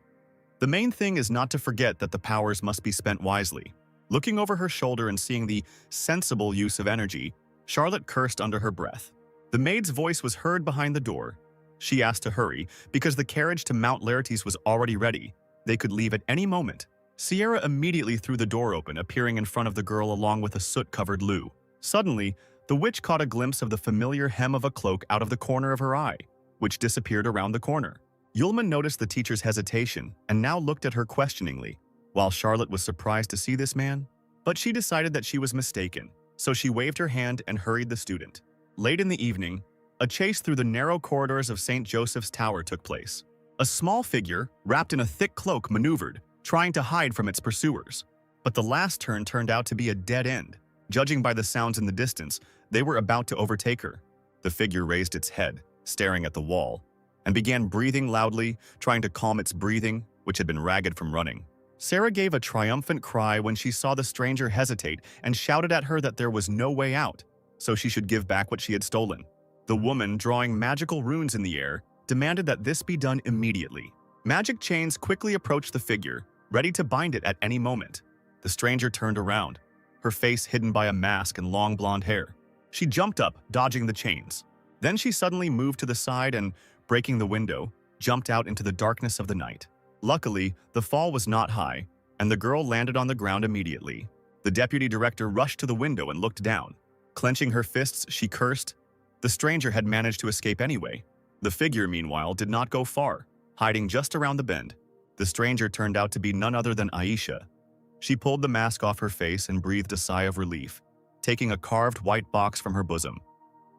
The main thing is not to forget that the powers must be spent wisely. Looking over her shoulder and seeing the sensible use of energy, Charlotte cursed under her breath. The maid's voice was heard behind the door. She asked to hurry because the carriage to Mount Laertes was already ready. They could leave at any moment. Sierra immediately threw the door open, appearing in front of the girl along with a soot-covered Lu. Suddenly, the witch caught a glimpse of the familiar hem of a cloak out of the corner of her eye, which disappeared around the corner. Yulman noticed the teacher's hesitation and now looked at her questioningly, while Charlotte was surprised to see this man. But she decided that she was mistaken, so she waved her hand and hurried the student. Late in the evening, a chase through the narrow corridors of St. Joseph's Tower took place. A small figure, wrapped in a thick cloak, maneuvered, trying to hide from its pursuers. But the last turn turned out to be a dead end. Judging by the sounds in the distance, they were about to overtake her. The figure raised its head, staring at the wall, and began breathing loudly, trying to calm its breathing, which had been ragged from running. Sarah gave a triumphant cry when she saw the stranger hesitate and shouted at her that there was no way out, so she should give back what she had stolen. The woman, drawing magical runes in the air, demanded that this be done immediately. Magic chains quickly approached the figure, ready to bind it at any moment. The stranger turned around, her face hidden by a mask and long blonde hair. She jumped up, dodging the chains. Then she suddenly moved to the side and, breaking the window, jumped out into the darkness of the night. Luckily, the fall was not high, and the girl landed on the ground immediately. The deputy director rushed to the window and looked down. Clenching her fists, she cursed. The stranger had managed to escape anyway. The figure, meanwhile, did not go far, hiding just around the bend. The stranger turned out to be none other than Aisha. She pulled the mask off her face and breathed a sigh of relief, taking a carved white box from her bosom.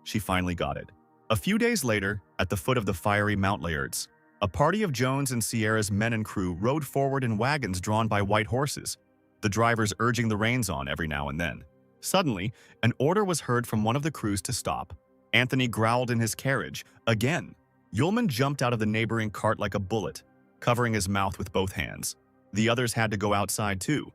She finally got it. A few days later, at the foot of the fiery Mount Laertes, a party of Jones and Sierra's men and crew rode forward in wagons drawn by white horses, the drivers urging the reins on every now and then. Suddenly, an order was heard from one of the crews to stop. Anthony growled in his carriage, again. Yulman jumped out of the neighboring cart like a bullet, covering his mouth with both hands. The others had to go outside too.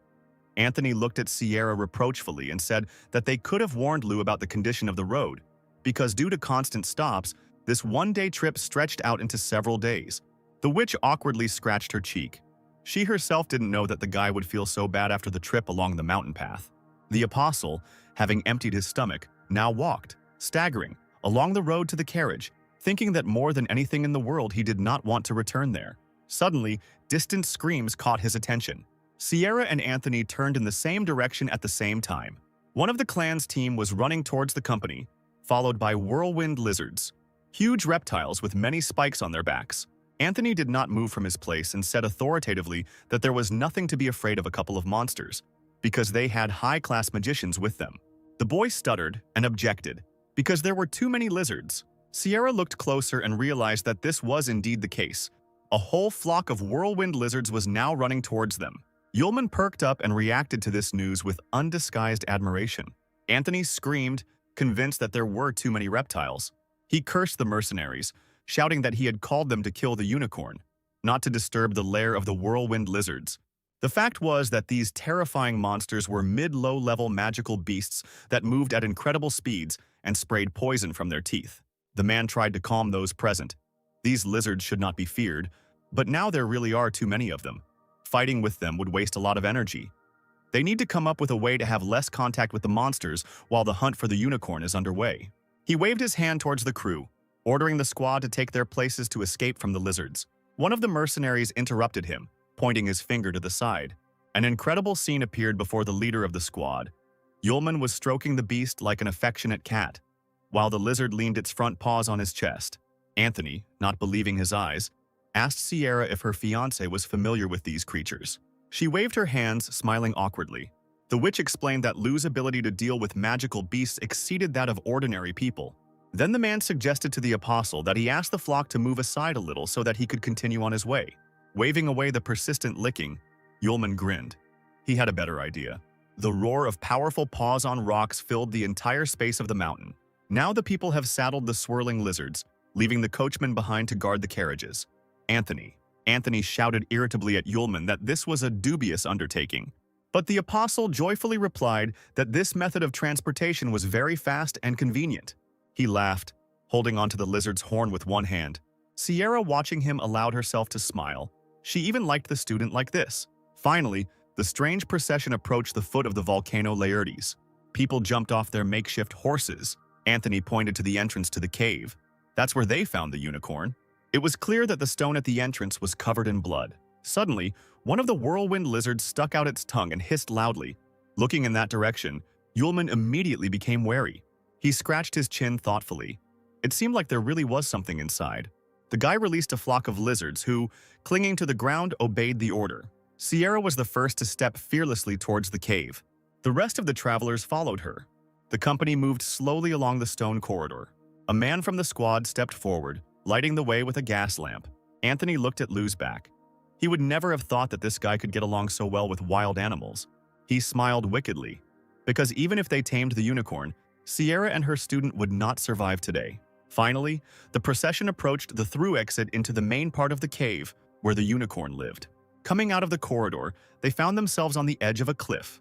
Anthony looked at Sierra reproachfully and said that they could have warned Lu about the condition of the road, because due to constant stops, this one-day trip stretched out into several days. The witch awkwardly scratched her cheek. She herself didn't know that the guy would feel so bad after the trip along the mountain path. The apostle, having emptied his stomach, now walked, staggering, along the road to the carriage, thinking that more than anything in the world he did not want to return there. Suddenly, distant screams caught his attention. Sierra and Anthony turned in the same direction at the same time. One of the clan's team was running towards the company, followed by whirlwind lizards, huge reptiles with many spikes on their backs. Anthony did not move from his place and said authoritatively that there was nothing to be afraid of a couple of monsters, because they had high-class magicians with them. The boy stuttered and objected, because there were too many lizards. Sierra looked closer and realized that this was indeed the case. A whole flock of whirlwind lizards was now running towards them. Yulman perked up and reacted to this news with undisguised admiration. Anthony screamed, convinced that there were too many reptiles. He cursed the mercenaries, shouting that he had called them to kill the unicorn, not to disturb the lair of the whirlwind lizards. The fact was that these terrifying monsters were mid-low-level magical beasts that moved at incredible speeds and sprayed poison from their teeth. The man tried to calm those present. These lizards should not be feared, but now there really are too many of them. Fighting with them would waste a lot of energy. They need to come up with a way to have less contact with the monsters while the hunt for the unicorn is underway. He waved his hand towards the crew, ordering the squad to take their places to escape from the lizards. One of the mercenaries interrupted him, pointing his finger to the side. An incredible scene appeared before the leader of the squad. Yulman was stroking the beast like an affectionate cat, while the lizard leaned its front paws on his chest. Anthony, not believing his eyes, asked Sierra if her fiancé was familiar with these creatures. She waved her hands, smiling awkwardly. The witch explained that Lu's ability to deal with magical beasts exceeded that of ordinary people. Then the man suggested to the apostle that he ask the flock to move aside a little so that he could continue on his way. Waving away the persistent licking, Yulman grinned. He had a better idea. The roar of powerful paws on rocks filled the entire space of the mountain. Now the people have saddled the swirling lizards, leaving the coachman behind to guard the carriages. Anthony shouted irritably at Yulman that this was a dubious undertaking. But the apostle joyfully replied that this method of transportation was very fast and convenient. He laughed, holding onto the lizard's horn with one hand. Sierra, watching him, allowed herself to smile. She even liked the student like this. Finally, the strange procession approached the foot of the volcano Laertes. People jumped off their makeshift horses. Anthony pointed to the entrance to the cave. That's where they found the unicorn. It was clear that the stone at the entrance was covered in blood. Suddenly, one of the whirlwind lizards stuck out its tongue and hissed loudly. Looking in that direction, Yulman immediately became wary. He scratched his chin thoughtfully. It seemed like there really was something inside. The guy released a flock of lizards who, clinging to the ground, obeyed the order. Sierra was the first to step fearlessly towards the cave. The rest of the travelers followed her. The company moved slowly along the stone corridor. A man from the squad stepped forward, lighting the way with a gas lamp. Anthony looked at Lu's back. He would never have thought that this guy could get along so well with wild animals. He smiled wickedly, because even if they tamed the unicorn, Sierra and her student would not survive today. Finally, the procession approached the through exit into the main part of the cave where the unicorn lived. Coming out of the corridor, they found themselves on the edge of a cliff.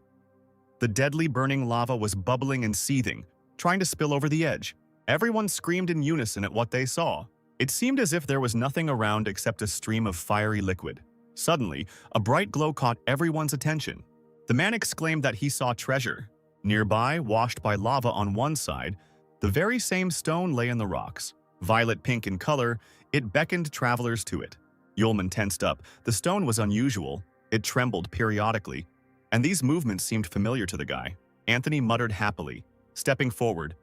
The deadly burning lava was bubbling and seething, trying to spill over the edge. Everyone screamed in unison at what they saw. It seemed as if there was nothing around except a stream of fiery liquid. Suddenly, a bright glow caught everyone's attention. The man exclaimed that he saw treasure. Nearby, washed by lava on one side, the very same stone lay in the rocks. Violet-pink in color, it beckoned travelers to it. Yulman tensed up. The stone was unusual. It trembled periodically, and these movements seemed familiar to the guy. Anthony muttered happily, stepping forward,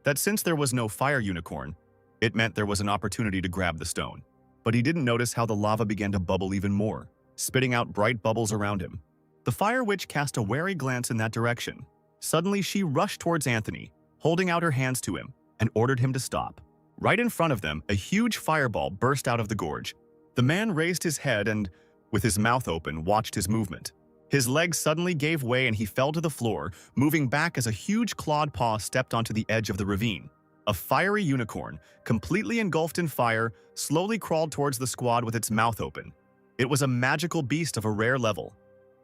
that since there was no fire unicorn, it meant there was an opportunity to grab the stone. But he didn't notice how the lava began to bubble even more, spitting out bright bubbles around him. The fire witch cast a wary glance in that direction. Suddenly, she rushed towards Anthony, holding out her hands to him, and ordered him to stop. Right in front of them, a huge fireball burst out of the gorge. The man raised his head and, with his mouth open, watched his movement. His legs suddenly gave way and he fell to the floor, moving back as a huge clawed paw stepped onto the edge of the ravine. A fiery unicorn, completely engulfed in fire, slowly crawled towards the squad with its mouth open. It was a magical beast of a rare level.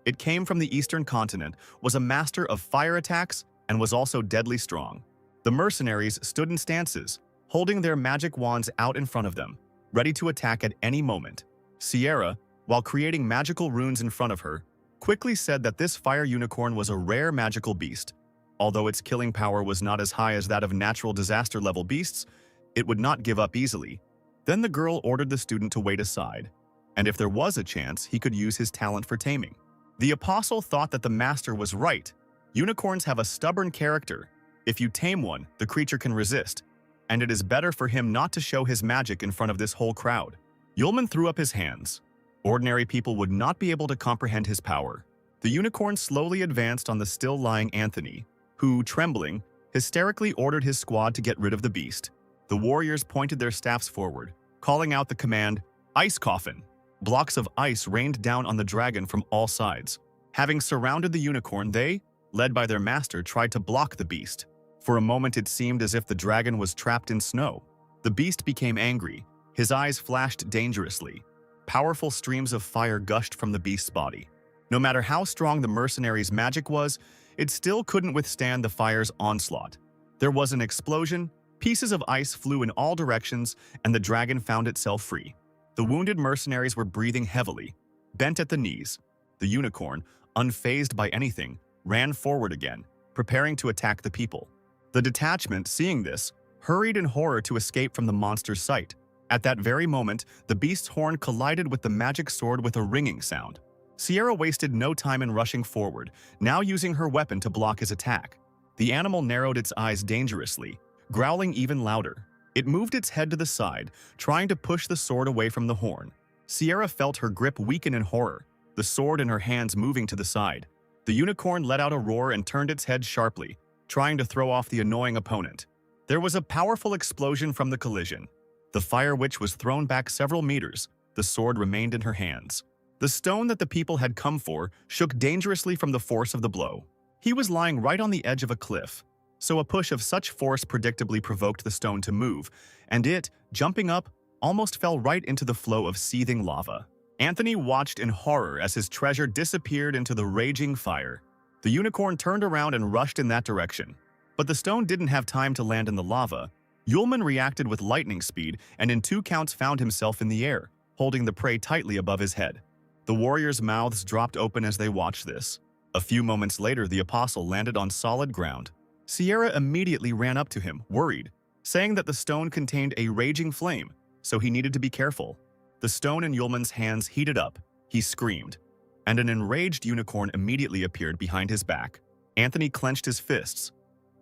It came from the eastern continent, was a master of fire attacks, and was also deadly strong. The mercenaries stood in stances, holding their magic wands out in front of them, ready to attack at any moment. Sierra, while creating magical runes in front of her, quickly said that this fire unicorn was a rare magical beast. Although its killing power was not as high as that of natural disaster-level beasts, it would not give up easily. Then the girl ordered the student to wait aside, and if there was a chance, he could use his talent for taming. The apostle thought that the master was right. Unicorns have a stubborn character. If you tame one, the creature can resist, and it is better for him not to show his magic in front of this whole crowd. Yulman threw up his hands. Ordinary people would not be able to comprehend his power. The unicorn slowly advanced on the still-lying Anthony, who, trembling, hysterically ordered his squad to get rid of the beast. The warriors pointed their staffs forward, calling out the command, "Ice Coffin!" Blocks of ice rained down on the dragon from all sides. Having surrounded the unicorn, they, led by their master, tried to block the beast. For a moment it seemed as if the dragon was trapped in snow. The beast became angry. His eyes flashed dangerously. Powerful streams of fire gushed from the beast's body. No matter how strong the mercenary's magic was, it still couldn't withstand the fire's onslaught. There was an explosion, pieces of ice flew in all directions, and the dragon found itself free. The wounded mercenaries were breathing heavily, bent at the knees. The unicorn, unfazed by anything, ran forward again, preparing to attack the people. The detachment, seeing this, hurried in horror to escape from the monster's sight. At that very moment, the beast's horn collided with the magic sword with a ringing sound. Sierra wasted no time in rushing forward, now using her weapon to block his attack. The animal narrowed its eyes dangerously, growling even louder. It moved its head to the side, trying to push the sword away from the horn. Sierra felt her grip weaken in horror, the sword in her hands moving to the side. The unicorn let out a roar and turned its head sharply, trying to throw off the annoying opponent. There was a powerful explosion from the collision. The fire witch was thrown back several meters. The sword remained in her hands. The stone that the people had come for shook dangerously from the force of the blow. He was lying right on the edge of a cliff, so a push of such force predictably provoked the stone to move, and it, jumping up, almost fell right into the flow of seething lava. Anthony watched in horror as his treasure disappeared into the raging fire. The unicorn turned around and rushed in that direction. But the stone didn't have time to land in the lava. Yulman reacted with lightning speed and in 2 counts found himself in the air, holding the prey tightly above his head. The warriors' mouths dropped open as they watched this. A few moments later, the apostle landed on solid ground. Sierra immediately ran up to him, worried, saying that the stone contained a raging flame, so he needed to be careful. The stone in Yulman's hands heated up. He screamed, and an enraged unicorn immediately appeared behind his back. Anthony clenched his fists.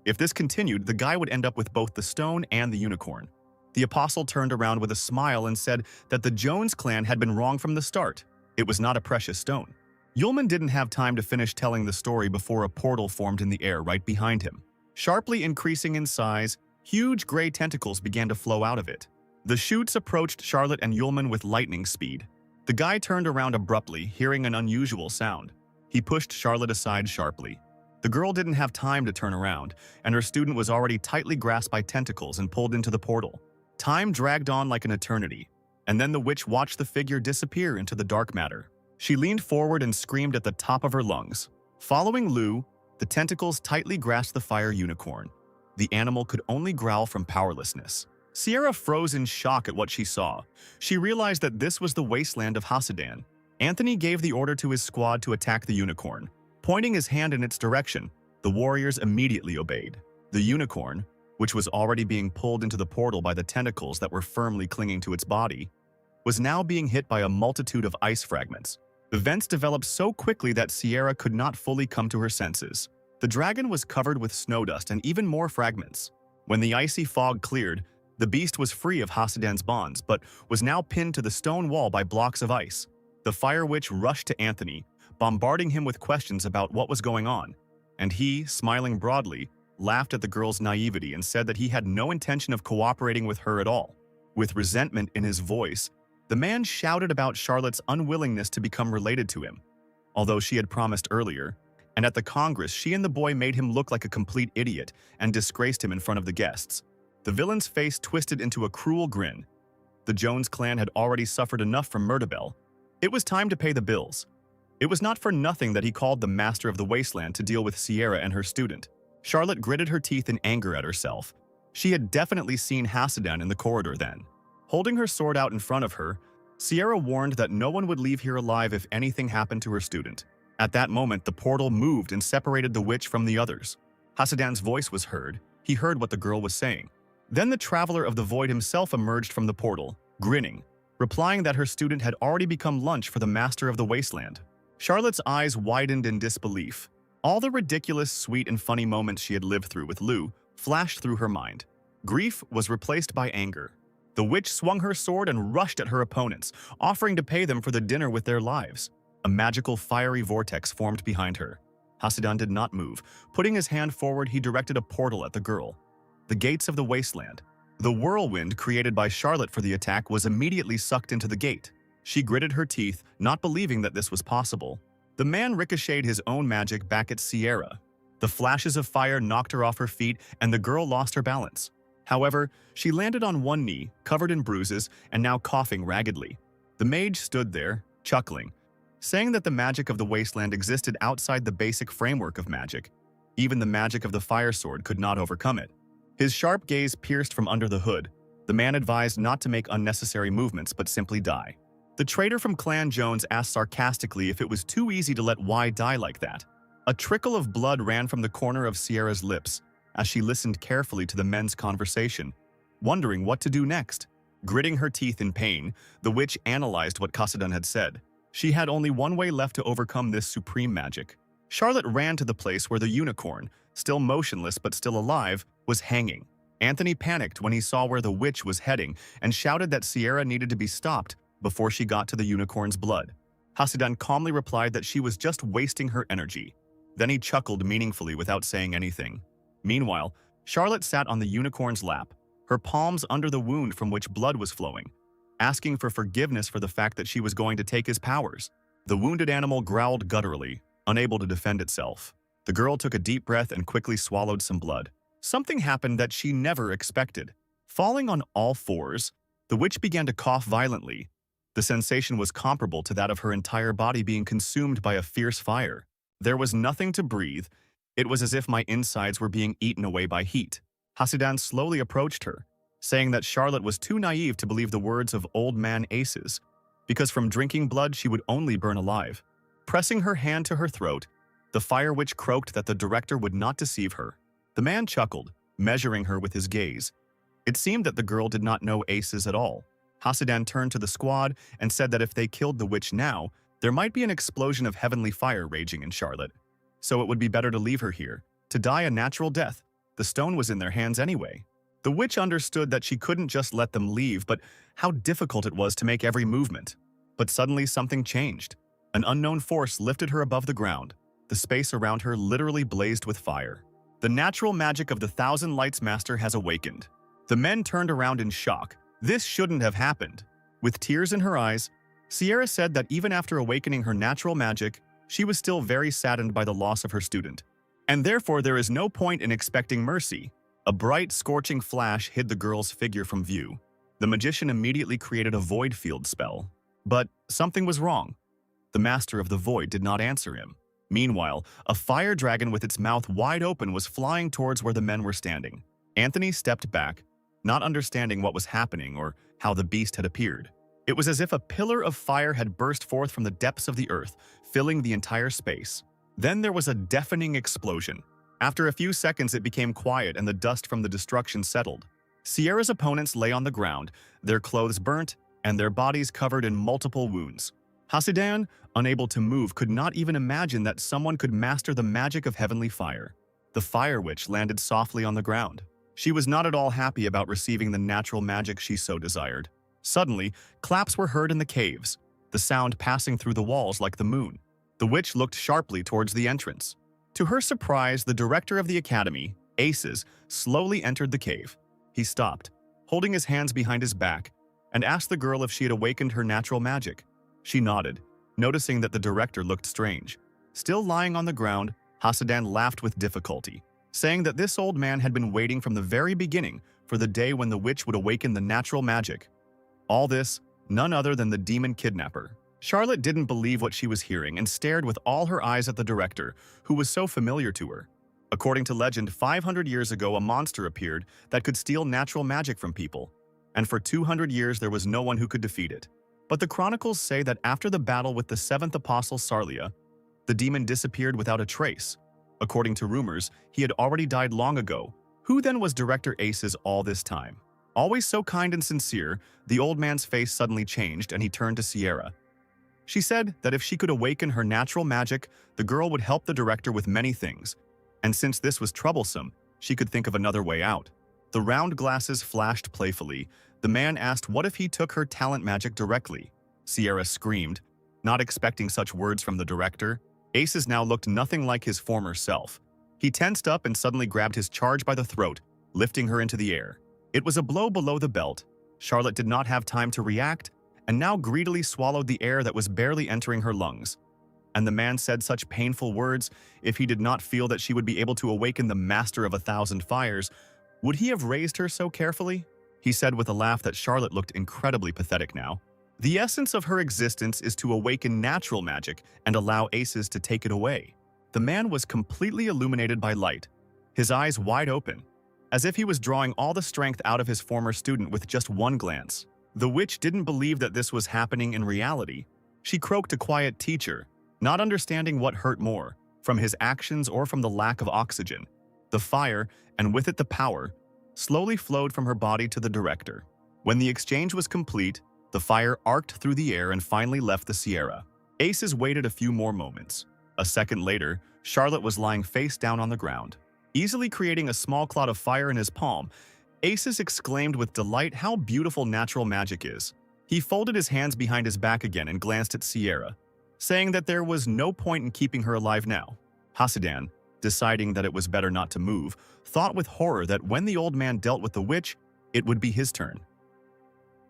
If this continued, the guy would end up with both the stone and the unicorn. The apostle turned around with a smile and said that the Jones clan had been wrong from the start. It was not a precious stone. Yulman didn't have time to finish telling the story before a portal formed in the air right behind him. Sharply increasing in size, huge gray tentacles began to flow out of it. The shoots approached Charlotte and Yulman with lightning speed. The guy turned around abruptly, hearing an unusual sound. He pushed Charlotte aside sharply. The girl didn't have time to turn around, and her student was already tightly grasped by tentacles and pulled into the portal. Time dragged on like an eternity, and then the witch watched the figure disappear into the dark matter. She leaned forward and screamed at the top of her lungs. Following Lou, the tentacles tightly grasped the fire unicorn. The animal could only growl from powerlessness. Sierra froze in shock at what she saw. She realized that this was the wasteland of Hasidan. Anthony gave the order to his squad to attack the unicorn. Pointing his hand in its direction, the warriors immediately obeyed. The unicorn, which was already being pulled into the portal by the tentacles that were firmly clinging to its body, was now being hit by a multitude of ice fragments. Events developed so quickly that Sierra could not fully come to her senses. The dragon was covered with snow dust and even more fragments. When the icy fog cleared, the beast was free of Hasidan's bonds, but was now pinned to the stone wall by blocks of ice. The fire witch rushed to Anthony, bombarding him with questions about what was going on, and he, smiling broadly, laughed at the girl's naivety and said that he had no intention of cooperating with her at all. With resentment in his voice, the man shouted about Charlotte's unwillingness to become related to him, although she had promised earlier, and at the Congress she and the boy made him look like a complete idiot and disgraced him in front of the guests. The villain's face twisted into a cruel grin. The Jones clan had already suffered enough from Murderbell. It was time to pay the bills. It was not for nothing that he called the master of the wasteland to deal with Sierra and her student. Charlotte gritted her teeth in anger at herself. She had definitely seen Hasidan in the corridor then. Holding her sword out in front of her, Sierra warned that no one would leave here alive if anything happened to her student. At that moment, the portal moved and separated the witch from the others. Hasidan's voice was heard. He heard what the girl was saying. Then the Traveler of the Void himself emerged from the portal, grinning, replying that her student had already become lunch for the Master of the Wasteland. Charlotte's eyes widened in disbelief. All the ridiculous, sweet, and funny moments she had lived through with Lou flashed through her mind. Grief was replaced by anger. The witch swung her sword and rushed at her opponents, offering to pay them for the dinner with their lives. A magical fiery vortex formed behind her. Hasidan did not move. Putting his hand forward, he directed a portal at the girl. The gates of the wasteland. The whirlwind created by Charlotte for the attack was immediately sucked into the gate. She gritted her teeth, not believing that this was possible. The man ricocheted his own magic back at Sierra. The flashes of fire knocked her off her feet, and the girl lost her balance. However, she landed on one knee, covered in bruises, and now coughing raggedly. The mage stood there, chuckling, saying that the magic of the wasteland existed outside the basic framework of magic. Even the magic of the fire sword could not overcome it. His sharp gaze pierced from under the hood. The man advised not to make unnecessary movements but simply die. The traitor from Clan Jones asked sarcastically if it was too easy to let Y die like that. A trickle of blood ran from the corner of Sierra's lips as she listened carefully to the men's conversation, wondering what to do next. Gritting her teeth in pain, the witch analyzed what Hasidan had said. She had only one way left to overcome this supreme magic. Charlotte ran to the place where the unicorn, still motionless but still alive, was hanging. Anthony panicked when he saw where the witch was heading and shouted that Sierra needed to be stopped before she got to the unicorn's blood. Hasidan calmly replied that she was just wasting her energy. Then he chuckled meaningfully without saying anything. Meanwhile, Charlotte sat on the unicorn's lap, her palms under the wound from which blood was flowing, asking for forgiveness for the fact that she was going to take his powers. The wounded animal growled gutturally, unable to defend itself. The girl took a deep breath and quickly swallowed some blood. Something happened that she never expected. Falling on all fours, the witch began to cough violently. The sensation was comparable to that of her entire body being consumed by a fierce fire. There was nothing to breathe. It was as if my insides were being eaten away by heat. Hasidan slowly approached her, saying that Charlotte was too naive to believe the words of old man Aces, because from drinking blood she would only burn alive. Pressing her hand to her throat, the fire witch croaked that the director would not deceive her. The man chuckled, measuring her with his gaze. It seemed that the girl did not know Aces at all. Hasidan turned to the squad and said that if they killed the witch now, there might be an explosion of heavenly fire raging in Charlotte. So it would be better to leave her here, to die a natural death. The stone was in their hands anyway. The witch understood that she couldn't just let them leave, but how difficult it was to make every movement. But suddenly something changed. An unknown force lifted her above the ground. The space around her literally blazed with fire. The natural magic of the Thousand Lights Master has awakened. The men turned around in shock. This shouldn't have happened. With tears in her eyes, Sierra said that even after awakening her natural magic, she was still very saddened by the loss of her student. And therefore there is no point in expecting mercy. A bright, scorching flash hid the girl's figure from view. The magician immediately created a void field spell. But something was wrong. The Master of the Void did not answer him. Meanwhile, a fire dragon with its mouth wide open was flying towards where the men were standing. Anthony stepped back, not understanding what was happening or how the beast had appeared. It was as if a pillar of fire had burst forth from the depths of the earth, filling the entire space. Then there was a deafening explosion. After a few seconds, it became quiet and the dust from the destruction settled. Sierra's opponents lay on the ground, their clothes burnt and their bodies covered in multiple wounds. Hasidan, unable to move, could not even imagine that someone could master the magic of heavenly fire. The fire witch landed softly on the ground. She was not at all happy about receiving the natural magic she so desired. Suddenly, claps were heard in the caves, the sound passing through the walls like the moon. The witch looked sharply towards the entrance. To her surprise, the director of the academy, Aces, slowly entered the cave. He stopped, holding his hands behind his back, and asked the girl if she had awakened her natural magic. She nodded, noticing that the director looked strange. Still lying on the ground, Hasidan laughed with difficulty, saying that this old man had been waiting from the very beginning for the day when the witch would awaken the natural magic. All this, none other than the demon kidnapper. Charlotte didn't believe what she was hearing and stared with all her eyes at the director, who was so familiar to her. According to legend, 500 years ago a monster appeared that could steal natural magic from people, and for 200 years there was no one who could defeat it. But the chronicles say that after the battle with the seventh apostle Sarlia, the demon disappeared without a trace. According to rumors, he had already died long ago. Who then was Director Aces all this time? Always so kind and sincere, the old man's face suddenly changed and he turned to Sierra. She said that if she could awaken her natural magic, the girl would help the director with many things. And since this was troublesome, she could think of another way out. The round glasses flashed playfully. The man asked what if he took her talent magic directly. Sierra screamed, not expecting such words from the director. Aces now looked nothing like his former self. He tensed up and suddenly grabbed his charge by the throat, lifting her into the air. It was a blow below the belt. Charlotte did not have time to react, and now greedily swallowed the air that was barely entering her lungs. And the man said such painful words, if he did not feel that she would be able to awaken the master of 1,000 fires, would he have raised her so carefully? He said with a laugh that Charlotte looked incredibly pathetic now. The essence of her existence is to awaken natural magic and allow Aces to take it away. The man was completely illuminated by light, his eyes wide open, as if he was drawing all the strength out of his former student with just one glance. The witch didn't believe that this was happening in reality. She croaked a quiet teacher, not understanding what hurt more, from his actions or from the lack of oxygen. The fire, and with it the power, slowly flowed from her body to the director. When the exchange was complete, the fire arced through the air and finally left the Sierra. Aces waited a few more moments. A second later, Charlotte was lying face down on the ground, easily creating a small cloud of fire in his palm. Aces exclaimed with delight how beautiful natural magic is. He folded his hands behind his back again and glanced at Sierra, saying that there was no point in keeping her alive now. Hasidan, deciding that it was better not to move, thought with horror that when the old man dealt with the witch, it would be his turn.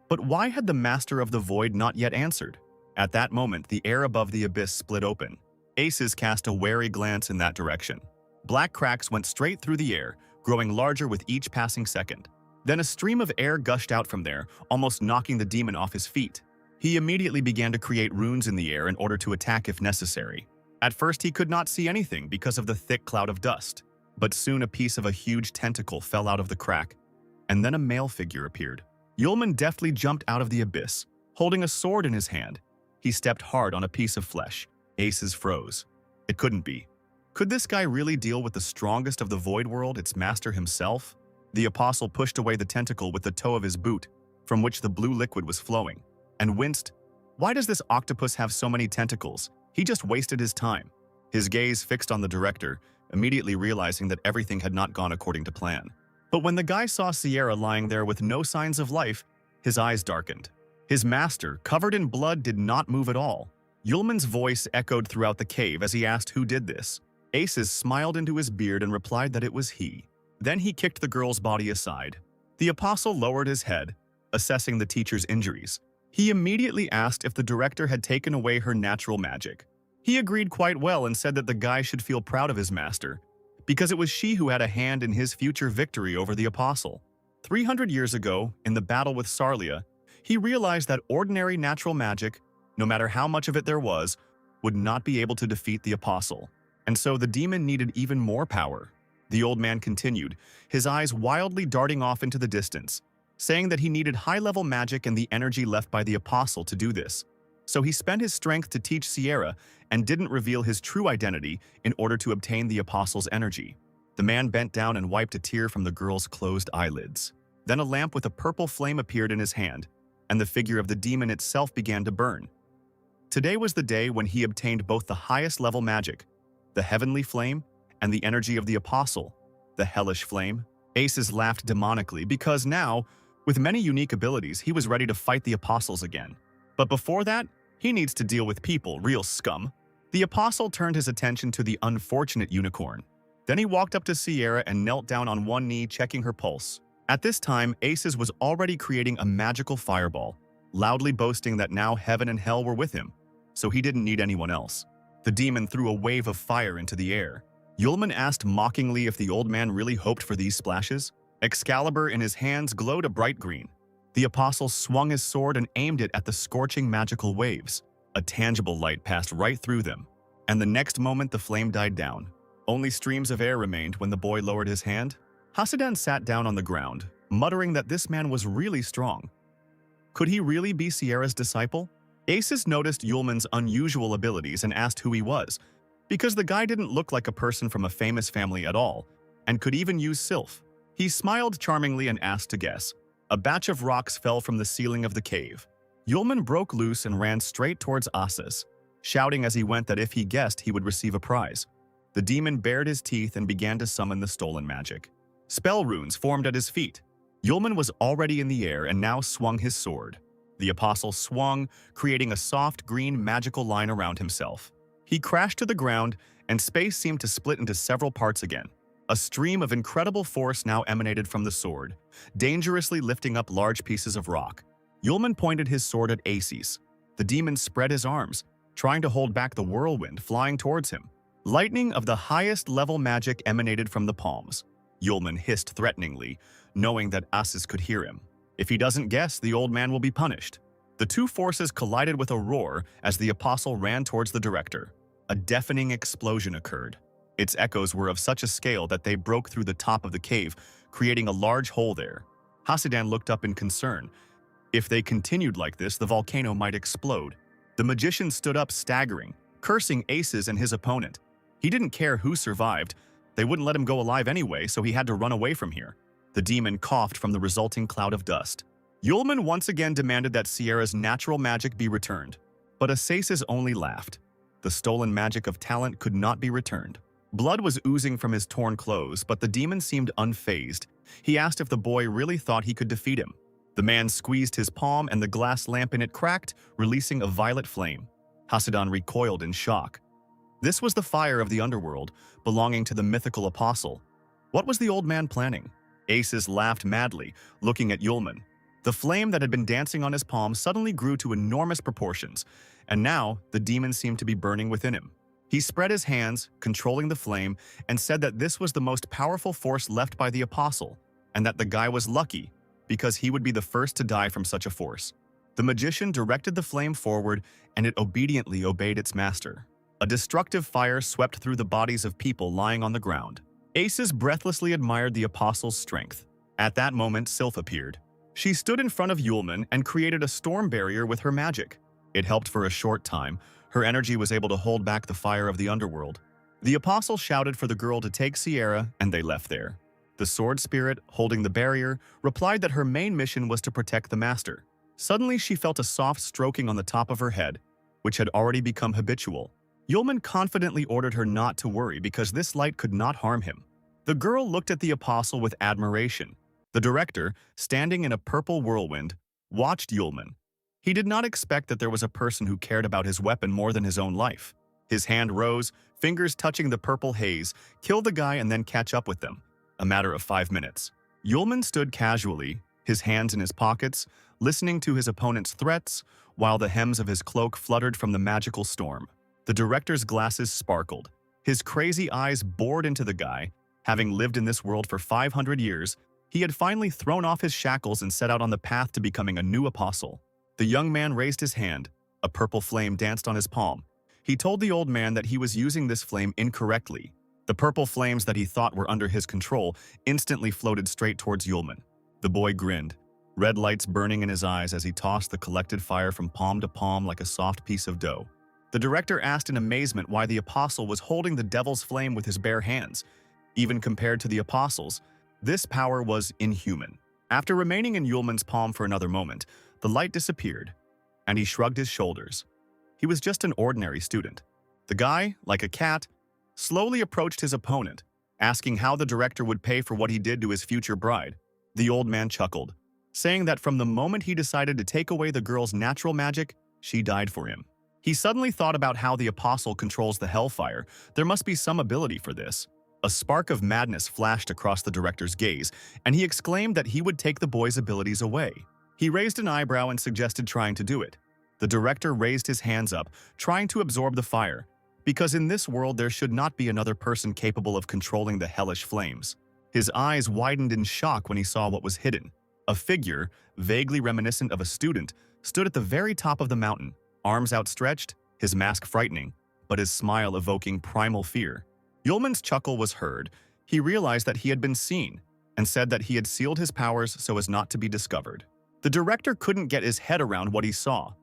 But why had the Master of the Void not yet answered? At that moment, the air above the abyss split open. Aces cast a wary glance in that direction. Black cracks went straight through the air, growing larger with each passing second. Then a stream of air gushed out from there, almost knocking the demon off his feet. He immediately began to create runes in the air in order to attack if necessary. At first he could not see anything because of the thick cloud of dust, but soon a piece of a huge tentacle fell out of the crack, and then a male figure appeared. Yulman deftly jumped out of the abyss, holding a sword in his hand. He stepped hard on a piece of flesh. Aces froze. It couldn't be. Could this guy really deal with the strongest of the void world, its master himself? The apostle pushed away the tentacle with the toe of his boot, from which the blue liquid was flowing, and winced. Why does this octopus have so many tentacles? He just wasted his time. His gaze fixed on the director, immediately realizing that everything had not gone according to plan. But when the guy saw Sierra lying there with no signs of life, his eyes darkened. His master, covered in blood, did not move at all. Yulman's voice echoed throughout the cave as he asked who did this. Aces smiled into his beard and replied that it was he. Then he kicked the girl's body aside. The apostle lowered his head, assessing the teacher's injuries. He immediately asked if the director had taken away her natural magic. He agreed quite well and said that the guy should feel proud of his master, because it was she who had a hand in his future victory over the apostle. 300 years ago, in the battle with Sarlia, he realized that ordinary natural magic, no matter how much of it there was, would not be able to defeat the apostle. And so the demon needed even more power. The old man continued, his eyes wildly darting off into the distance, saying that he needed high-level magic and the energy left by the apostle to do this. So he spent his strength to teach Sierra and didn't reveal his true identity in order to obtain the apostle's energy. The man bent down and wiped a tear from the girl's closed eyelids. Then a lamp with a purple flame appeared in his hand, and the figure of the demon itself began to burn. Today was the day when he obtained both the highest level magic, the heavenly flame, and the energy of the apostle, the hellish flame. Aces laughed demonically because now, with many unique abilities, he was ready to fight the apostles again. But before that, he needs to deal with people, real scum. The apostle turned his attention to the unfortunate unicorn. Then he walked up to Sierra and knelt down on one knee, checking her pulse. At this time, Aces was already creating a magical fireball, loudly boasting that now heaven and hell were with him, so he didn't need anyone else. The demon threw a wave of fire into the air. Yulman asked mockingly if the old man really hoped for these splashes. Excalibur in his hands glowed a bright green. The apostle swung his sword and aimed it at the scorching magical waves. A tangible light passed right through them, and the next moment the flame died down. Only streams of air remained when the boy lowered his hand. Hasidan sat down on the ground, muttering that this man was really strong. Could he really be Sierra's disciple? Aces noticed Yulman's unusual abilities and asked who he was. because the guy didn't look like a person from a famous family at all, and could even use sylph. He smiled charmingly and asked to guess. A batch of rocks fell from the ceiling of the cave. Yulman broke loose and ran straight towards Asas, shouting as he went that if he guessed, he would receive a prize. The demon bared his teeth and began to summon the stolen magic. Spell runes formed at his feet. Yulman was already in the air and now swung his sword. The apostle swung, creating a soft green magical line around himself. He crashed to the ground, and space seemed to split into several parts again. A stream of incredible force now emanated from the sword, dangerously lifting up large pieces of rock. Yulman pointed his sword at Aces. The demon spread his arms, trying to hold back the whirlwind flying towards him. Lightning of the highest level magic emanated from the palms. Yulman hissed threateningly, knowing that Aces could hear him. If he doesn't guess, the old man will be punished. The two forces collided with a roar as the apostle ran towards the director. A deafening explosion occurred. Its echoes were of such a scale that they broke through the top of the cave, creating a large hole there. Hasidan looked up in concern. If they continued like this, the volcano might explode. The magician stood up staggering, cursing Aces and his opponent. He didn't care who survived. They wouldn't let him go alive anyway, so he had to run away from here. The demon coughed from the resulting cloud of dust. Yulman once again demanded that Sierra's natural magic be returned, but Aces only laughed. The stolen magic of talent could not be returned. Blood was oozing from his torn clothes, but the demon seemed unfazed. He asked if the boy really thought he could defeat him. The man squeezed his palm and the glass lamp in it cracked, releasing a violet flame. Hasidan recoiled in shock. This was the fire of the underworld, belonging to the mythical apostle. What was the old man planning? Aces laughed madly, looking at Yulman. The flame that had been dancing on his palm suddenly grew to enormous proportions, and now the demon seemed to be burning within him. He spread his hands, controlling the flame, and said that this was the most powerful force left by the apostle, and that the guy was lucky because he would be the first to die from such a force. The magician directed the flame forward, and it obediently obeyed its master. A destructive fire swept through the bodies of people lying on the ground. Aces breathlessly admired the apostle's strength. At that moment, Sylph appeared. She stood in front of Yulman and created a storm barrier with her magic. It helped for a short time. Her energy was able to hold back the fire of the underworld. The apostle shouted for the girl to take Sierra, and they left there. The sword spirit, holding the barrier, replied that her main mission was to protect the master. Suddenly, she felt a soft stroking on the top of her head, which had already become habitual. Yulman confidently ordered her not to worry because this light could not harm him. The girl looked at the apostle with admiration. The director, standing in a purple whirlwind, watched Yulman. He did not expect that there was a person who cared about his weapon more than his own life. His hand rose, fingers touching the purple haze, kill the guy and then catch up with them. A matter of 5 minutes. Yulman stood casually, his hands in his pockets, listening to his opponent's threats, while the hems of his cloak fluttered from the magical storm. The director's glasses sparkled. His crazy eyes bored into the guy. Having lived in this world for 500 years, he had finally thrown off his shackles and set out on the path to becoming a new apostle. The young man raised his hand. A purple flame danced on his palm. He told the old man that he was using this flame incorrectly. The purple flames that he thought were under his control instantly floated straight towards Yulman. The boy grinned, red lights burning in his eyes as he tossed the collected fire from palm to palm like a soft piece of dough. The director asked in amazement why the apostle was holding the devil's flame with his bare hands. Even compared to the apostles, this power was inhuman. After remaining in Yulman's palm for another moment, the light disappeared, and he shrugged his shoulders. He was just an ordinary student. The guy, like a cat, slowly approached his opponent, asking how the director would pay for what he did to his future bride. The old man chuckled, saying that from the moment he decided to take away the girl's natural magic, she died for him. He suddenly thought about how the apostle controls the hellfire. There must be some ability for this. A spark of madness flashed across the director's gaze, and he exclaimed that he would take the boy's abilities away. He raised an eyebrow and suggested trying to do it. The director raised his hands up, trying to absorb the fire, because in this world there should not be another person capable of controlling the hellish flames. His eyes widened in shock when he saw what was hidden. A figure, vaguely reminiscent of a student, stood at the very top of the mountain, arms outstretched, his mask frightening, but his smile evoking primal fear. Yulman's chuckle was heard. He realized that he had been seen, and said that he had sealed his powers so as not to be discovered. The director couldn't get his head around what he saw,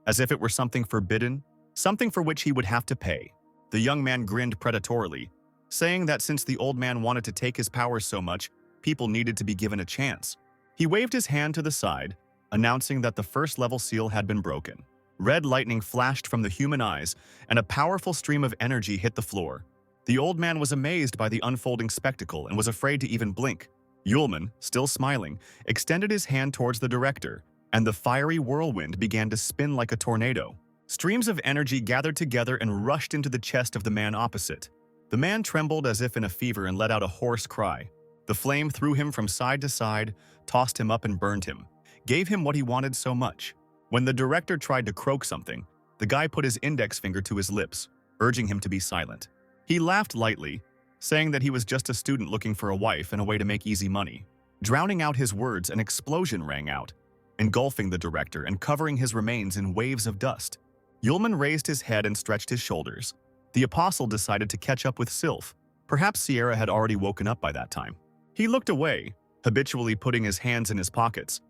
as if it were something forbidden, something for which he would have to pay. The young man grinned predatorily, saying that since the old man wanted to take his powers so much, people needed to be given a chance. He waved his hand to the side, announcing that the first level seal had been broken. Red lightning flashed from the human eyes, and a powerful stream of energy hit the floor. The old man was amazed by the unfolding spectacle and was afraid to even blink. Yulman, still smiling, extended his hand towards the director, and the fiery whirlwind began to spin like a tornado. Streams of energy gathered together and rushed into the chest of the man opposite. The man trembled as if in a fever and let out a hoarse cry. The flame threw him from side to side, tossed him up and burned him, gave him what he wanted so much. When the director tried to croak something, the guy put his index finger to his lips, urging him to be silent. He laughed lightly, saying that he was just a student looking for a wife and a way to make easy money. Drowning out his words, an explosion rang out, engulfing the director and covering his remains in waves of dust. Yulman raised his head and stretched his shoulders. The apostle decided to catch up with Sylph. Perhaps Sierra had already woken up by that time. He looked away, habitually putting his hands in his pockets.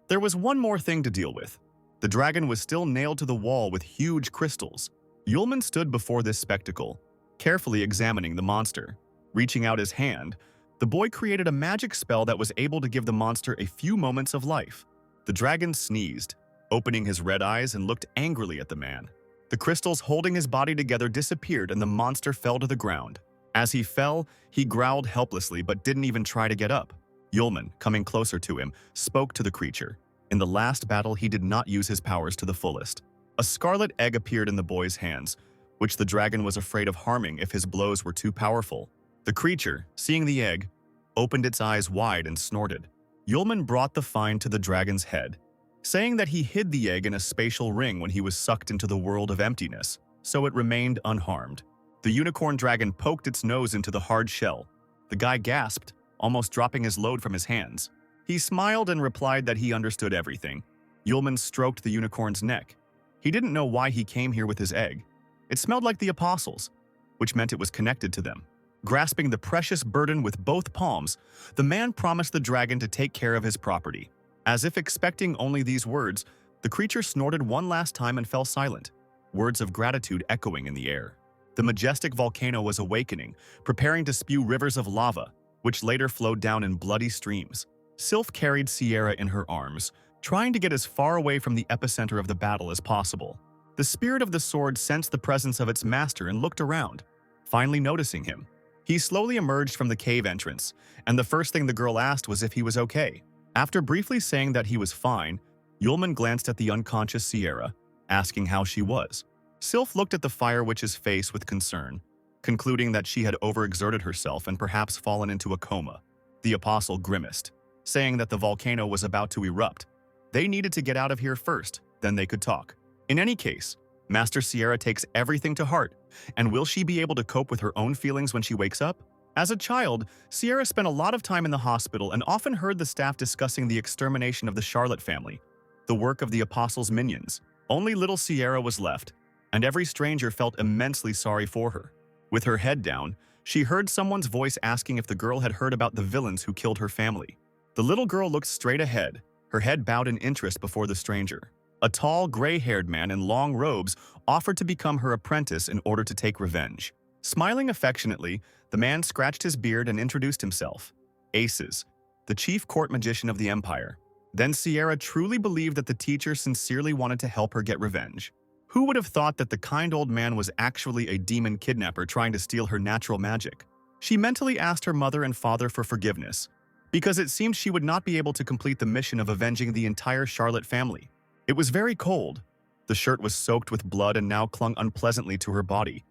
There was one more thing to deal with. The dragon was still nailed to the wall with huge crystals. Yulman stood before this spectacle, carefully examining the monster. Reaching out his hand, the boy created a magic spell that was able to give the monster a few moments of life. The dragon sneezed, opening his red eyes and looked angrily at the man. The crystals holding his body together disappeared and the monster fell to the ground. As he fell, he growled helplessly but didn't even try to get up. Yulman, coming closer to him, spoke to the creature. In the last battle, he did not use his powers to the fullest. A scarlet egg appeared in the boy's hands, which the dragon was afraid of harming if his blows were too powerful. The creature, seeing the egg, opened its eyes wide and snorted. Yulman brought the find to the dragon's head, saying that he hid the egg in a spatial ring when he was sucked into the world of emptiness, so it remained unharmed. The unicorn dragon poked its nose into the hard shell. The guy gasped, almost dropping his load from his hands. He smiled and replied that he understood everything. Yulman stroked the unicorn's neck. He didn't know why he came here with his egg. It smelled like the apostles, which meant it was connected to them. Grasping the precious burden with both palms, the man promised the dragon to take care of his property. As if expecting only these words, the creature snorted one last time and fell silent, words of gratitude echoing in the air. The majestic volcano was awakening, preparing to spew rivers of lava, which later flowed down in bloody streams. Sylph carried Sierra in her arms, trying to get as far away from the epicenter of the battle as possible. The spirit of the sword sensed the presence of its master and looked around, finally noticing him. He slowly emerged from the cave entrance, and the first thing the girl asked was if he was okay. After briefly saying that he was fine, Yulman glanced at the unconscious Sierra, asking how she was. Sylph looked at the fire witch's face with concern, concluding that she had overexerted herself and perhaps fallen into a coma. The apostle grimaced, saying that the volcano was about to erupt. They needed to get out of here first, then they could talk. In any case, Master Sierra takes everything to heart, and will she be able to cope with her own feelings when she wakes up? As a child, Sierra spent a lot of time in the hospital and often heard the staff discussing the extermination of the Charlotte family, the work of the apostles' minions. Only little Sierra was left, and every stranger felt immensely sorry for her. With her head down, she heard someone's voice asking if the girl had heard about the villains who killed her family. The little girl looked straight ahead, her head bowed in interest before the stranger. A tall, gray-haired man in long robes offered to become her apprentice in order to take revenge. Smiling affectionately, the man scratched his beard and introduced himself. Aces, the chief court magician of the empire. Then Sierra truly believed that the teacher sincerely wanted to help her get revenge. Who would have thought that the kind old man was actually a demon kidnapper trying to steal her natural magic? She mentally asked her mother and father for forgiveness, because it seemed she would not be able to complete the mission of avenging the entire Charlotte family. It was very cold. The shirt was soaked with blood and now clung unpleasantly to her body.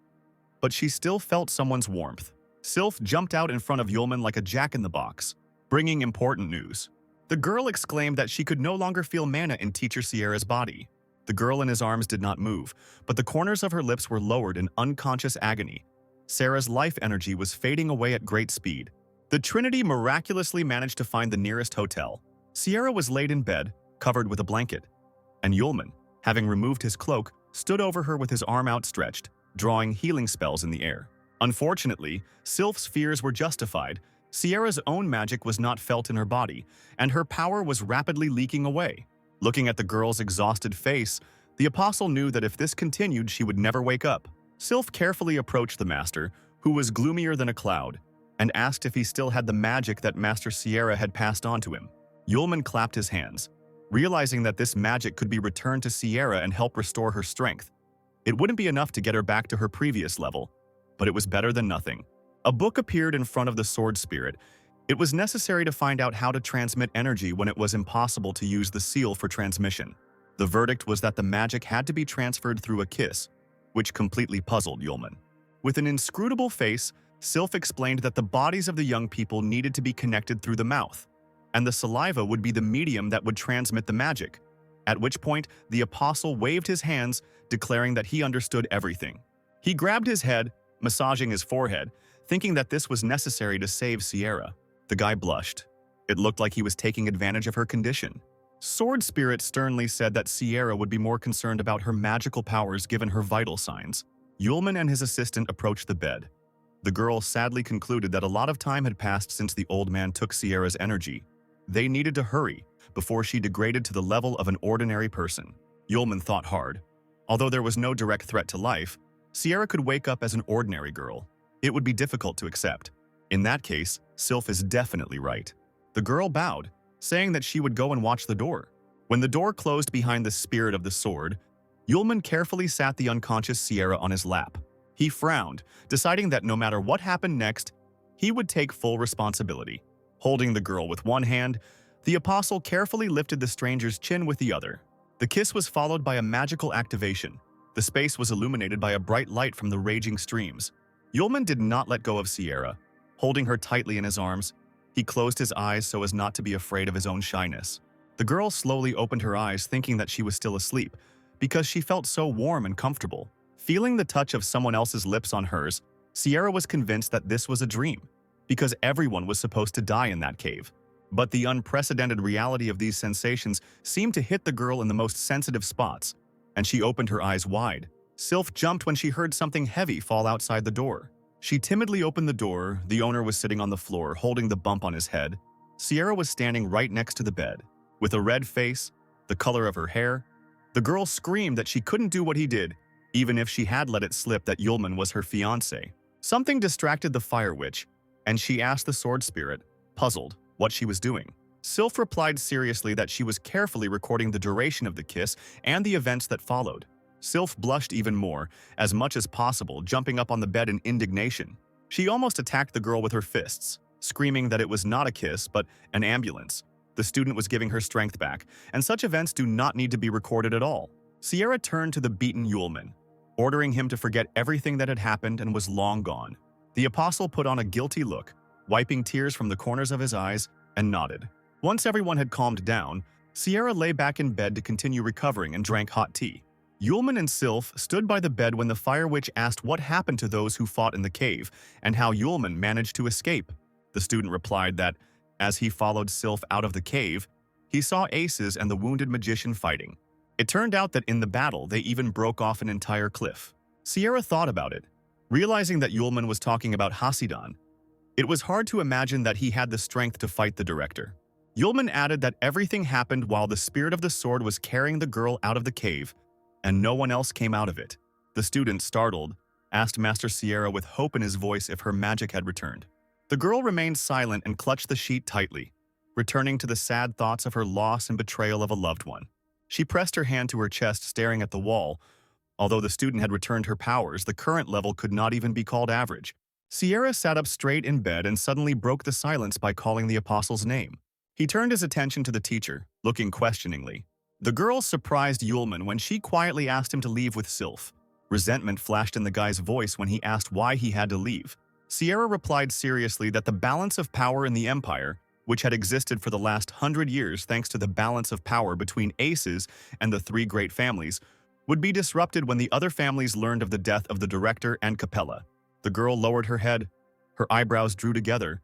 But she still felt someone's warmth. Sylph jumped out in front of Yulman like a jack-in-the-box, bringing important news. The girl exclaimed that she could no longer feel mana in Teacher Sierra's body. The girl in his arms did not move, but the corners of her lips were lowered in unconscious agony. Sarah's life energy was fading away at great speed. The Trinity miraculously managed to find the nearest hotel. Sierra was laid in bed, covered with a blanket, and Yulman, having removed his cloak, stood over her with his arm outstretched, drawing healing spells in the air. Unfortunately, Sylph's fears were justified. Sierra's own magic was not felt in her body, and her power was rapidly leaking away. Looking at the girl's exhausted face, the apostle knew that if this continued, she would never wake up. Sylph carefully approached the master, who was gloomier than a cloud, and asked if he still had the magic that Master Sierra had passed on to him. Yulman clapped his hands, realizing that this magic could be returned to Sierra and help restore her strength. It wouldn't be enough to get her back to her previous level, but it was better than nothing. A book appeared in front of the sword spirit. It was necessary to find out how to transmit energy when it was impossible to use the seal for transmission. The verdict was that the magic had to be transferred through a kiss, which completely puzzled Yulman. With an inscrutable face, Sylph explained that the bodies of the young people needed to be connected through the mouth, and the saliva would be the medium that would transmit the magic, at which point the apostle waved his hands, declaring that he understood everything. He grabbed his head, massaging his forehead, thinking that this was necessary to save Sierra. The guy blushed. It looked like he was taking advantage of her condition. Sword Spirit sternly said that Sierra would be more concerned about her magical powers given her vital signs. Yulman and his assistant approached the bed. The girl sadly concluded that a lot of time had passed since the old man took Sierra's energy. They needed to hurry before she degraded to the level of an ordinary person. Yulman thought hard. Although there was no direct threat to life, Sierra could wake up as an ordinary girl. It would be difficult to accept. In that case, Sylph is definitely right. The girl bowed, saying that she would go and watch the door. When the door closed behind the spirit of the sword, Yulman carefully sat the unconscious Sierra on his lap. He frowned, deciding that no matter what happened next, he would take full responsibility. Holding the girl with one hand, the apostle carefully lifted the stranger's chin with the other. The kiss was followed by a magical activation. The space was illuminated by a bright light from the raging streams. Yulman did not let go of Sierra. Holding her tightly in his arms, he closed his eyes so as not to be afraid of his own shyness. The girl slowly opened her eyes, thinking that she was still asleep, because she felt so warm and comfortable. Feeling the touch of someone else's lips on hers, Sierra was convinced that this was a dream, because everyone was supposed to die in that cave. But the unprecedented reality of these sensations seemed to hit the girl in the most sensitive spots, and she opened her eyes wide. Sylph jumped when she heard something heavy fall outside the door. She timidly opened the door. The owner was sitting on the floor, holding the bump on his head. Sierra was standing right next to the bed. With a red face, the color of her hair, the girl screamed that she couldn't do what he did, even if she had let it slip that Yulman was her fiancé. Something distracted the fire witch, and she asked the sword spirit, puzzled, what she was doing. Sylph replied seriously that she was carefully recording the duration of the kiss and the events that followed. Sylph blushed even more, as much as possible, jumping up on the bed in indignation. She almost attacked the girl with her fists, screaming that it was not a kiss but an ambulance. The student was giving her strength back, and such events do not need to be recorded at all. Sierra turned to the beaten Yulman, ordering him to forget everything that had happened and was long gone. The apostle put on a guilty look, wiping tears from the corners of his eyes, and nodded. Once everyone had calmed down, Sierra lay back in bed to continue recovering and drank hot tea. Yulman and Sylph stood by the bed when the fire witch asked what happened to those who fought in the cave and how Yulman managed to escape. The student replied that, as he followed Sylph out of the cave, he saw Aces and the wounded magician fighting. It turned out that in the battle, they even broke off an entire cliff. Sierra thought about it, realizing that Yulman was talking about Hasidan. It was hard to imagine that he had the strength to fight the director. Yulman added that everything happened while the spirit of the sword was carrying the girl out of the cave, and no one else came out of it. The student, startled, asked Master Sierra with hope in his voice if her magic had returned. The girl remained silent and clutched the sheet tightly, returning to the sad thoughts of her loss and betrayal of a loved one. She pressed her hand to her chest, staring at the wall. Although the student had returned her powers, the current level could not even be called average. Sierra sat up straight in bed and suddenly broke the silence by calling the apostle's name. He turned his attention to the teacher, looking questioningly. The girl surprised Yulman when she quietly asked him to leave with Sylph. Resentment flashed in the guy's voice when he asked why he had to leave. Sierra replied seriously that the balance of power in the Empire, which had existed for the last 100 years thanks to the balance of power between Aces and the three great families, would be disrupted when the other families learned of the death of the director and Capella. The girl lowered her head. Her eyebrows drew together.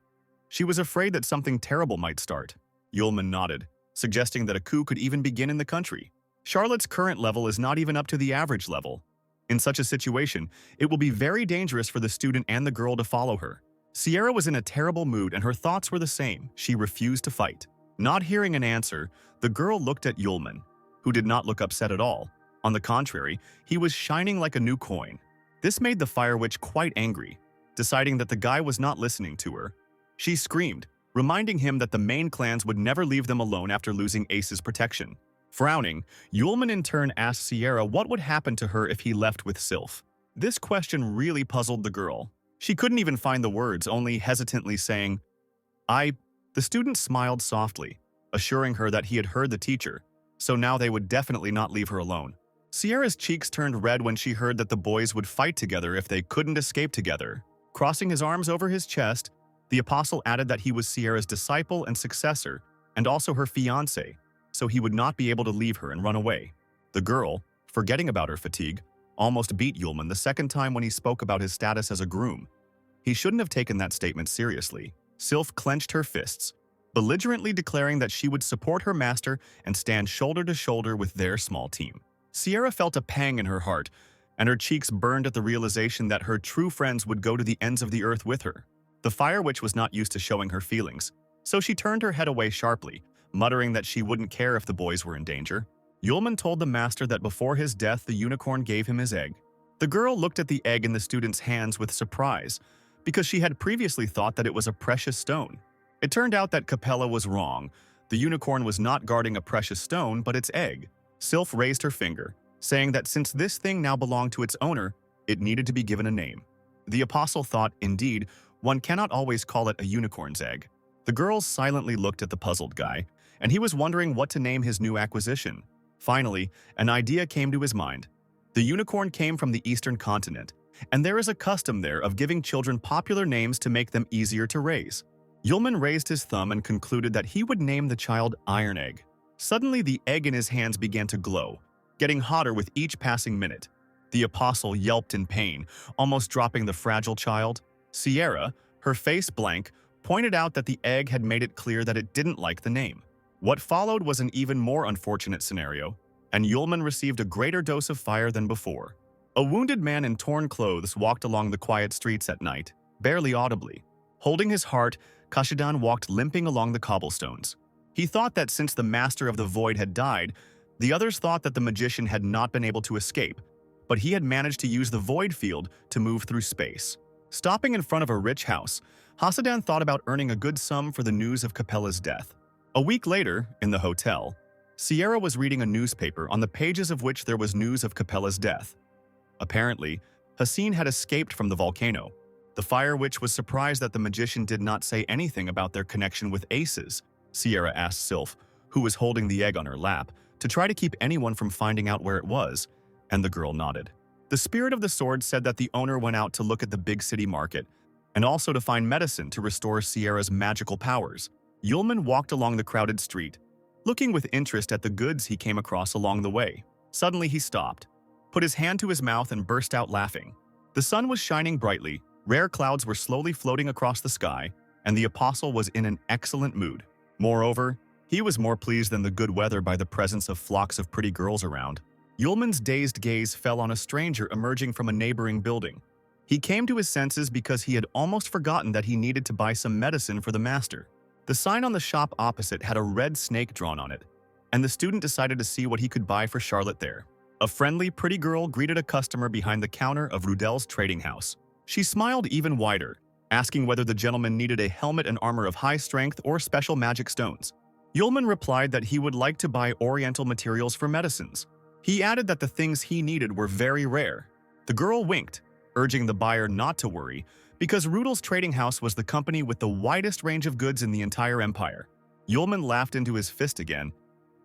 She was afraid that something terrible might start. Yulman nodded, suggesting that a coup could even begin in the country. Charlotte's current level is not even up to the average level. In such a situation, it will be very dangerous for the student and the girl to follow her. Sierra was in a terrible mood and her thoughts were the same. She refused to fight. Not hearing an answer, the girl looked at Yulman, who did not look upset at all. On the contrary, he was shining like a new coin. This made the Fire Witch quite angry, deciding that the guy was not listening to her. She screamed, reminding him that the main clans would never leave them alone after losing Ace's protection. Frowning, Yulman in turn asked Sierra what would happen to her if he left with Sylph. This question really puzzled the girl. She couldn't even find the words, only hesitantly saying, "I..." The student smiled softly, assuring her that he had heard the teacher, so now they would definitely not leave her alone. Sierra's cheeks turned red when she heard that the boys would fight together if they couldn't escape together. Crossing his arms over his chest, the apostle added that he was Sierra's disciple and successor, and also her fiancé, so he would not be able to leave her and run away. The girl, forgetting about her fatigue, almost beat Yulman the second time when he spoke about his status as a groom. He shouldn't have taken that statement seriously. Sylph clenched her fists, belligerently declaring that she would support her master and stand shoulder to shoulder with their small team. Sierra felt a pang in her heart, and her cheeks burned at the realization that her true friends would go to the ends of the earth with her. The Fire Witch was not used to showing her feelings, so she turned her head away sharply, muttering that she wouldn't care if the boys were in danger. Yulman told the master that before his death the unicorn gave him his egg. The girl looked at the egg in the student's hands with surprise, because she had previously thought that it was a precious stone. It turned out that Capella was wrong. The unicorn was not guarding a precious stone, but its egg. Sylph raised her finger, saying that since this thing now belonged to its owner, it needed to be given a name. The apostle thought, indeed, one cannot always call it a unicorn's egg. The girls silently looked at the puzzled guy, and he was wondering what to name his new acquisition. Finally, an idea came to his mind. The unicorn came from the eastern continent, and there is a custom there of giving children popular names to make them easier to raise. Yulman raised his thumb and concluded that he would name the child Iron Egg. Suddenly, the egg in his hands began to glow, getting hotter with each passing minute. The apostle yelped in pain, almost dropping the fragile child. Sierra, her face blank, pointed out that the egg had made it clear that it didn't like the name. What followed was an even more unfortunate scenario, and Yulman received a greater dose of fire than before. A wounded man in torn clothes walked along the quiet streets at night, barely audibly. Holding his heart, Kashidan walked limping along the cobblestones. He thought that since the master of the void had died, the others thought that the magician had not been able to escape, but he had managed to use the void field to move through space. Stopping in front of a rich house, Hasadan thought about earning a good sum for the news of Capella's death. A week later, in the hotel, Sierra was reading a newspaper on the pages of which there was news of Capella's death. Apparently, Hassin had escaped from the volcano. The Fire Witch was surprised that the magician did not say anything about their connection with Aces. Sierra asked Sylph, who was holding the egg on her lap, to try to keep anyone from finding out where it was, and the girl nodded. The spirit of the sword said that the owner went out to look at the big city market, and also to find medicine to restore Sierra's magical powers. Yulman walked along the crowded street, looking with interest at the goods he came across along the way. Suddenly he stopped, put his hand to his mouth and burst out laughing. The sun was shining brightly, rare clouds were slowly floating across the sky, and the apostle was in an excellent mood. Moreover, he was more pleased than the good weather by the presence of flocks of pretty girls around. Yulman's dazed gaze fell on a stranger emerging from a neighboring building. He came to his senses because he had almost forgotten that he needed to buy some medicine for the master. The sign on the shop opposite had a red snake drawn on it, and the student decided to see what he could buy for Charlotte there. A friendly, pretty girl greeted a customer behind the counter of Rudel's trading house. She smiled even wider, asking whether the gentleman needed a helmet and armor of high strength or special magic stones. Yulman replied that he would like to buy oriental materials for medicines. He added that the things he needed were very rare. The girl winked, urging the buyer not to worry, because Rudel's trading house was the company with the widest range of goods in the entire empire. Yulman laughed into his fist again.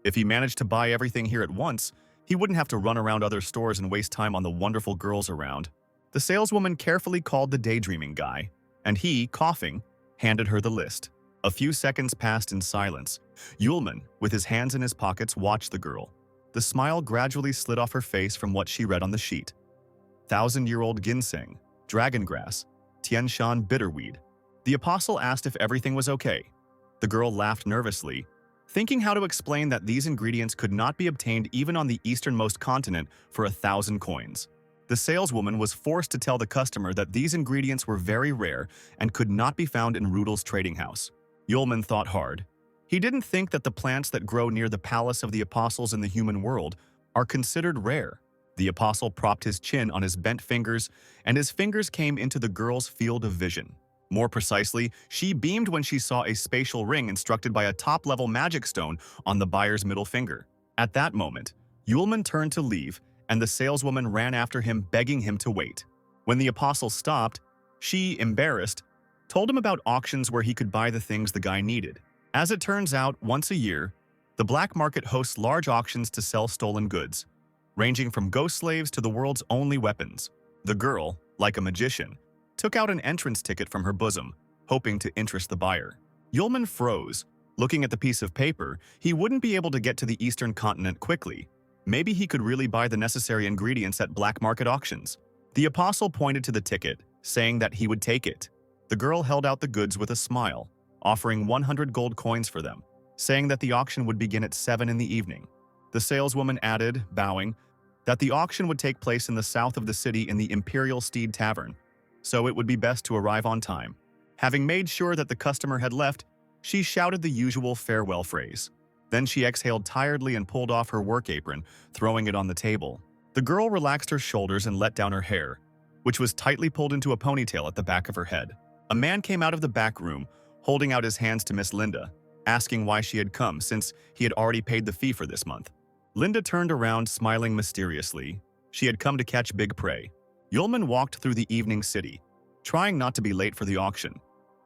If he managed to buy everything here at once, he wouldn't have to run around other stores and waste time on the wonderful girls around. The saleswoman carefully called the daydreaming guy, and he, coughing, handed her the list. A few seconds passed in silence. Yulman, with his hands in his pockets, watched the girl. The smile gradually slid off her face from what she read on the sheet. 1,000-year-old ginseng, dragon grass, Tianshan bitterweed. The apostle asked if everything was okay. The girl laughed nervously, thinking how to explain that these ingredients could not be obtained even on the easternmost continent for 1,000 coins. The saleswoman was forced to tell the customer that these ingredients were very rare and could not be found in Rudel's trading house. Yulman thought hard. He didn't think that the plants that grow near the palace of the apostles in the human world are considered rare. The apostle propped his chin on his bent fingers, and his fingers came into the girl's field of vision. More precisely, she beamed when she saw a spatial ring instructed by a top-level magic stone on the buyer's middle finger. At that moment, Yulman turned to leave, and the saleswoman ran after him, begging him to wait. When the apostle stopped, she, embarrassed, told him about auctions where he could buy the things the guy needed. As it turns out, once a year, the black market hosts large auctions to sell stolen goods, ranging from ghost slaves to the world's only weapons. The girl, like a magician, took out an entrance ticket from her bosom, hoping to interest the buyer. Yulman froze. Looking at the piece of paper, he wouldn't be able to get to the eastern continent quickly. Maybe he could really buy the necessary ingredients at black market auctions. The apostle pointed to the ticket, saying that he would take it. The girl held out the goods with a smile, offering 100 gold coins for them, saying that the auction would begin at 7 in the evening. The saleswoman added, bowing, that the auction would take place in the south of the city in the Imperial Steed Tavern, so it would be best to arrive on time. Having made sure that the customer had left, she shouted the usual farewell phrase. Then she exhaled tiredly and pulled off her work apron, throwing it on the table. The girl relaxed her shoulders and let down her hair, which was tightly pulled into a ponytail at the back of her head. A man came out of the back room, holding out his hands to Miss Linda, asking why she had come since he had already paid the fee for this month. Linda turned around, smiling mysteriously. She had come to catch big prey. Yulman walked through the evening city, trying not to be late for the auction,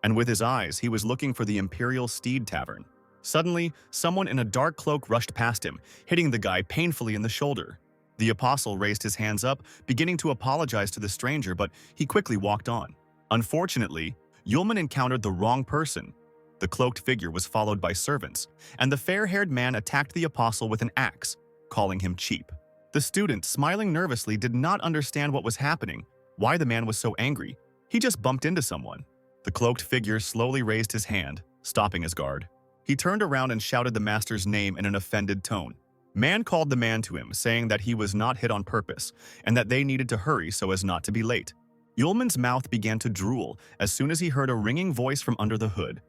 and with his eyes he was looking for the Imperial Steed Tavern. Suddenly, someone in a dark cloak rushed past him, hitting the guy painfully in the shoulder. The apostle raised his hands up, beginning to apologize to the stranger, but he quickly walked on. Unfortunately, Yulman encountered the wrong person. The cloaked figure was followed by servants, and the fair-haired man attacked the apostle with an axe, calling him cheap. The student, smiling nervously, did not understand what was happening, why the man was so angry. He just bumped into someone. The cloaked figure slowly raised his hand, stopping his guard. He turned around and shouted the master's name in an offended tone. Man called the man to him, saying that he was not hit on purpose, and that they needed to hurry so as not to be late. Yulman's mouth began to drool as soon as he heard a ringing voice from under the hood.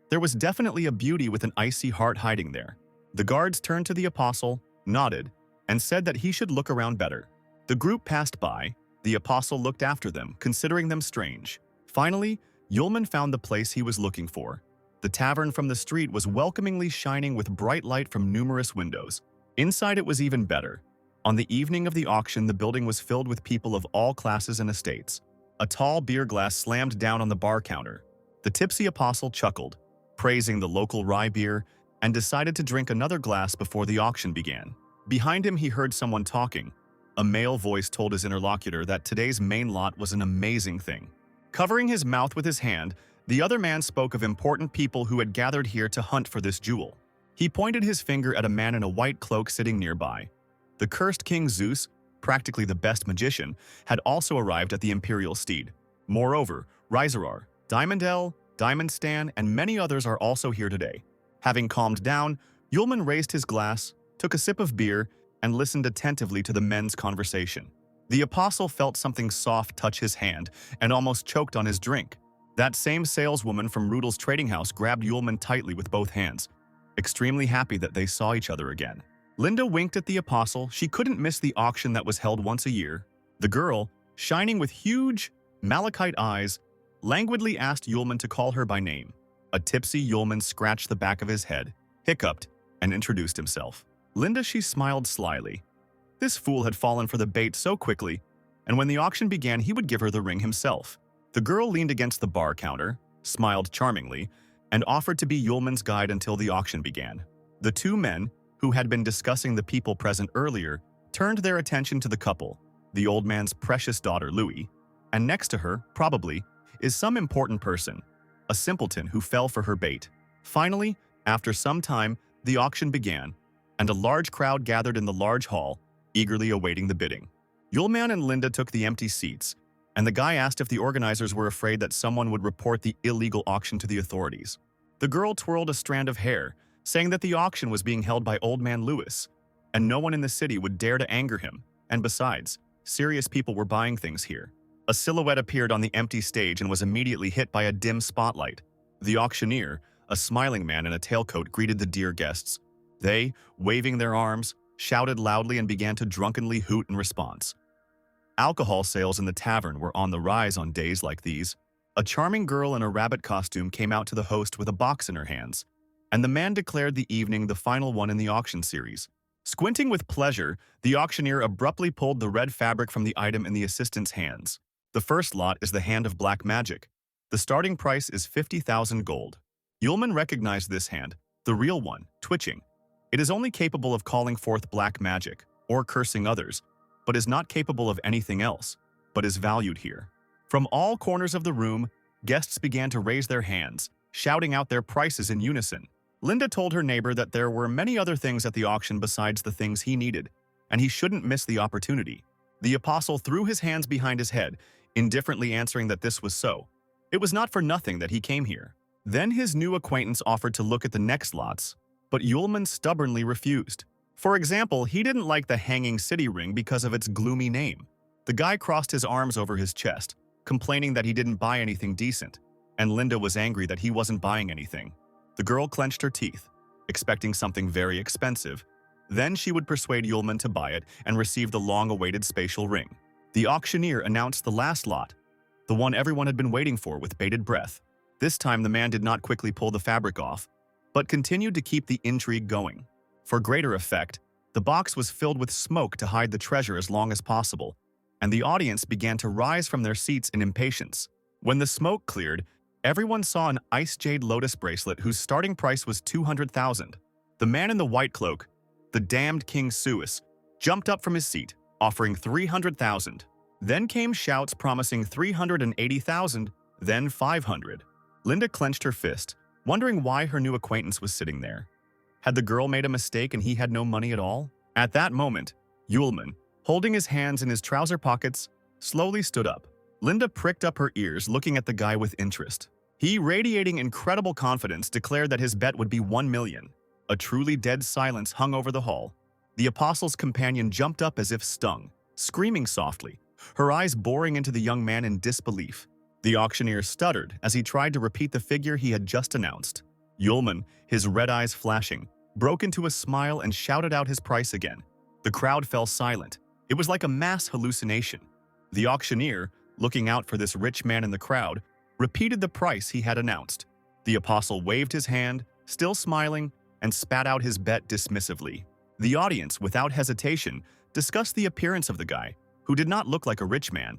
There was definitely a beauty with an icy heart hiding there. The guards turned to the apostle, nodded, and said that he should look around better. The group passed by. The apostle looked after them, considering them strange. Finally, Yulman found the place he was looking for. The tavern from the street was welcomingly shining with bright light from numerous windows. Inside it was even better. On the evening of the auction, the building was filled with people of all classes and estates. A tall beer glass slammed down on the bar counter. The tipsy apostle chuckled, praising the local rye beer, and decided to drink another glass before the auction began. Behind him, he heard someone talking. A male voice told his interlocutor that today's main lot was an amazing thing. Covering his mouth with his hand, the other man spoke of important people who had gathered here to hunt for this jewel. He pointed his finger at a man in a white cloak sitting nearby. The cursed King Zeus, practically the best magician, had also arrived at the Imperial Steed. Moreover, Rizarar, Diamondel, Diamondstan, and many others are also here today. Having calmed down, Yulman raised his glass, took a sip of beer, and listened attentively to the men's conversation. The apostle felt something soft touch his hand and almost choked on his drink. That same saleswoman from Rudel's trading house grabbed Yulman tightly with both hands, extremely happy that they saw each other again. Linda winked at the apostle. She couldn't miss the auction that was held once a year. The girl, shining with huge, malachite eyes, languidly asked Yulman to call her by name. A tipsy Yulman scratched the back of his head, hiccuped, and introduced himself. Linda, she smiled slyly. This fool had fallen for the bait so quickly, and when the auction began, he would give her the ring himself. The girl leaned against the bar counter, smiled charmingly, and offered to be Yulman's guide until the auction began. The two men, who had been discussing the people present earlier, turned their attention to the couple, the old man's precious daughter Louis, and next to her, probably, is some important person, a simpleton who fell for her bait. Finally, after some time, the auction began, and a large crowd gathered in the large hall, eagerly awaiting the bidding. Yulman and Linda took the empty seats, and the guy asked if the organizers were afraid that someone would report the illegal auction to the authorities. The girl twirled a strand of hair, saying that the auction was being held by Old Man Lewis, and no one in the city would dare to anger him, and besides, serious people were buying things here. A silhouette appeared on the empty stage and was immediately hit by a dim spotlight. The auctioneer, a smiling man in a tailcoat, greeted the dear guests. They, waving their arms, shouted loudly and began to drunkenly hoot in response. Alcohol sales in the tavern were on the rise on days like these. A charming girl in a rabbit costume came out to the host with a box in her hands, and the man declared the evening the final one in the auction series. Squinting with pleasure, the auctioneer abruptly pulled the red fabric from the item in the assistant's hands. The first lot is the Hand of Black Magic. The starting price is 50,000 gold. Yulman recognized this hand, the real one, twitching. It is only capable of calling forth black magic, or cursing others, but is not capable of anything else, but is valued here. From all corners of the room, guests began to raise their hands, shouting out their prices in unison. Linda told her neighbor that there were many other things at the auction besides the things he needed, and he shouldn't miss the opportunity. The apostle threw his hands behind his head, indifferently answering that this was so. It was not for nothing that he came here. Then his new acquaintance offered to look at the next lots, but Yulman stubbornly refused. For example, he didn't like the Hanging City ring because of its gloomy name. The guy crossed his arms over his chest, complaining that he didn't buy anything decent, and Linda was angry that he wasn't buying anything. The girl clenched her teeth, expecting something very expensive. Then she would persuade Yulman to buy it and receive the long-awaited spatial ring. The auctioneer announced the last lot, the one everyone had been waiting for with bated breath. This time the man did not quickly pull the fabric off, but continued to keep the intrigue going. For greater effect, the box was filled with smoke to hide the treasure as long as possible, and the audience began to rise from their seats in impatience. When the smoke cleared, everyone saw an ice jade lotus bracelet whose starting price was 200,000. The man in the white cloak, the damned King Suis, jumped up from his seat, offering 300,000. Then came shouts promising 380,000, then 500. Linda clenched her fist, wondering why her new acquaintance was sitting there. Had the girl made a mistake and he had no money at all? At that moment, Yulman, holding his hands in his trouser pockets, slowly stood up. Linda pricked up her ears, looking at the guy with interest. He, radiating incredible confidence, declared that his bet would be 1 million. A truly dead silence hung over the hall. The apostle's companion jumped up as if stung, screaming softly, her eyes boring into the young man in disbelief. The auctioneer stuttered as he tried to repeat the figure he had just announced. Yulman, his red eyes flashing, broke into a smile and shouted out his price again. The crowd fell silent. It was like a mass hallucination. The auctioneer, looking out for this rich man in the crowd, repeated the price he had announced. The apostle waved his hand, still smiling, and spat out his bet dismissively. The audience, without hesitation, discussed the appearance of the guy, who did not look like a rich man.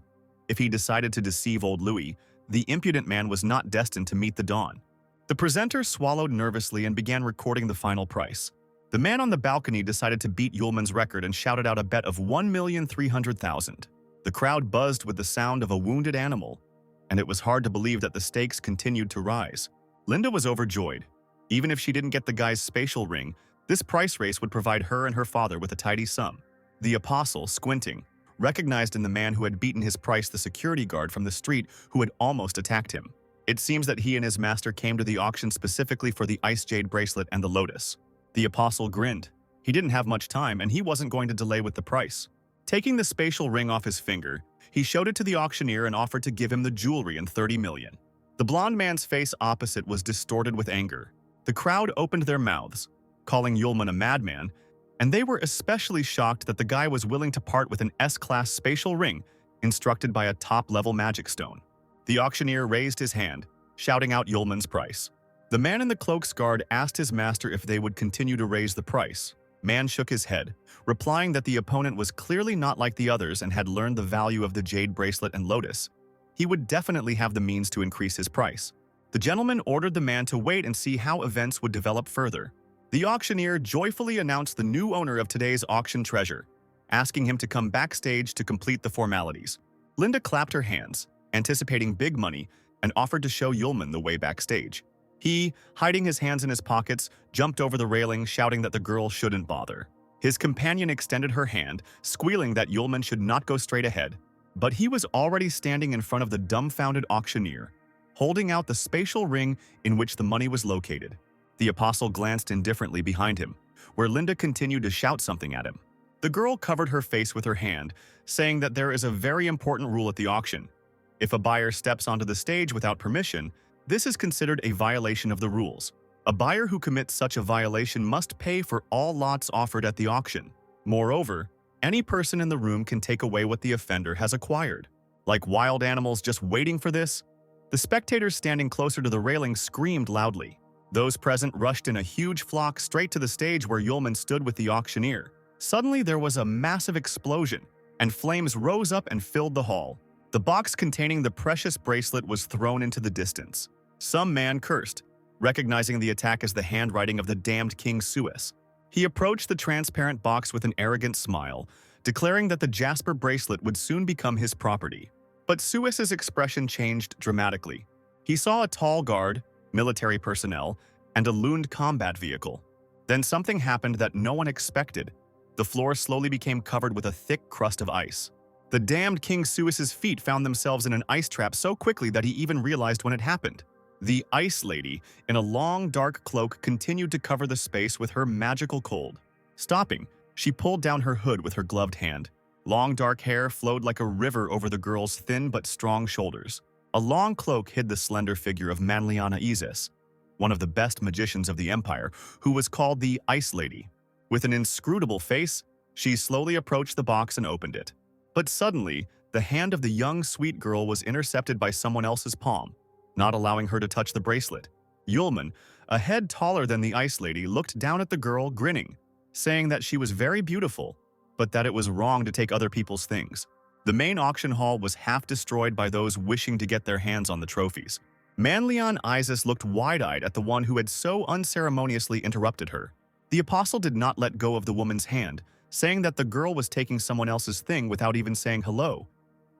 If he decided to deceive old Louis, the impudent man was not destined to meet the dawn. The presenter swallowed nervously and began recording the final price. The man on the balcony decided to beat Yulman's record and shouted out a bet of 1,300,000. The crowd buzzed with the sound of a wounded animal, and it was hard to believe that the stakes continued to rise. Linda was overjoyed. Even if she didn't get the guy's spatial ring, this price race would provide her and her father with a tidy sum. The apostle, squinting, recognized in the man who had beaten his price the security guard from the street who had almost attacked him. It seems that he and his master came to the auction specifically for the ice jade bracelet and the lotus. The apostle grinned. He didn't have much time and he wasn't going to delay with the price. Taking the spatial ring off his finger, he showed it to the auctioneer and offered to give him the jewelry and 30 million. The blonde man's face opposite was distorted with anger. The crowd opened their mouths, calling Yulman a madman, and they were especially shocked that the guy was willing to part with an S-class spatial ring instructed by a top-level magic stone. The auctioneer raised his hand, shouting out Yulman's price. The man in the cloak's guard asked his master if they would continue to raise the price. Man shook his head, replying that the opponent was clearly not like the others and had learned the value of the jade bracelet and lotus. He would definitely have the means to increase his price. The gentleman ordered the man to wait and see how events would develop further. The auctioneer joyfully announced the new owner of today's auction treasure, asking him to come backstage to complete the formalities. Linda clapped her hands, anticipating big money, and offered to show Yulman the way backstage. He, hiding his hands in his pockets, jumped over the railing, shouting that the girl shouldn't bother. His companion extended her hand, squealing that Yulman should not go straight ahead. But he was already standing in front of the dumbfounded auctioneer, holding out the spatial ring in which the money was located. The apostle glanced indifferently behind him, where Linda continued to shout something at him. The girl covered her face with her hand, saying that there is a very important rule at the auction. If a buyer steps onto the stage without permission, this is considered a violation of the rules. A buyer who commits such a violation must pay for all lots offered at the auction. Moreover, any person in the room can take away what the offender has acquired. Like wild animals just waiting for this, the spectators standing closer to the railing screamed loudly. Those present rushed in a huge flock straight to the stage where Yulman stood with the auctioneer. Suddenly there was a massive explosion, and flames rose up and filled the hall. The box containing the precious bracelet was thrown into the distance. Some man cursed, recognizing the attack as the handwriting of the damned King Suis. He approached the transparent box with an arrogant smile, declaring that the jasper bracelet would soon become his property. But Suis's expression changed dramatically. He saw a tall guard, military personnel, and a looned combat vehicle. Then something happened that no one expected. The floor slowly became covered with a thick crust of ice. The damned King Suis's feet found themselves in an ice trap so quickly that he even realized when it happened. The Ice Lady, in a long, dark cloak, continued to cover the space with her magical cold. Stopping, she pulled down her hood with her gloved hand. Long, dark hair flowed like a river over the girl's thin but strong shoulders. A long cloak hid the slender figure of Manliana Isis, one of the best magicians of the Empire, who was called the Ice Lady. With an inscrutable face, she slowly approached the box and opened it. But suddenly, the hand of the young, sweet girl was intercepted by someone else's palm, not allowing her to touch the bracelet. Yulman, a head taller than the Ice Lady, looked down at the girl, grinning, saying that she was very beautiful, but that it was wrong to take other people's things. The main auction hall was half destroyed by those wishing to get their hands on the trophies. Manlian Isis looked wide-eyed at the one who had so unceremoniously interrupted her. The apostle did not let go of the woman's hand, saying that the girl was taking someone else's thing without even saying hello,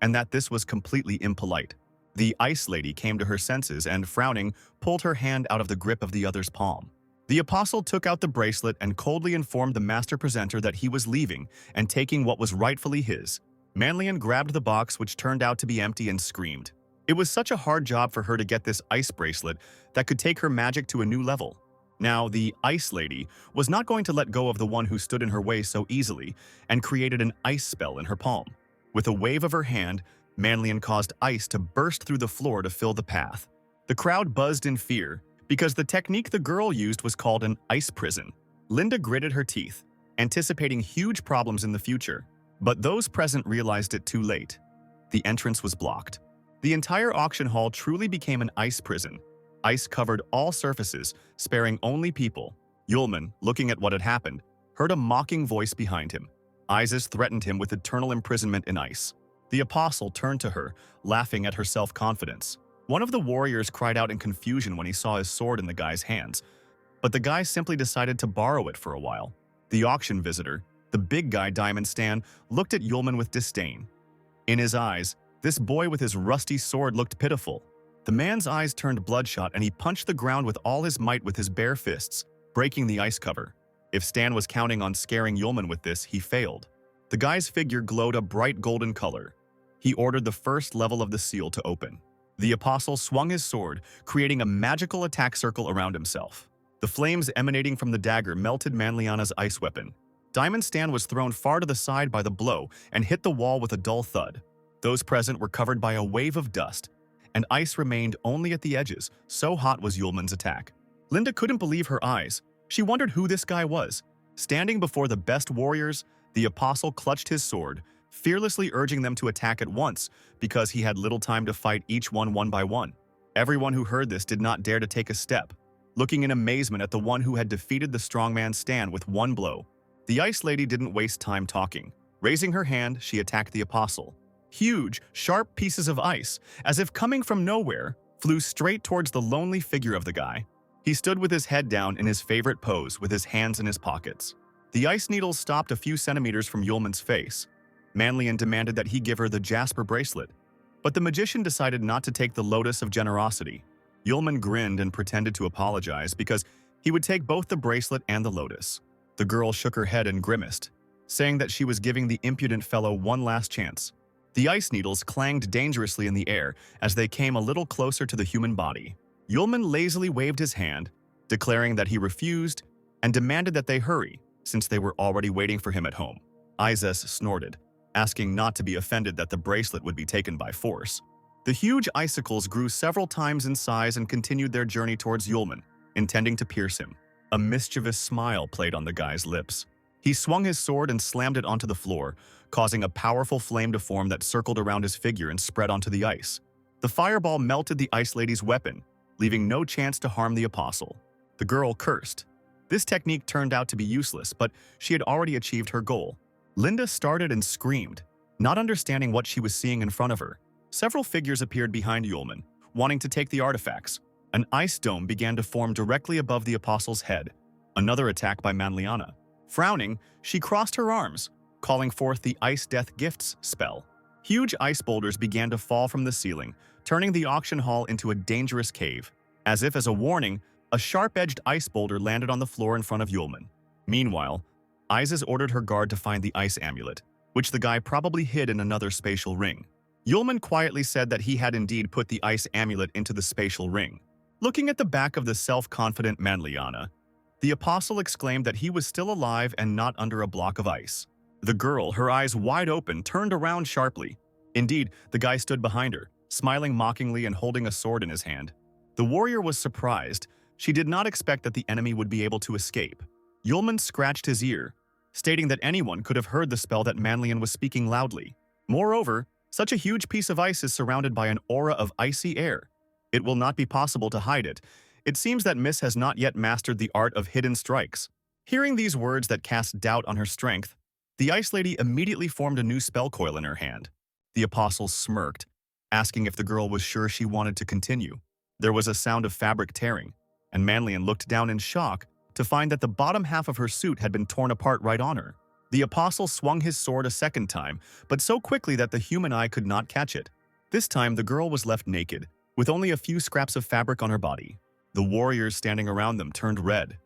and that this was completely impolite. The Ice Lady came to her senses and, frowning, pulled her hand out of the grip of the other's palm. The apostle took out the bracelet and coldly informed the master presenter that he was leaving and taking what was rightfully his. Manlian grabbed the box, which turned out to be empty, and screamed. It was such a hard job for her to get this ice bracelet that could take her magic to a new level. Now, the Ice Lady was not going to let go of the one who stood in her way so easily and created an ice spell in her palm. With a wave of her hand, Manlian caused ice to burst through the floor to fill the path. The crowd buzzed in fear, because the technique the girl used was called an ice prison. Linda gritted her teeth, anticipating huge problems in the future, but those present realized it too late. The entrance was blocked. The entire auction hall truly became an ice prison. Ice covered all surfaces, sparing only people. Yulman, looking at what had happened, heard a mocking voice behind him. Isis threatened him with eternal imprisonment in ice. The apostle turned to her, laughing at her self-confidence. One of the warriors cried out in confusion when he saw his sword in the guy's hands, but the guy simply decided to borrow it for a while. The auction visitor, the big guy Diamond Stan, looked at Yulman with disdain. In his eyes, this boy with his rusty sword looked pitiful. The man's eyes turned bloodshot and he punched the ground with all his might with his bare fists, breaking the ice cover. If Stan was counting on scaring Yulman with this, he failed. The guy's figure glowed a bright golden color. He ordered the first level of the seal to open. The apostle swung his sword, creating a magical attack circle around himself. The flames emanating from the dagger melted Manliana's ice weapon. Diamond Stan was thrown far to the side by the blow and hit the wall with a dull thud. Those present were covered by a wave of dust, and ice remained only at the edges, so hot was Yulman's attack. Linda couldn't believe her eyes. She wondered who this guy was. Standing before the best warriors, the apostle clutched his sword, fearlessly urging them to attack at once because he had little time to fight each one by one. Everyone who heard this did not dare to take a step, looking in amazement at the one who had defeated the strongman Stan with one blow. The Ice Lady didn't waste time talking. Raising her hand, she attacked the apostle. Huge, sharp pieces of ice, as if coming from nowhere, flew straight towards the lonely figure of the guy. He stood with his head down in his favorite pose with his hands in his pockets. The ice needles stopped a few centimeters from Yulman's face. Manlian demanded that he give her the jasper bracelet, but the magician decided not to take the lotus of generosity. Yulman grinned and pretended to apologize because he would take both the bracelet and the lotus. The girl shook her head and grimaced, saying that she was giving the impudent fellow one last chance. The ice needles clanged dangerously in the air as they came a little closer to the human body. Yulman lazily waved his hand, declaring that he refused and demanded that they hurry, since they were already waiting for him at home. Isis snorted, asking not to be offended that the bracelet would be taken by force. The huge icicles grew several times in size and continued their journey towards Yulman, intending to pierce him. A mischievous smile played on the guy's lips. He swung his sword and slammed it onto the floor, causing a powerful flame to form that circled around his figure and spread onto the ice. The fireball melted the Ice Lady's weapon, leaving no chance to harm the apostle. The girl cursed. This technique turned out to be useless, but she had already achieved her goal. Linda started and screamed, not understanding what she was seeing in front of her. Several figures appeared behind Yulman, wanting to take the artifacts. An ice dome began to form directly above the apostle's head. Another attack by Manliana. Frowning, she crossed her arms, calling forth the Ice Death Gifts spell. Huge ice boulders began to fall from the ceiling, turning the auction hall into a dangerous cave. As if as a warning, a sharp-edged ice boulder landed on the floor in front of Yulman. Meanwhile, Isis ordered her guard to find the ice amulet, which the guy probably hid in another spatial ring. Yulman quietly said that he had indeed put the ice amulet into the spatial ring. Looking at the back of the self-confident Manliana, the apostle exclaimed that he was still alive and not under a block of ice. The girl, her eyes wide open, turned around sharply. Indeed, the guy stood behind her, smiling mockingly and holding a sword in his hand. The warrior was surprised. She did not expect that the enemy would be able to escape. Yulman scratched his ear, stating that anyone could have heard the spell that Manlian was speaking loudly. Moreover, such a huge piece of ice is surrounded by an aura of icy air. It will not be possible to hide it. It seems that Miss has not yet mastered the art of hidden strikes. Hearing these words that cast doubt on her strength, the Ice Lady immediately formed a new spell coil in her hand. The apostle smirked, asking if the girl was sure she wanted to continue. There was a sound of fabric tearing, and Manlian looked down in shock to find that the bottom half of her suit had been torn apart right on her. The apostle swung his sword a second time, but so quickly that the human eye could not catch it. This time, the girl was left naked, with only a few scraps of fabric on her body. The warriors standing around them turned red.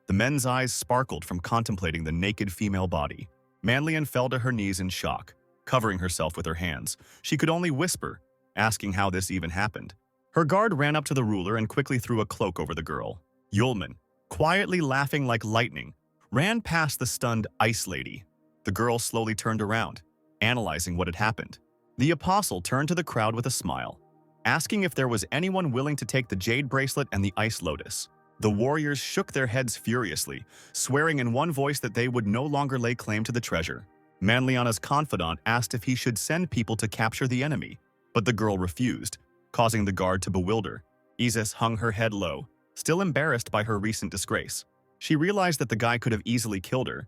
The men's eyes sparkled from contemplating the naked female body. Manlian fell to her knees in shock, covering herself with her hands. She could only whisper, asking how this even happened. Her guard ran up to the ruler and quickly threw a cloak over the girl. Yulman, quietly laughing like lightning, ran past the stunned Ice Lady. The girl slowly turned around, analyzing what had happened. The apostle turned to the crowd with a smile, asking if there was anyone willing to take the jade bracelet and the ice lotus. The warriors shook their heads furiously, swearing in one voice that they would no longer lay claim to the treasure. Manliana's confidant asked if he should send people to capture the enemy, but the girl refused, causing the guard to bewilder. Isis hung her head low, still embarrassed by her recent disgrace. She realized that the guy could have easily killed her,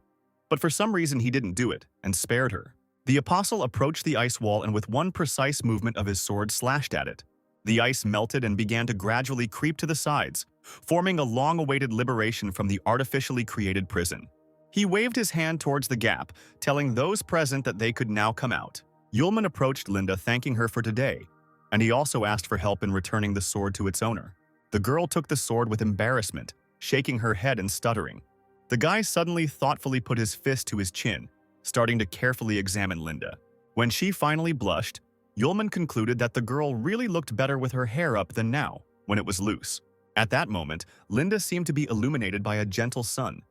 but for some reason he didn't do it and spared her. The apostle approached the ice wall and with one precise movement of his sword slashed at it. The ice melted and began to gradually creep to the sides, forming a long-awaited liberation from the artificially created prison. He waved his hand towards the gap, telling those present that they could now come out. Yulman approached Linda, thanking her for today, and he also asked for help in returning the sword to its owner. The girl took the sword with embarrassment, shaking her head and stuttering. The guy suddenly thoughtfully put his fist to his chin, starting to carefully examine Linda. When she finally blushed, Yulman concluded that the girl really looked better with her hair up than now, when it was loose. At that moment, Linda seemed to be illuminated by a gentle sun.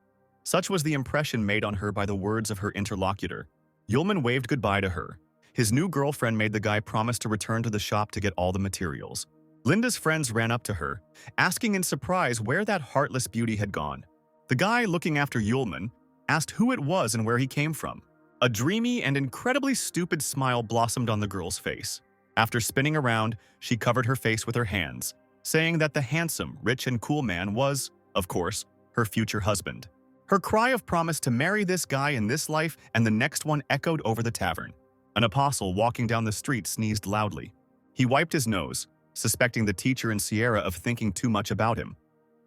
Such was the impression made on her by the words of her interlocutor. Yulman waved goodbye to her. His new girlfriend made the guy promise to return to the shop to get all the materials. Linda's friends ran up to her, asking in surprise where that heartless beauty had gone. The guy, looking after Yulman, asked who it was and where he came from. A dreamy and incredibly stupid smile blossomed on the girl's face. After spinning around, she covered her face with her hands, saying that the handsome, rich, and cool man was, of course, her future husband. Her cry of promise to marry this guy in this life and the next one echoed over the tavern. An apostle walking down the street sneezed loudly. He wiped his nose, suspecting the teacher and Sierra of thinking too much about him.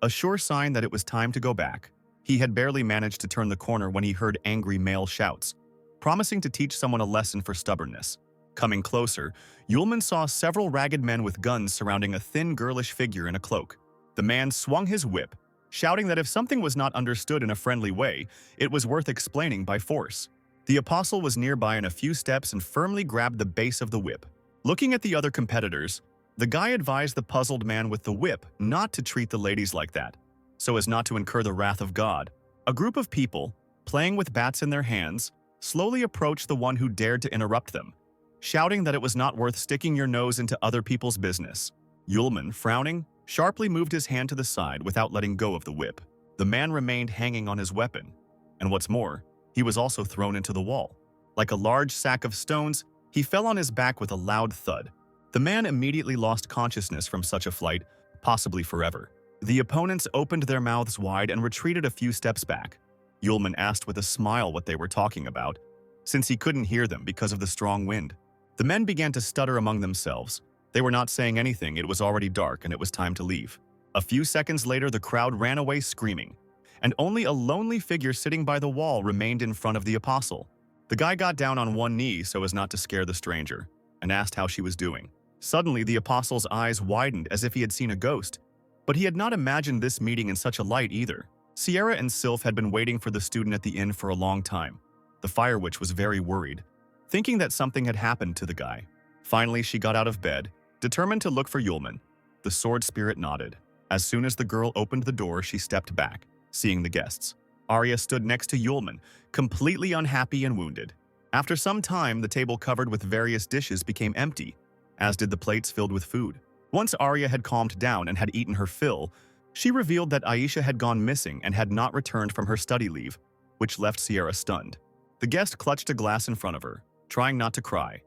A sure sign that it was time to go back. He had barely managed to turn the corner when he heard angry male shouts, promising to teach someone a lesson for stubbornness. Coming closer, Yulman saw several ragged men with guns surrounding a thin girlish figure in a cloak. The man swung his whip, shouting that if something was not understood in a friendly way, it was worth explaining by force. The apostle was nearby in a few steps and firmly grabbed the base of the whip. Looking at the other competitors, the guy advised the puzzled man with the whip not to treat the ladies like that, so as not to incur the wrath of God. A group of people, playing with bats in their hands, slowly approached the one who dared to interrupt them, shouting that it was not worth sticking your nose into other people's business. Yulman, frowning, sharply moved his hand to the side without letting go of the whip. The man remained hanging on his weapon, and what's more, He was also thrown into the wall. Like a large sack of stones, he fell on his back with a loud thud. The man immediately lost consciousness from such a flight, possibly forever. The opponents opened their mouths wide and retreated a few steps back. Yulman asked with a smile what they were talking about, since he couldn't hear them because of the strong wind. The men began to stutter among themselves. They were not saying anything, it was already dark and it was time to leave. A few seconds later, the crowd ran away screaming, and only a lonely figure sitting by the wall remained in front of the apostle. The guy got down on one knee so as not to scare the stranger, and asked how she was doing. Suddenly, the apostle's eyes widened as if he had seen a ghost, but he had not imagined this meeting in such a light either. Sierra and Sylph had been waiting for the student at the inn for a long time. The Fire Witch was very worried, thinking that something had happened to the guy. Finally, she got out of bed, determined to look for Yulman. The sword spirit nodded. As soon as the girl opened the door, she stepped back, seeing the guests. Arya stood next to Yulman, completely unhappy and wounded. After some time, the table covered with various dishes became empty, as did the plates filled with food. Once Arya had calmed down and had eaten her fill, she revealed that Aisha had gone missing and had not returned from her study leave, which left Sierra stunned. The guest clutched a glass in front of her, trying not to cry.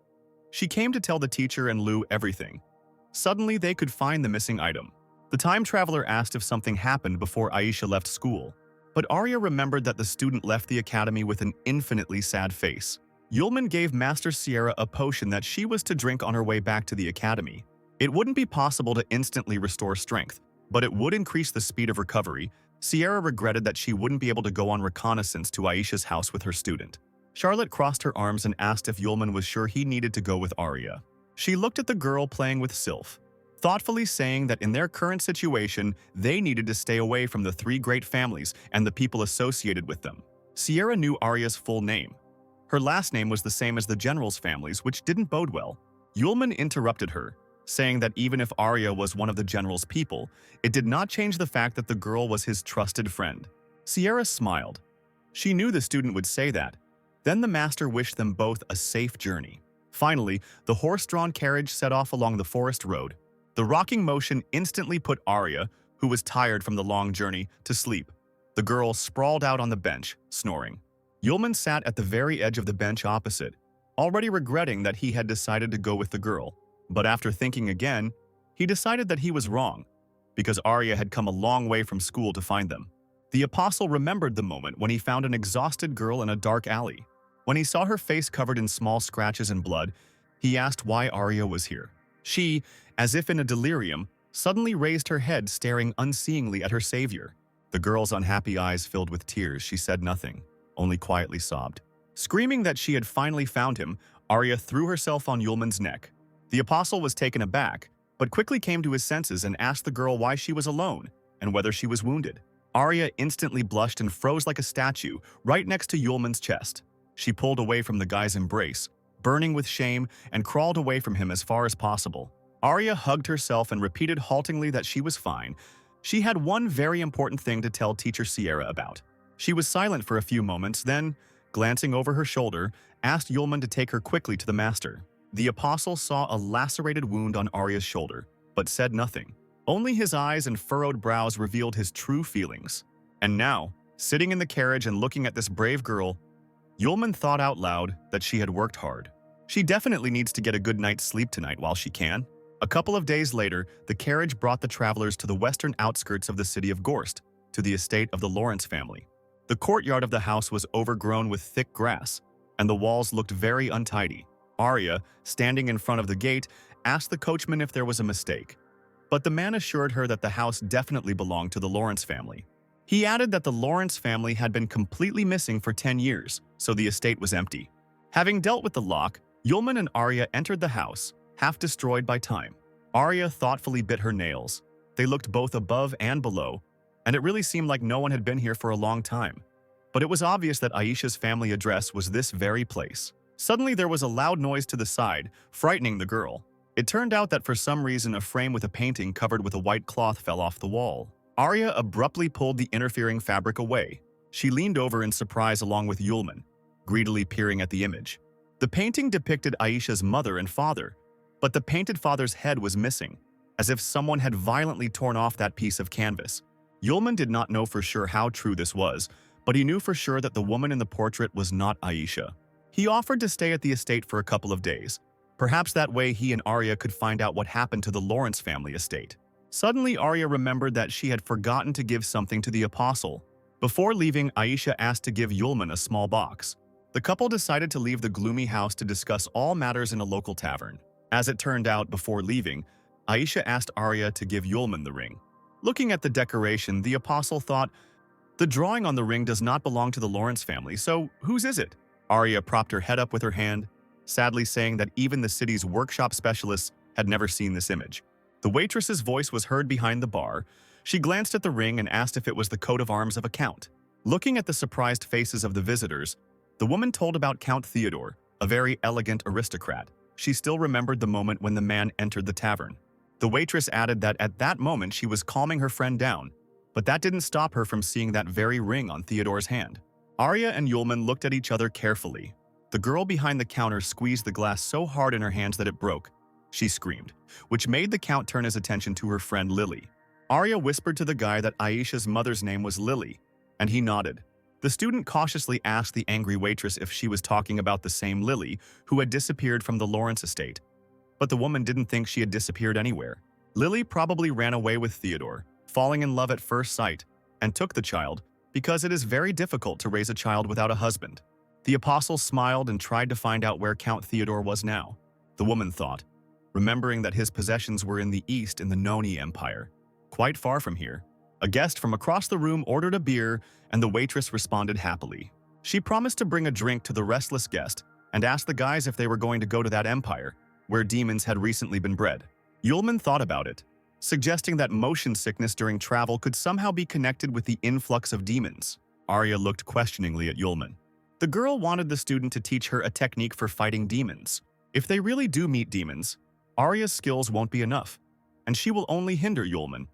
She came to tell the teacher and Lou everything. Suddenly, they could find the missing item. The time traveler asked if something happened before Aisha left school, but Arya remembered that the student left the academy with an infinitely sad face. Yulman gave Master Sierra a potion that she was to drink on her way back to the academy. It wouldn't be possible to instantly restore strength, but it would increase the speed of recovery. Sierra regretted that she wouldn't be able to go on reconnaissance to Aisha's house with her student. Charlotte crossed her arms and asked if Yulman was sure he needed to go with Arya. She looked at the girl playing with Sylph, thoughtfully saying that in their current situation, they needed to stay away from the three great families and the people associated with them. Sierra knew Arya's full name. Her last name was the same as the general's families, which didn't bode well. Yulman interrupted her, saying that even if Arya was one of the general's people, it did not change the fact that the girl was his trusted friend. Sierra smiled. She knew the student would say that. Then the master wished them both a safe journey. Finally, the horse-drawn carriage set off along the forest road. The rocking motion instantly put Arya, who was tired from the long journey, to sleep. The girl sprawled out on the bench, snoring. Yulman sat at the very edge of the bench opposite, already regretting that he had decided to go with the girl. But after thinking again, he decided that he was wrong, because Arya had come a long way from school to find them. The apostle remembered the moment when he found an exhausted girl in a dark alley. When he saw her face covered in small scratches and blood, he asked why Arya was here. She, as if in a delirium, suddenly raised her head, staring unseeingly at her savior. The girl's unhappy eyes filled with tears. She said nothing, only quietly sobbed. Screaming that she had finally found him, Arya threw herself on Yulman's neck. The apostle was taken aback, but quickly came to his senses and asked the girl why she was alone and whether she was wounded. Arya instantly blushed and froze like a statue right next to Yulman's chest. She pulled away from the guy's embrace, burning with shame, and crawled away from him as far as possible. Arya hugged herself and repeated haltingly that she was fine. She had one very important thing to tell Teacher Sierra about. She was silent for a few moments, then, glancing over her shoulder, asked Yulman to take her quickly to the master. The apostle saw a lacerated wound on Arya's shoulder, but said nothing. Only his eyes and furrowed brows revealed his true feelings. And now, sitting in the carriage and looking at this brave girl, Yulman thought out loud that she had worked hard. She definitely needs to get a good night's sleep tonight while she can. A couple of days later, the carriage brought the travelers to the western outskirts of the city of Gorst, to the estate of the Lawrence family. The courtyard of the house was overgrown with thick grass, and the walls looked very untidy. Arya, standing in front of the gate, asked the coachman if there was a mistake. But the man assured her that the house definitely belonged to the Lawrence family. He added that the Lawrence family had been completely missing for 10 years, so the estate was empty. Having dealt with the lock, Yulman and Arya entered the house, half destroyed by time. Arya thoughtfully bit her nails. They looked both above and below, and it really seemed like no one had been here for a long time. But it was obvious that Aisha's family address was this very place. Suddenly there was a loud noise to the side, frightening the girl. It turned out that for some reason a frame with a painting covered with a white cloth fell off the wall. Arya abruptly pulled the interfering fabric away. She leaned over in surprise along with Yulman, greedily peering at the image. The painting depicted Aisha's mother and father, but the painted father's head was missing, as if someone had violently torn off that piece of canvas. Yulman did not know for sure how true this was, but he knew for sure that the woman in the portrait was not Aisha. He offered to stay at the estate for a couple of days. Perhaps that way he and Arya could find out what happened to the Lawrence family estate. Suddenly, Arya remembered that she had forgotten to give something to the apostle. Before leaving, Aisha asked to give Yulman a small box. The couple decided to leave the gloomy house to discuss all matters in a local tavern. As it turned out, before leaving, Aisha asked Arya to give Yulman the ring. Looking at the decoration, the apostle thought, the drawing on the ring does not belong to the Lawrence family, so whose is it? Arya propped her head up with her hand, sadly saying that even the city's workshop specialists had never seen this image. The waitress's voice was heard behind the bar. She glanced at the ring and asked if it was the coat of arms of a count. Looking at the surprised faces of the visitors, the woman told about Count Theodore, a very elegant aristocrat. She still remembered the moment when the man entered the tavern. The waitress added that at that moment she was calming her friend down, but that didn't stop her from seeing that very ring on Theodore's hand. Arya and Yulman looked at each other carefully. The girl behind the counter squeezed the glass so hard in her hands that it broke. She screamed, which made the count turn his attention to her friend Lily. Arya whispered to the guy that Aisha's mother's name was Lily, and he nodded. The student cautiously asked the angry waitress if she was talking about the same Lily who had disappeared from the Lawrence estate. But the woman didn't think she had disappeared anywhere. Lily probably ran away with Theodore, falling in love at first sight, and took the child, because it is very difficult to raise a child without a husband. The apostle smiled and tried to find out where Count Theodore was now. The woman thought, remembering that his possessions were in the east in the Noni Empire, quite far from here. A guest from across the room ordered a beer, and the waitress responded happily. She promised to bring a drink to the restless guest and asked the guys if they were going to go to that empire, where demons had recently been bred. Yulman thought about it, suggesting that motion sickness during travel could somehow be connected with the influx of demons. Arya looked questioningly at Yulman. The girl wanted the student to teach her a technique for fighting demons. If they really do meet demons, Arya's skills won't be enough, and she will only hinder Yulman.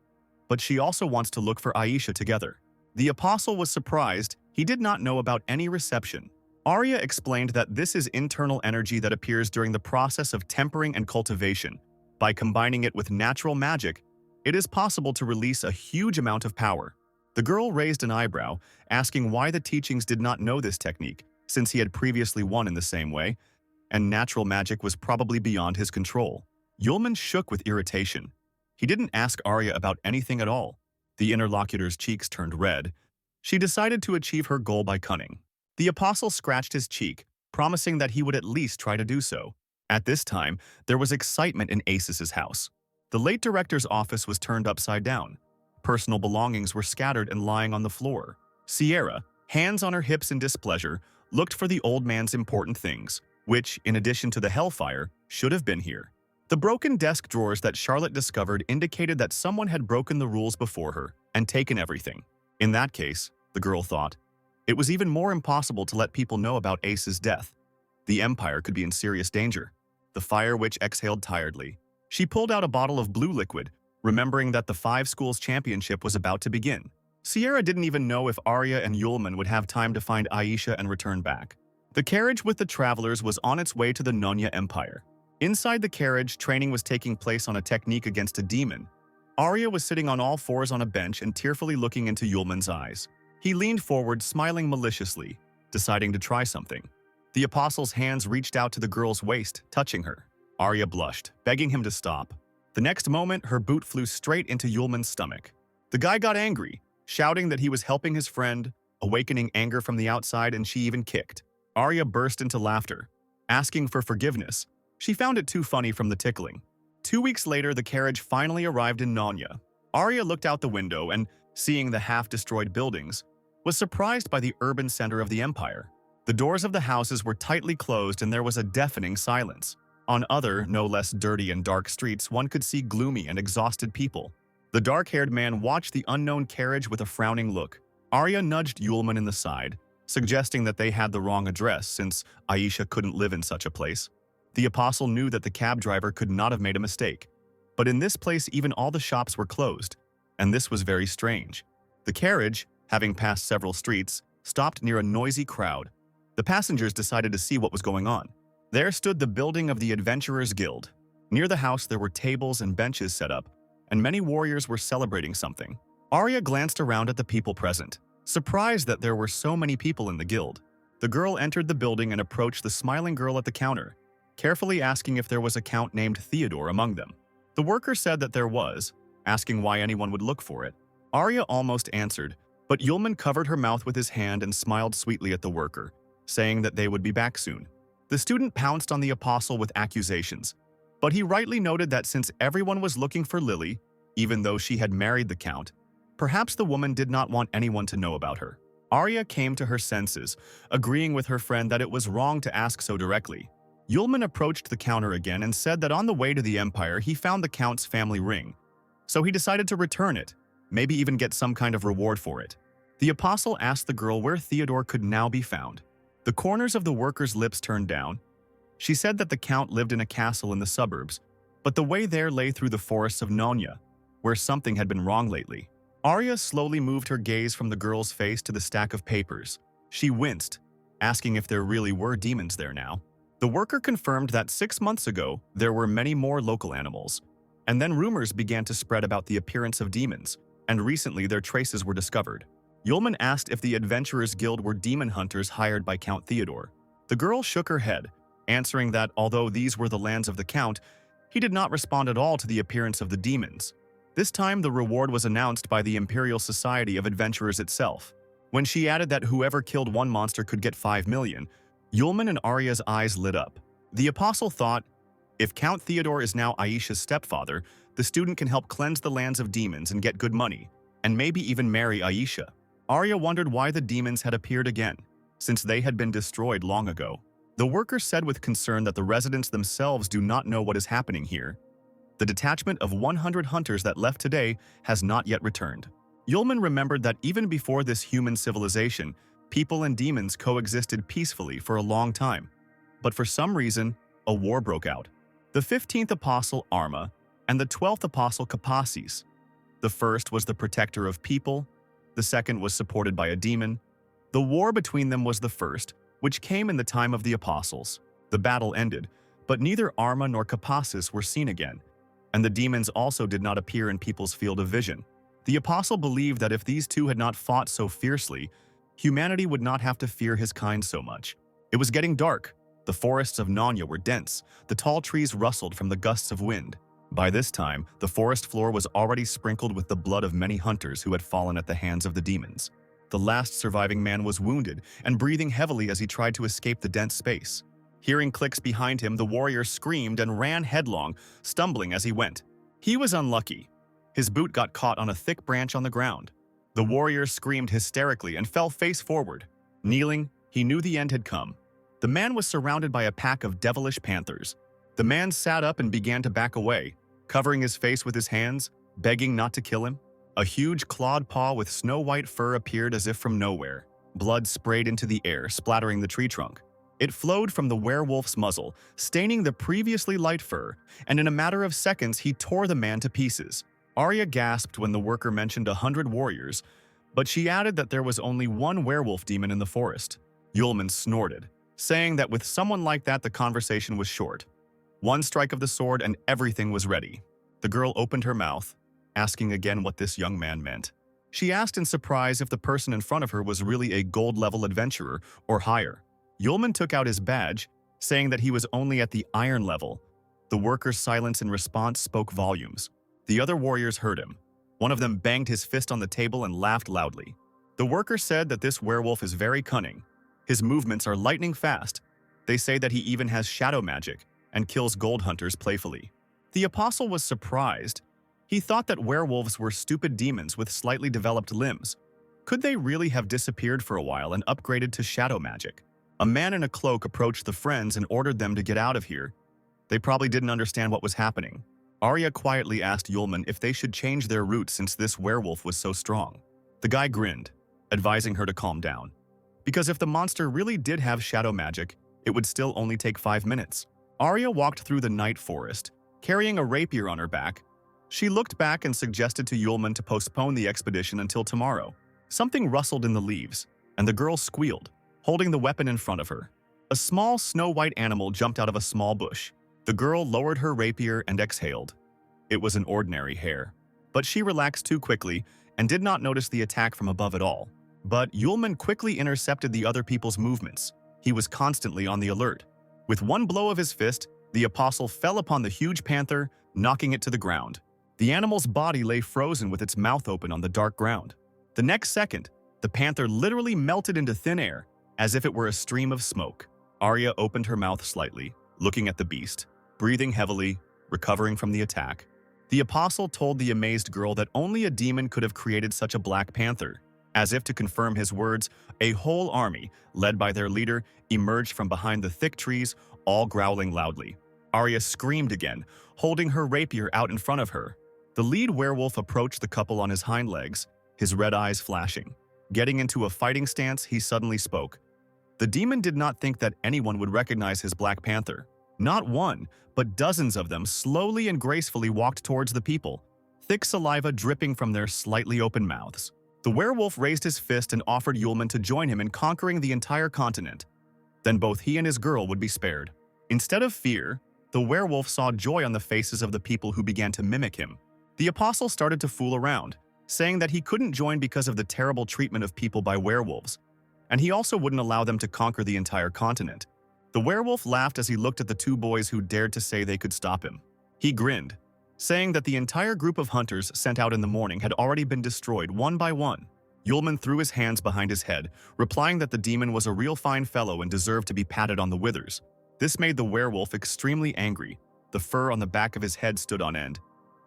But she also wants to look for Aisha together. The apostle was surprised. He did not know about any reception. Arya explained that this is internal energy that appears during the process of tempering and cultivation. By combining it with natural magic, it is possible to release a huge amount of power. The girl raised an eyebrow, asking why the teachings did not know this technique, since he had previously won in the same way, and natural magic was probably beyond his control. Yulman shook with irritation. He didn't ask Arya about anything at all. The interlocutor's cheeks turned red. She decided to achieve her goal by cunning. The apostle scratched his cheek, promising that he would at least try to do so. At this time, there was excitement in Acis's house. The late director's office was turned upside down. Personal belongings were scattered and lying on the floor. Sierra, hands on her hips in displeasure, looked for the old man's important things, which, in addition to the hellfire, should have been here. The broken desk drawers that Charlotte discovered indicated that someone had broken the rules before her and taken everything. In that case, the girl thought, it was even more impossible to let people know about Ace's death. The Empire could be in serious danger. The fire witch exhaled tiredly. She pulled out a bottle of blue liquid, remembering that the 5 schools championship was about to begin. Sierra didn't even know if Arya and Yulman would have time to find Aisha and return back. The carriage with the travelers was on its way to the Nonya Empire. Inside the carriage, training was taking place on a technique against a demon. Arya was sitting on all fours on a bench and tearfully looking into Yulman's eyes. He leaned forward, smiling maliciously, deciding to try something. The apostle's hands reached out to the girl's waist, touching her. Arya blushed, begging him to stop. The next moment, her boot flew straight into Yulman's stomach. The guy got angry, shouting that he was helping his friend, awakening anger from the outside, and she even kicked. Arya burst into laughter, asking for forgiveness. She found it too funny from the tickling. 2 weeks later, the carriage finally arrived in Nonya. Arya looked out the window and, seeing the half-destroyed buildings, was surprised by the urban center of the empire. The doors of the houses were tightly closed and there was a deafening silence. On other, no less dirty and dark streets, one could see gloomy and exhausted people. The dark-haired man watched the unknown carriage with a frowning look. Arya nudged Yulman in the side, suggesting that they had the wrong address since Aisha couldn't live in such a place. The apostle knew that the cab driver could not have made a mistake. But in this place, even all the shops were closed, and this was very strange. The carriage, having passed several streets, stopped near a noisy crowd. The passengers decided to see what was going on. There stood the building of the Adventurers Guild. Near the house, there were tables and benches set up, and many warriors were celebrating something. Arya glanced around at the people present. Surprised that there were so many people in the guild, the girl entered the building and approached the smiling girl at the counter, carefully asking if there was a count named Theodore among them. The worker said that there was, asking why anyone would look for it. Arya almost answered, but Yulman covered her mouth with his hand and smiled sweetly at the worker, saying that they would be back soon. The student pounced on the apostle with accusations, but he rightly noted that since everyone was looking for Lily, even though she had married the count, perhaps the woman did not want anyone to know about her. Arya came to her senses, agreeing with her friend that it was wrong to ask so directly. Yulman approached the counter again and said that on the way to the Empire he found the count's family ring, so he decided to return it, maybe even get some kind of reward for it. The apostle asked the girl where Theodore could now be found. The corners of the worker's lips turned down. She said that the count lived in a castle in the suburbs, but the way there lay through the forests of Nonya, where something had been wrong lately. Arya slowly moved her gaze from the girl's face to the stack of papers. She winced, asking if there really were demons there now. The worker confirmed that 6 months ago there were many more local animals, and then rumors began to spread about the appearance of demons, and recently their traces were discovered. Yulman asked if the Adventurers Guild were demon hunters hired by Count Theodore. The girl shook her head, answering that although these were the lands of the Count, he did not respond at all to the appearance of the demons. This time the reward was announced by the Imperial Society of Adventurers itself. When she added that whoever killed one monster could get 5 million, Yulman and Arya's eyes lit up. The apostle thought, if Count Theodore is now Aisha's stepfather, the student can help cleanse the lands of demons and get good money, and maybe even marry Aisha. Arya wondered why the demons had appeared again, since they had been destroyed long ago. The worker said with concern that the residents themselves do not know what is happening here. The detachment of 100 hunters that left today has not yet returned. Yulman remembered that even before this human civilization, people and demons coexisted peacefully for a long time. But for some reason, a war broke out. The 15th apostle, Arma, and the 12th apostle, Kapasis. The first was the protector of people, the second was supported by a demon. The war between them was the first, which came in the time of the apostles. The battle ended, but neither Arma nor Kapasis were seen again, and the demons also did not appear in people's field of vision. The apostle believed that if these two had not fought so fiercely, humanity would not have to fear his kind so much. It was getting dark. The forests of Nonya were dense. The tall trees rustled from the gusts of wind. By this time, the forest floor was already sprinkled with the blood of many hunters who had fallen at the hands of the demons. The last surviving man was wounded and breathing heavily as he tried to escape the dense space. Hearing clicks behind him, the warrior screamed and ran headlong, stumbling as he went. He was unlucky. His boot got caught on a thick branch on the ground. The warrior screamed hysterically and fell face forward. Kneeling, he knew the end had come. The man was surrounded by a pack of devilish panthers. The man sat up and began to back away, covering his face with his hands, begging not to kill him. A huge clawed paw with snow-white fur appeared as if from nowhere. Blood sprayed into the air, splattering the tree trunk. It flowed from the werewolf's muzzle, staining the previously light fur, and in a matter of seconds he tore the man to pieces. Arya gasped when the worker mentioned 100 warriors, but she added that there was only one werewolf demon in the forest. Yulman snorted, saying that with someone like that the conversation was short. One strike of the sword and everything was ready. The girl opened her mouth, asking again what this young man meant. She asked in surprise if the person in front of her was really a gold-level adventurer or higher. Yulman took out his badge, saying that he was only at the iron level. The worker's silence in response spoke volumes. The other warriors heard him. One of them banged his fist on the table and laughed loudly. The worker said that this werewolf is very cunning. His movements are lightning fast. They say that he even has shadow magic and kills gold hunters playfully. The apostle was surprised. He thought that werewolves were stupid demons with slightly developed limbs. Could they really have disappeared for a while and upgraded to shadow magic? A man in a cloak approached the friends and ordered them to get out of here. They probably didn't understand what was happening. Arya quietly asked Yulman if they should change their route since this werewolf was so strong. The guy grinned, advising her to calm down. Because if the monster really did have shadow magic, it would still only take 5 minutes. Arya walked through the night forest, carrying a rapier on her back. She looked back and suggested to Yulman to postpone the expedition until tomorrow. Something rustled in the leaves, and the girl squealed, holding the weapon in front of her. A small snow-white animal jumped out of a small bush. The girl lowered her rapier and exhaled. It was an ordinary hare, but she relaxed too quickly and did not notice the attack from above at all. But Yulman quickly intercepted the other people's movements. He was constantly on the alert. With one blow of his fist, the apostle fell upon the huge panther, knocking it to the ground. The animal's body lay frozen with its mouth open on the dark ground. The next second, the panther literally melted into thin air, as if it were a stream of smoke. Arya opened her mouth slightly, looking at the beast, breathing heavily, recovering from the attack. The apostle told the amazed girl that only a demon could have created such a black panther. As if to confirm his words, a whole army, led by their leader, emerged from behind the thick trees, all growling loudly. Arya screamed again, holding her rapier out in front of her. The lead werewolf approached the couple on his hind legs, his red eyes flashing. Getting into a fighting stance, he suddenly spoke. The demon did not think that anyone would recognize his Black Panther. Not one, but dozens of them slowly and gracefully walked towards the people, thick saliva dripping from their slightly open mouths. The werewolf raised his fist and offered Yulman to join him in conquering the entire continent. Then both he and his girl would be spared. Instead of fear, the werewolf saw joy on the faces of the people who began to mimic him. The apostle started to fool around, saying that he couldn't join because of the terrible treatment of people by werewolves, and he also wouldn't allow them to conquer the entire continent. The werewolf laughed as he looked at the two boys who dared to say they could stop him. He grinned, saying that the entire group of hunters sent out in the morning had already been destroyed one by one. Yulman threw his hands behind his head, replying that the demon was a real fine fellow and deserved to be patted on the withers. This made the werewolf extremely angry. The fur on the back of his head stood on end.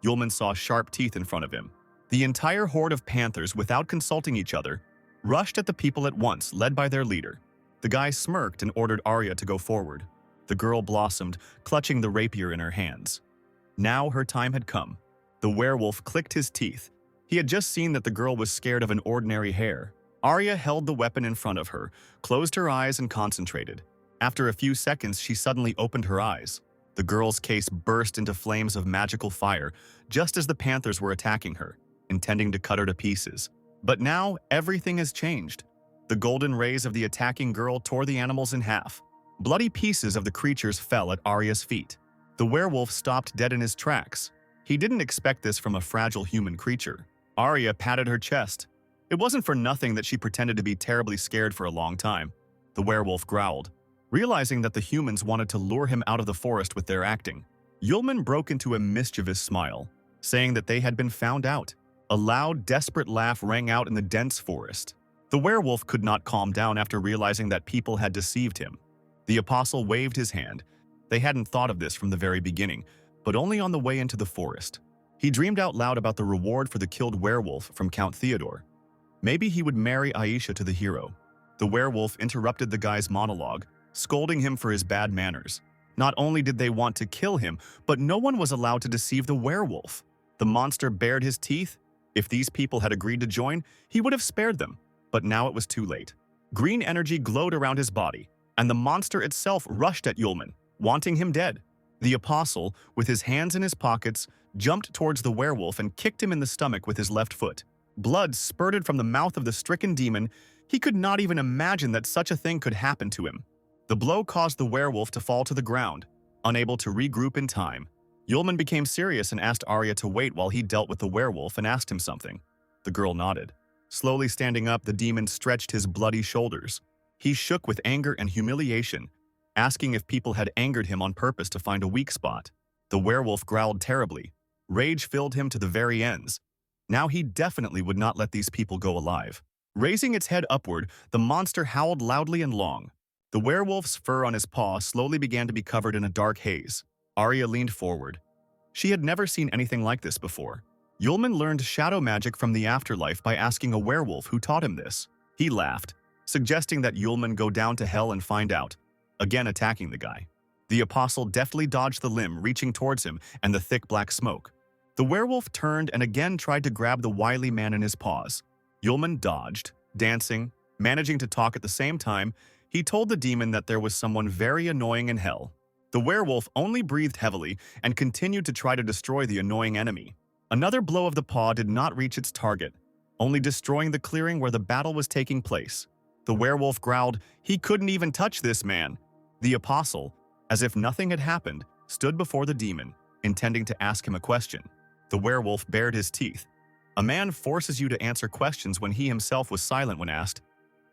Yulman saw sharp teeth in front of him. The entire horde of panthers, without consulting each other, rushed at the people at once, led by their leader. The guy smirked and ordered Arya to go forward. The girl blossomed, clutching the rapier in her hands. Now her time had come. The werewolf clicked his teeth. He had just seen that the girl was scared of an ordinary hare. Arya held the weapon in front of her, closed her eyes and concentrated. After a few seconds, she suddenly opened her eyes. The girl's case burst into flames of magical fire, just as the panthers were attacking her, intending to cut her to pieces. But now, everything has changed. The golden rays of the attacking girl tore the animals in half. Bloody pieces of the creatures fell at Arya's feet. The werewolf stopped dead in his tracks. He didn't expect this from a fragile human creature. Arya patted her chest. It wasn't for nothing that she pretended to be terribly scared for a long time. The werewolf growled, realizing that the humans wanted to lure him out of the forest with their acting. Yulman broke into a mischievous smile, saying that they had been found out. A loud, desperate laugh rang out in the dense forest. The werewolf could not calm down after realizing that people had deceived him. The apostle waved his hand. They hadn't thought of this from the very beginning, but only on the way into the forest. He dreamed out loud about the reward for the killed werewolf from Count Theodore. Maybe he would marry Aisha to the hero. The werewolf interrupted the guy's monologue, scolding him for his bad manners. Not only did they want to kill him, but no one was allowed to deceive the werewolf. The monster bared his teeth. If these people had agreed to join, he would have spared them. But now it was too late. Green energy glowed around his body, and the monster itself rushed at Yulman, wanting him dead. The apostle, with his hands in his pockets, jumped towards the werewolf and kicked him in the stomach with his left foot. Blood spurted from the mouth of the stricken demon. He could not even imagine that such a thing could happen to him. The blow caused the werewolf to fall to the ground, unable to regroup in time. Yulman became serious and asked Arya to wait while he dealt with the werewolf and asked him something. The girl nodded. Slowly standing up, the demon stretched his bloody shoulders. He shook with anger and humiliation, asking if people had angered him on purpose to find a weak spot. The werewolf growled terribly. Rage filled him to the very ends. Now he definitely would not let these people go alive. Raising its head upward, the monster howled loudly and long. The werewolf's fur on his paw slowly began to be covered in a dark haze. Arya leaned forward. She had never seen anything like this before. Yulman learned shadow magic from the afterlife by asking a werewolf who taught him this. He laughed, suggesting that Yulman go down to hell and find out, again attacking the guy. The apostle deftly dodged the limb, reaching towards him and the thick black smoke. The werewolf turned and again tried to grab the wily man in his paws. Yulman dodged, dancing, managing to talk at the same time. He told the demon that there was someone very annoying in hell. The werewolf only breathed heavily and continued to try to destroy the annoying enemy. Another blow of the paw did not reach its target, only destroying the clearing where the battle was taking place. The werewolf growled, "He couldn't even touch this man." The apostle, as if nothing had happened, stood before the demon, intending to ask him a question. The werewolf bared his teeth. A man forces you to answer questions when he himself was silent when asked.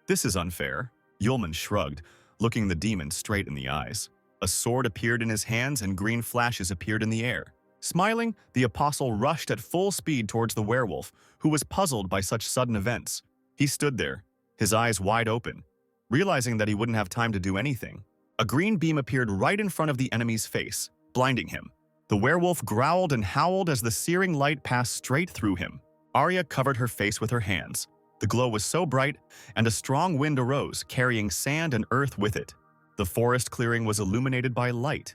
This is unfair. Yulman shrugged, looking the demon straight in the eyes. A sword appeared in his hands and green flashes appeared in the air. Smiling, the apostle rushed at full speed towards the werewolf, who was puzzled by such sudden events. He stood there, his eyes wide open, realizing that he wouldn't have time to do anything. A green beam appeared right in front of the enemy's face, blinding him. The werewolf growled and howled as the searing light passed straight through him. Arya covered her face with her hands. The glow was so bright, and a strong wind arose, carrying sand and earth with it. The forest clearing was illuminated by light.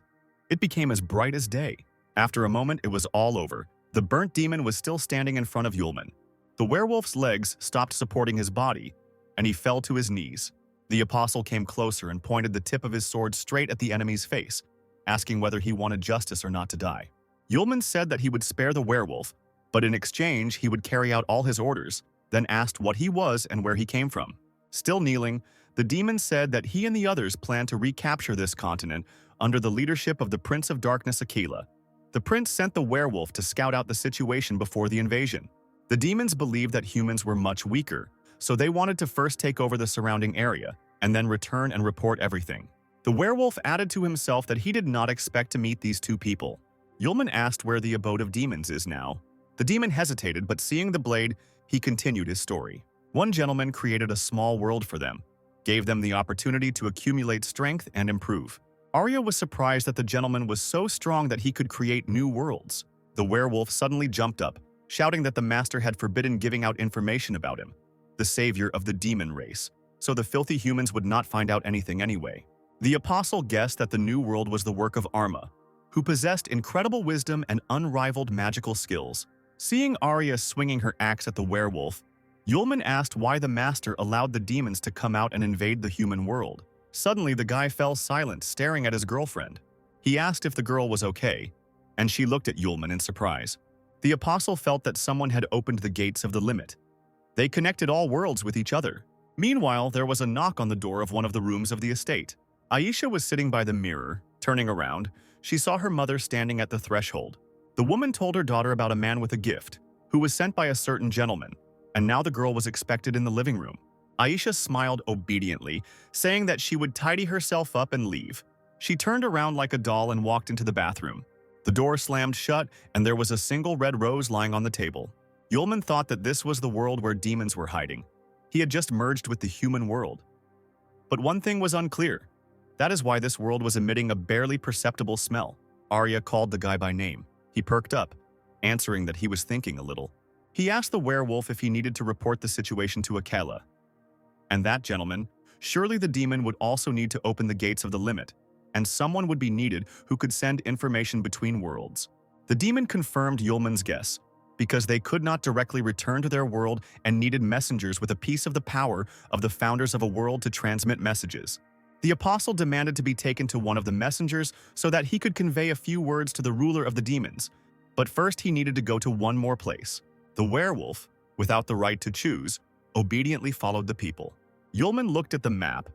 It became as bright as day. After a moment, it was all over. The burnt demon was still standing in front of Yulman. The werewolf's legs stopped supporting his body, and he fell to his knees. The apostle came closer and pointed the tip of his sword straight at the enemy's face, asking whether he wanted justice or not to die. Yulman said that he would spare the werewolf, but in exchange he would carry out all his orders, then asked what he was and where he came from. Still kneeling, the demon said that he and the others planned to recapture this continent under the leadership of the Prince of Darkness Aquila. The prince sent the werewolf to scout out the situation before the invasion. The demons believed that humans were much weaker, so they wanted to first take over the surrounding area and then return and report everything. The werewolf added to himself that he did not expect to meet these two people. Yulman asked where the abode of demons is now. The demon hesitated, but seeing the blade, he continued his story. One gentleman created a small world for them, gave them the opportunity to accumulate strength and improve. Arya was surprised that the gentleman was so strong that he could create new worlds. The werewolf suddenly jumped up, shouting that the master had forbidden giving out information about him, the savior of the demon race, so the filthy humans would not find out anything anyway. The apostle guessed that the new world was the work of Arma, who possessed incredible wisdom and unrivaled magical skills. Seeing Arya swinging her axe at the werewolf, Yulman asked why the master allowed the demons to come out and invade the human world. Suddenly, the guy fell silent, staring at his girlfriend. He asked if the girl was okay, and she looked at Yulman in surprise. The apostle felt that someone had opened the gates of the limit. They connected all worlds with each other. Meanwhile, there was a knock on the door of one of the rooms of the estate. Aisha was sitting by the mirror. Turning around, she saw her mother standing at the threshold. The woman told her daughter about a man with a gift, who was sent by a certain gentleman, and now the girl was expected in the living room. Aisha smiled obediently, saying that she would tidy herself up and leave. She turned around like a doll and walked into the bathroom. The door slammed shut, and there was a single red rose lying on the table. Yulman thought that this was the world where demons were hiding. He had just merged with the human world. But one thing was unclear. That is why this world was emitting a barely perceptible smell. Arya called the guy by name. He perked up, answering that he was thinking a little. He asked the werewolf if he needed to report the situation to Yahello. And that gentleman, surely the demon would also need to open the gates of the limit, and someone would be needed who could send information between worlds. The demon confirmed Yulman's guess, because they could not directly return to their world and needed messengers with a piece of the power of the founders of a world to transmit messages. The apostle demanded to be taken to one of the messengers so that he could convey a few words to the ruler of the demons, but first he needed to go to one more place. The werewolf, without the right to choose, obediently followed the people. Yulman looked at the map.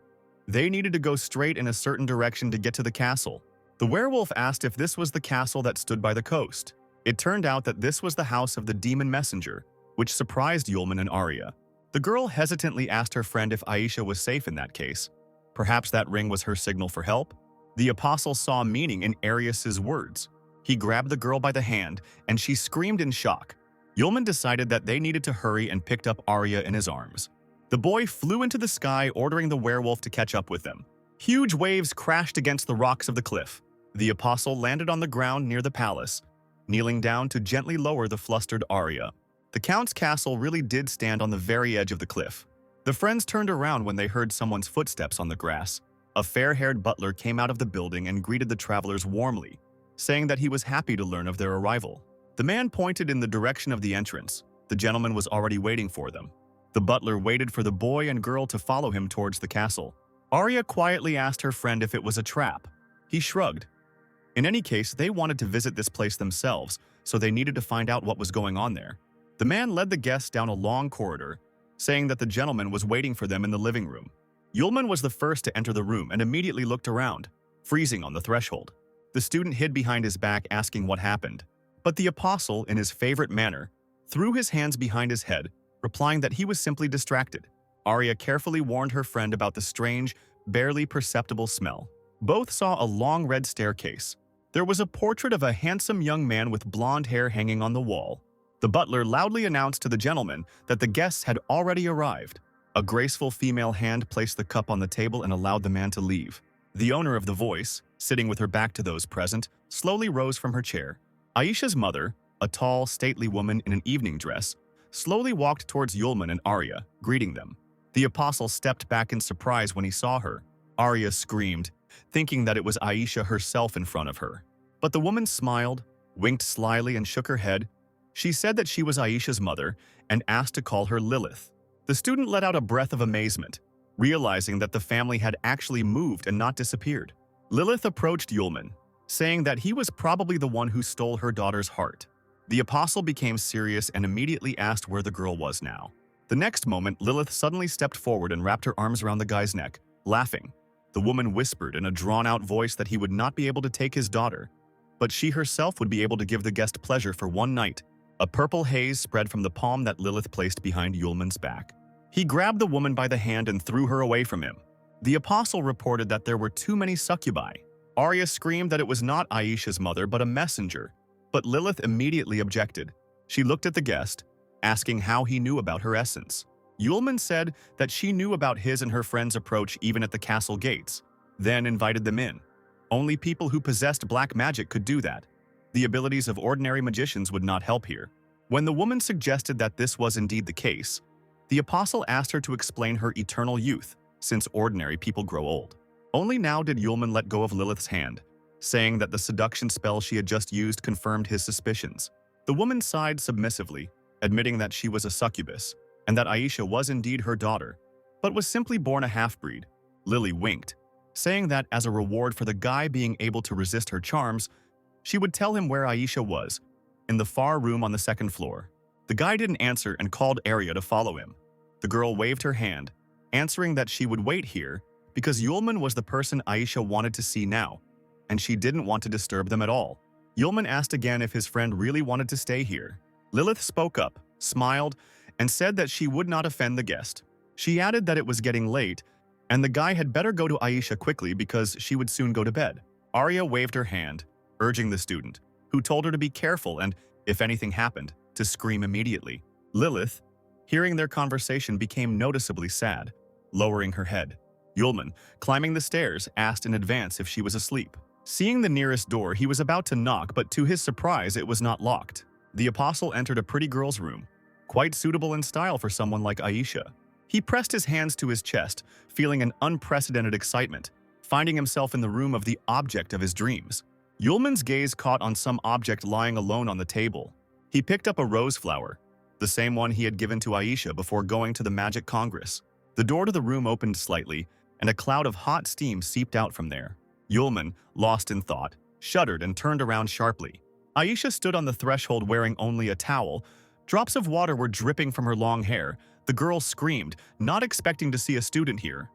They needed to go straight in a certain direction to get to the castle. The werewolf asked if this was the castle that stood by the coast. It turned out that this was the house of the demon messenger, which surprised Yulman and Arya. The girl hesitantly asked her friend if Aisha was safe in that case. Perhaps that ring was her signal for help? The apostle saw meaning in Arius's words. He grabbed the girl by the hand, and she screamed in shock. Yulman decided that they needed to hurry and picked up Arya in his arms. The boy flew into the sky, ordering the werewolf to catch up with them. Huge waves crashed against the rocks of the cliff. The apostle landed on the ground near the palace, kneeling down to gently lower the flustered Arya. The count's castle really did stand on the very edge of the cliff. The friends turned around when they heard someone's footsteps on the grass. A fair-haired butler came out of the building and greeted the travelers warmly, saying that he was happy to learn of their arrival. The man pointed in the direction of the entrance. The gentleman was already waiting for them. The butler waited for the boy and girl to follow him towards the castle. Arya quietly asked her friend if it was a trap. He shrugged. In any case, they wanted to visit this place themselves, so they needed to find out what was going on there. The man led the guests down a long corridor, saying that the gentleman was waiting for them in the living room. Yulman was the first to enter the room and immediately looked around, freezing on the threshold. The student hid behind his back, asking what happened. But the apostle, in his favorite manner, threw his hands behind his head, replying that he was simply distracted. Arya carefully warned her friend about the strange, barely perceptible smell. Both saw a long red staircase. There was a portrait of a handsome young man with blonde hair hanging on the wall. The butler loudly announced to the gentleman that the guests had already arrived. A graceful female hand placed the cup on the table and allowed the man to leave. The owner of the voice, sitting with her back to those present, slowly rose from her chair. Aisha's mother, a tall, stately woman in an evening dress, slowly walked towards Yulman and Arya, greeting them. The apostle stepped back in surprise when he saw her. Arya screamed, thinking that it was Aisha herself in front of her. But the woman smiled, winked slyly, and shook her head. She said that she was Aisha's mother and asked to call her Lilith. The student let out a breath of amazement, realizing that the family had actually moved and not disappeared. Lilith approached Yulman, saying that he was probably the one who stole her daughter's heart. The apostle became serious and immediately asked where the girl was now. The next moment, Lilith suddenly stepped forward and wrapped her arms around the guy's neck, laughing. The woman whispered in a drawn-out voice that he would not be able to take his daughter, but she herself would be able to give the guest pleasure for one night. A purple haze spread from the palm that Lilith placed behind Yulman's back. He grabbed the woman by the hand and threw her away from him. The apostle reported that there were too many succubi. Arya screamed that it was not Aisha's mother but a messenger, but Lilith immediately objected. She looked at the guest, asking how he knew about her essence. Yulman said that she knew about his and her friend's approach even at the castle gates, then invited them in. Only people who possessed black magic could do that. The abilities of ordinary magicians would not help here. When the woman suggested that this was indeed the case, the apostle asked her to explain her eternal youth, since ordinary people grow old. Only now did Yulman let go of Lilith's hand, saying that the seduction spell she had just used confirmed his suspicions. The woman sighed submissively, admitting that she was a succubus, and that Aisha was indeed her daughter, but was simply born a half-breed. Lily winked, saying that as a reward for the guy being able to resist her charms, she would tell him where Aisha was, in the far room on the second floor. The guy didn't answer and called Arya to follow him. The girl waved her hand, answering that she would wait here because Yulman was the person Aisha wanted to see now, and she didn't want to disturb them at all. Yulman asked again if his friend really wanted to stay here. Lilith spoke up, smiled, and said that she would not offend the guest. She added that it was getting late, and the guy had better go to Aisha quickly because she would soon go to bed. Arya waved her hand, urging the student, who told her to be careful and, if anything happened, to scream immediately. Lilith, hearing their conversation, became noticeably sad, lowering her head. Yulman, climbing the stairs, asked in advance if she was asleep. Seeing the nearest door, he was about to knock, but to his surprise, it was not locked. The apostle entered a pretty girl's room, quite suitable in style for someone like Aisha. He pressed his hands to his chest, feeling an unprecedented excitement, finding himself in the room of the object of his dreams. Yulman's gaze caught on some object lying alone on the table. He picked up a rose flower, the same one he had given to Aisha before going to the Magic Congress. The door to the room opened slightly, and a cloud of hot steam seeped out from there. Yulman, lost in thought, shuddered and turned around sharply. Aisha stood on the threshold wearing only a towel. Drops of water were dripping from her long hair. The girl screamed, not expecting to see a student here.